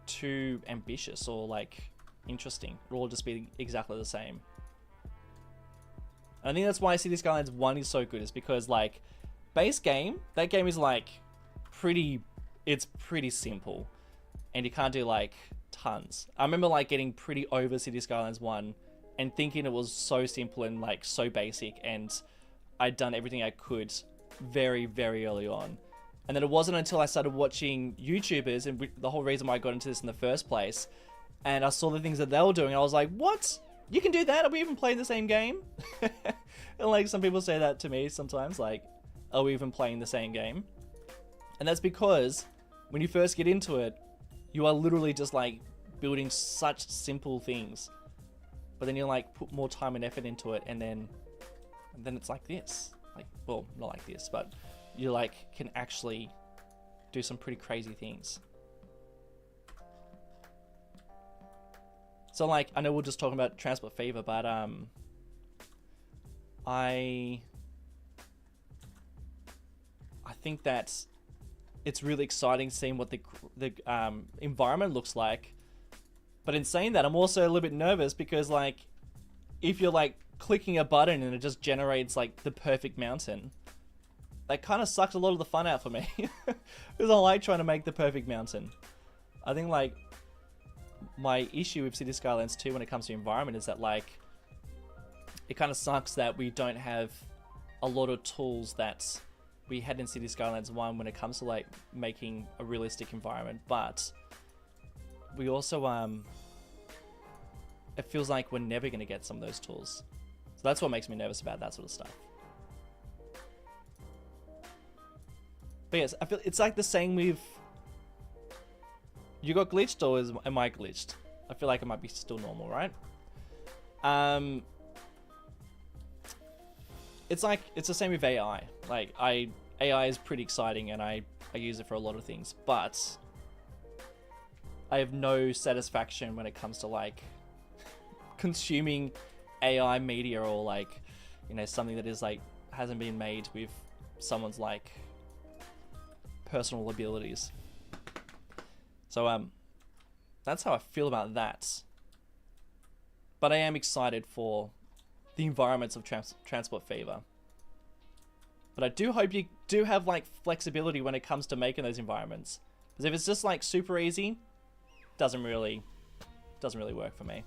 too ambitious or like interesting. It'll all just be exactly the same. And I think that's why City Skylines 1 is so good, is because like base game, that game is like it's pretty simple and you can't do like tons. I remember like getting pretty over City Skylines 1 and thinking it was so simple and like so basic, and I'd done everything I could very, very early on. And then it wasn't until I started watching YouTubers, and the whole reason why I got into this in the first place, and I saw the things that they were doing, and I was like, what? You can do that? Are we even playing the same game? And like some people say that to me sometimes, like, are we even playing the same game? And that's because when you first get into it, you are literally just like building such simple things, but then you like put more time and effort into it, and then it's like this. Like, well, not like this, but you like can actually do some pretty crazy things. So like, I know we're just talking about Transport Fever, but I think that it's really exciting seeing what the environment looks like. But in saying that, I'm also a little bit nervous because like if you're like clicking a button and it just generates like the perfect mountain, that kind of sucks a lot of the fun out for me. Because I like trying to make the perfect mountain. I think like my issue with City Skylines 2 when it comes to environment is that like it kind of sucks that we don't have a lot of tools that we had in City Skylines 1 when it comes to like making a realistic environment, but we also it feels like we're never going to get some of those tools. So that's what makes me nervous about that sort of stuff. But yes, I feel it's like the same with... You got glitched or am I glitched? I feel like it might be still normal, right? It's like, it's the same with AI. Like, AI is pretty exciting and I use it for a lot of things, but I have no satisfaction when it comes to like consuming AI media or like, you know, something that is like, hasn't been made with someone's like personal abilities. So that's how I feel about that. But I am excited for the environments of Transport Fever. But I do hope you do have like flexibility when it comes to making those environments. Because if it's just like super easy, doesn't really work for me.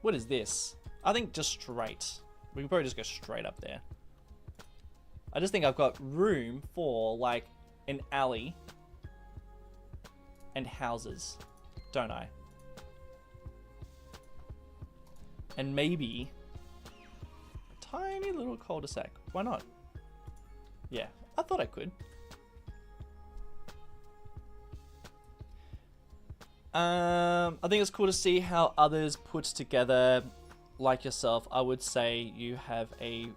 What is this? I think just straight. We can probably just go straight up there. I just think I've got room for like an alley and houses, don't I? And maybe a tiny little cul-de-sac. Why not? Yeah, I thought I could. I think it's cool to see how others put together, like yourself. I would say you have a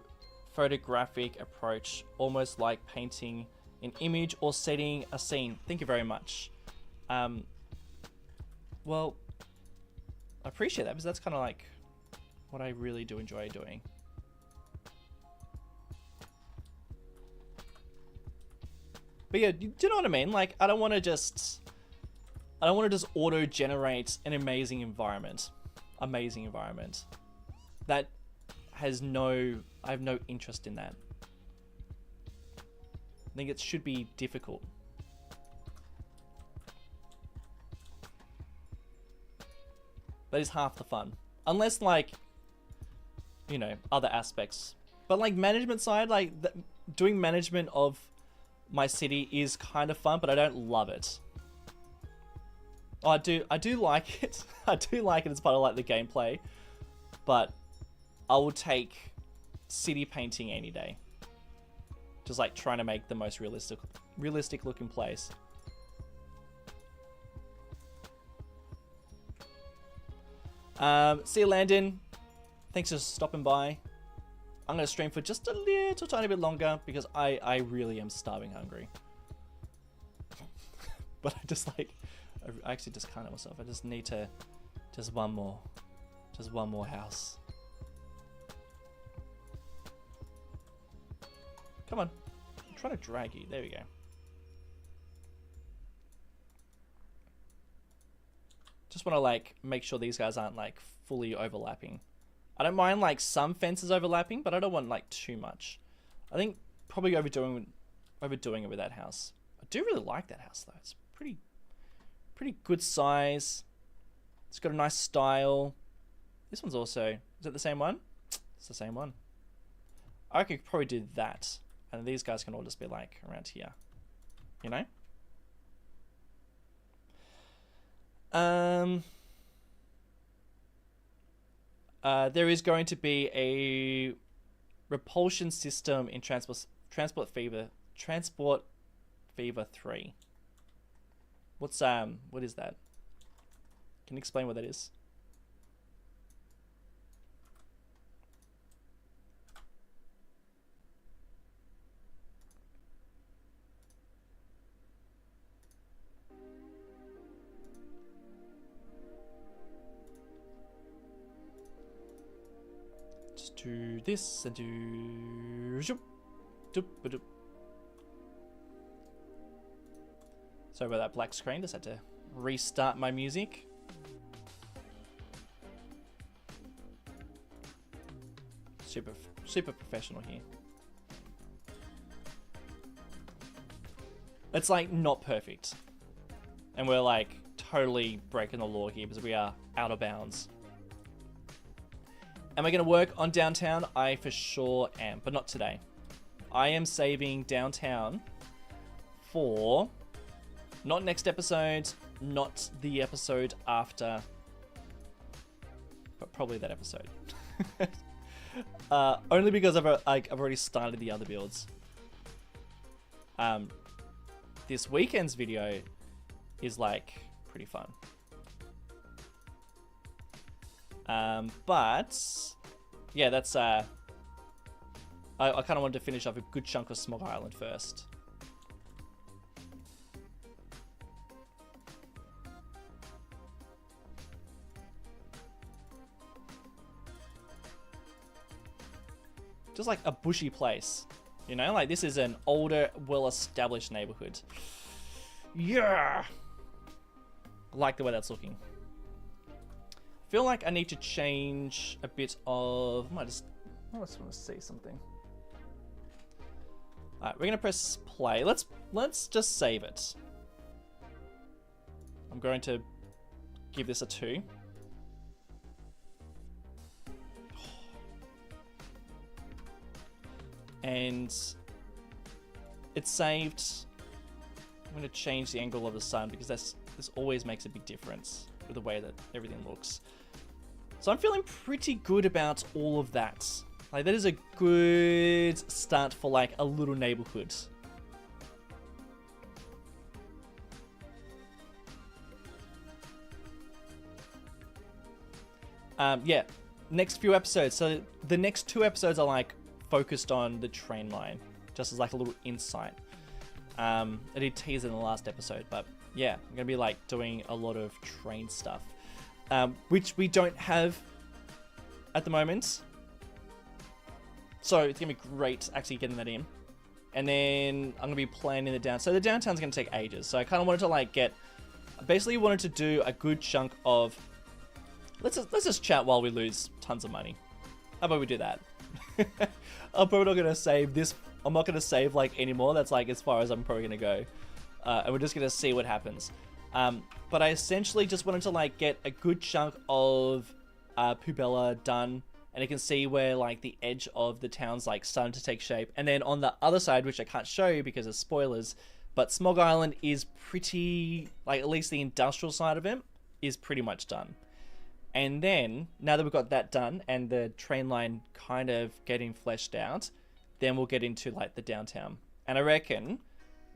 photographic approach, almost like painting an image or setting a scene. Thank you very much. Well, I appreciate that because that's kind of like what I really do enjoy doing. But yeah, do you know what I mean? Like, I don't want to just auto-generate an amazing environment. That has I have no interest in that. I think it should be difficult. That is half the fun. Unless like, you know, other aspects. But like management side, like doing management of my city is kind of fun, but I don't love it. Oh, I do like it. I do like it as part of like the gameplay, but I will take city painting any day. Just like trying to make the most realistic looking place. See you, Landon. Thanks for stopping by. I'm going to stream for just a little tiny bit longer because I really am starving hungry. But I just like, I actually just can't help myself. I just need to, just one more house. Come on. I'm trying to drag you. There we go. Just want to like make sure these guys aren't like fully overlapping. I don't mind like some fences overlapping, but I don't want like too much. I think probably overdoing it with that house. I do really like that house though. It's pretty good size. It's got a nice style. This one's also, is it the same one? It's the same one. I could probably do that. And these guys can all just be like around here. You know? There is going to be a repulsion system in Transport Fever 3. What is that? Can you explain what that is? Do this and do zoop, doop, doop. Sorry about that black screen. Just had to restart my music. Super professional here. It's like not perfect. And we're like totally breaking the law here because we are out of bounds. Am I going to work on downtown? I for sure am, but not today. I am saving downtown for not next episode, not the episode after, but probably that episode. Only because I've already started the other builds. This weekend's video is like pretty fun. But yeah, that's I kind of wanted to finish off a good chunk of Smog Island first. Just like a bushy place, you know, like this is an older, well-established neighborhood. Yeah, I like the way that's looking. Feel like I need to change a bit of. I just want to see something. All right, we're gonna press play. Let's just save it. I'm going to give this a 2. And it's saved. I'm going to change the angle of the sun because this always makes a big difference with the way that everything looks. So I'm feeling pretty good about all of that. Like that is a good start for like a little neighborhood. Yeah, next few episodes. So the next 2 episodes are like focused on the train line, just as like a little insight. I did tease in the last episode, but yeah, I'm gonna be like doing a lot of train stuff, which we don't have at the moment. So it's gonna be great actually getting that in. And then I'm gonna be planning the downtown. So the downtown's gonna take ages. So I kind of wanted to like basically wanted to do a good chunk of. Let's just chat while we lose tons of money. How about we do that? I'm probably not gonna save this. I'm not gonna save like anymore. That's like as far as I'm probably gonna go, and we're just gonna see what happens. But I essentially just wanted to like get a good chunk of Pubella done, and you can see where like the edge of the town's like starting to take shape. And then on the other side, which I can't show you because of spoilers, but Smog Island is pretty like at least the industrial side of it is pretty much done. And then, now that we've got that done and the train line kind of getting fleshed out, then we'll get into like the downtown. And I reckon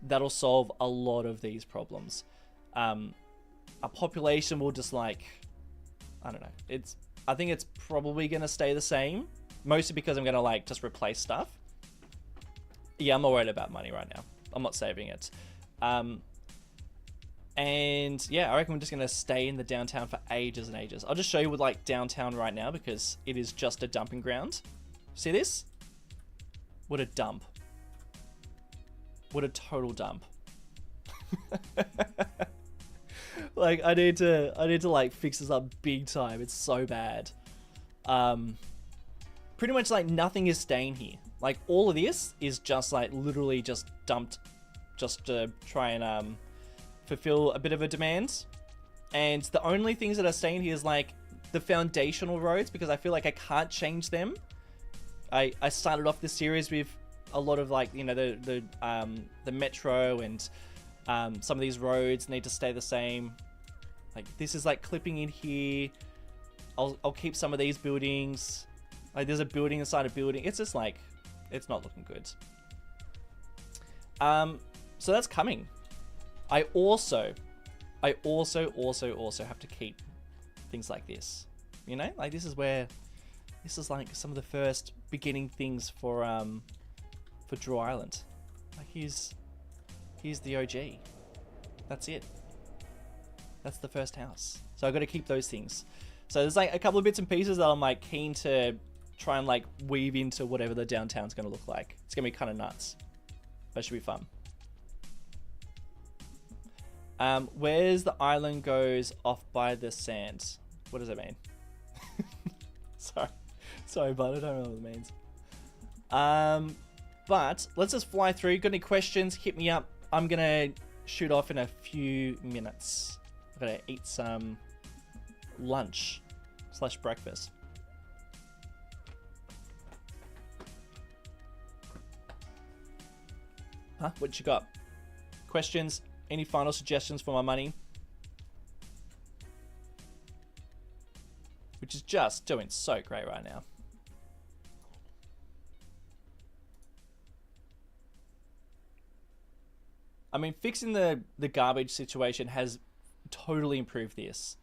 that'll solve a lot of these problems. Our population will just like, I don't know. I think it's probably going to stay the same. Mostly because I'm going to like just replace stuff. Yeah, I'm not worried about money right now. I'm not saving it. And yeah, I reckon we're just going to stay in the downtown for ages and ages. I'll just show you with like downtown right now because it is just a dumping ground. See this? What a dump. What a total dump. Like I need to like fix this up big time. It's so bad. Pretty much like nothing is staying here. Like all of this is just like literally just dumped just to try and fulfill a bit of a demand. And the only things that are staying here is like the foundational roads because I feel like I can't change them. I started off this series with a lot of like, you know, the metro and some of these roads need to stay the same. Like this is like clipping in here. I'll keep some of these buildings. Like there's a building inside a building. It's just like, it's not looking good. So that's coming. I also have to keep things like this. You know, like this is like some of the first beginning things for Draw Island. Like here's the OG. That's it. That's the first house. So I've got to keep those things. So there's like a couple of bits and pieces that I'm like keen to try and like weave into whatever the downtown's going to look like. It's going to be kind of nuts. That should be fun. Where's the island goes off by the sands? What does it mean? Sorry, but I don't know what it means. But let's just fly through. Got any questions? Hit me up. I'm gonna shoot off in a few minutes. I'm gonna eat some lunch / breakfast. Huh? What you got? Questions? Any final suggestions for my money? Which is just doing so great right now. I mean, fixing the garbage situation has totally improved this.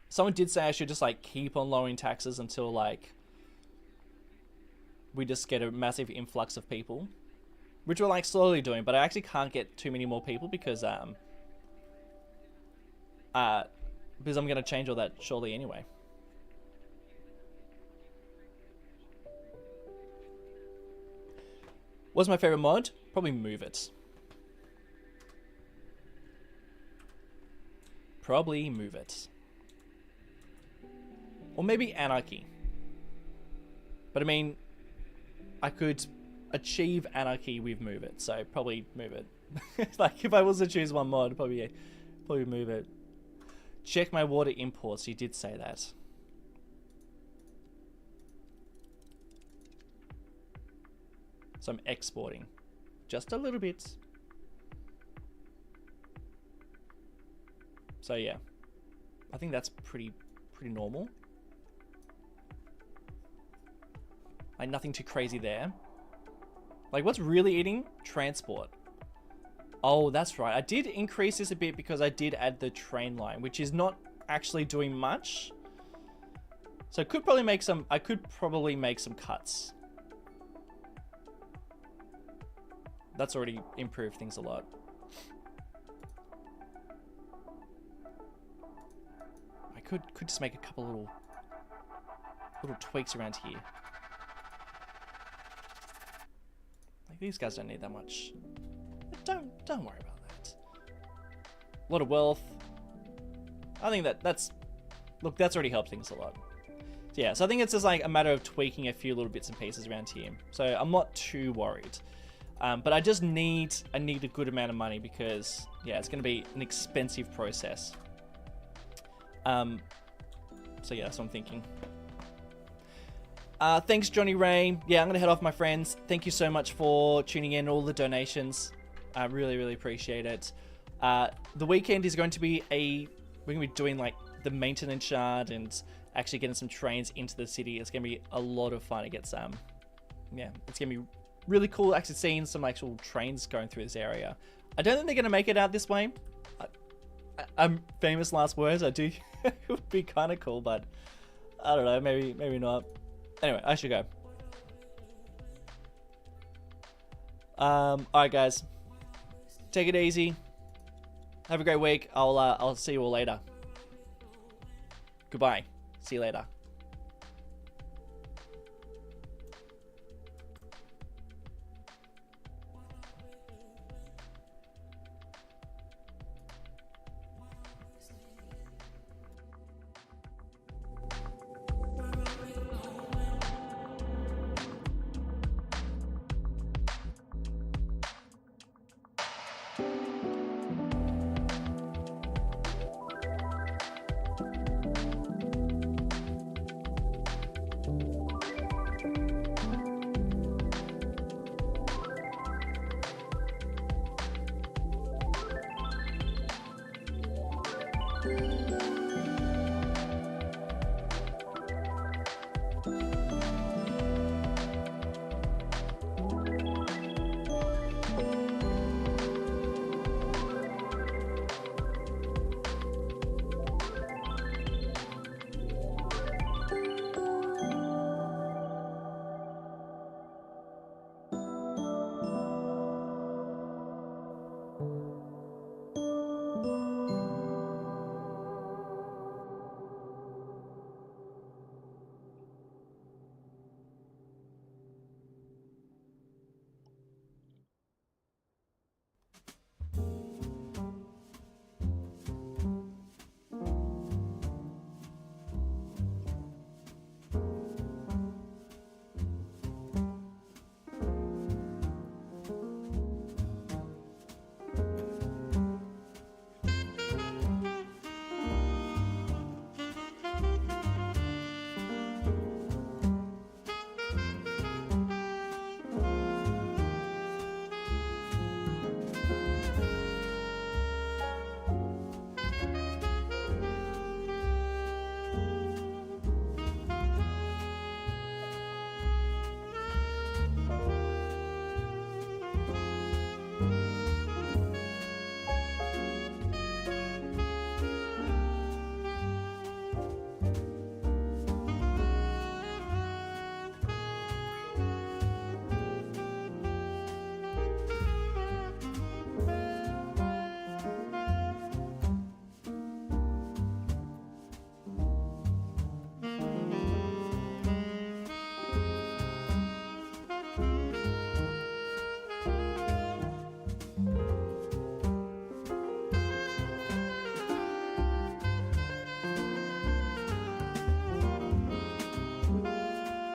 Someone did say I should just like keep on lowering taxes until like we just get a massive influx of people, which we're like slowly doing, but I actually can't get too many more people because I'm gonna change all that shortly anyway. What's my favorite mod? Probably Move It. Probably Move It. Or maybe Anarchy. But I mean, I could achieve Anarchy with Move It, so probably Move It. Like, if I was to choose one mod, probably Move It. Check my water imports, you did say that. So I'm exporting. Just a little bit. So yeah. I think that's pretty normal. Like nothing too crazy there. Like what's really eating? Transport. Oh, that's right. I did increase this a bit because I did add the train line, which is not actually doing much. So I could probably make some cuts. That's already improved things a lot. I could just make a couple little tweaks around here. Like these guys don't need that much. Don't worry about that. A lot of wealth. I think that's already helped things a lot. So yeah, so I think it's just like a matter of tweaking a few little bits and pieces around here. So I'm not too worried. But I just need a good amount of money because yeah, it's going to be an expensive process. So yeah, that's what I'm thinking. Thanks, Johnny Ray. Yeah, I'm going to head off, my friends. Thank you so much for tuning in, all the donations. I really appreciate it. The weekend is going to be we're going to be doing like the maintenance yard and actually getting some trains into the city. It's going to be a lot of fun. It gets, yeah, it's going to be really cool actually seeing some actual trains going through this area. I don't think they're going to make it out this way. I'm famous last words. I do. It would be kind of cool, but I don't know. Maybe not. Anyway, I should go. Alright guys. Take it easy. Have a great week. I'll see you all later. Goodbye. See you later. Bye.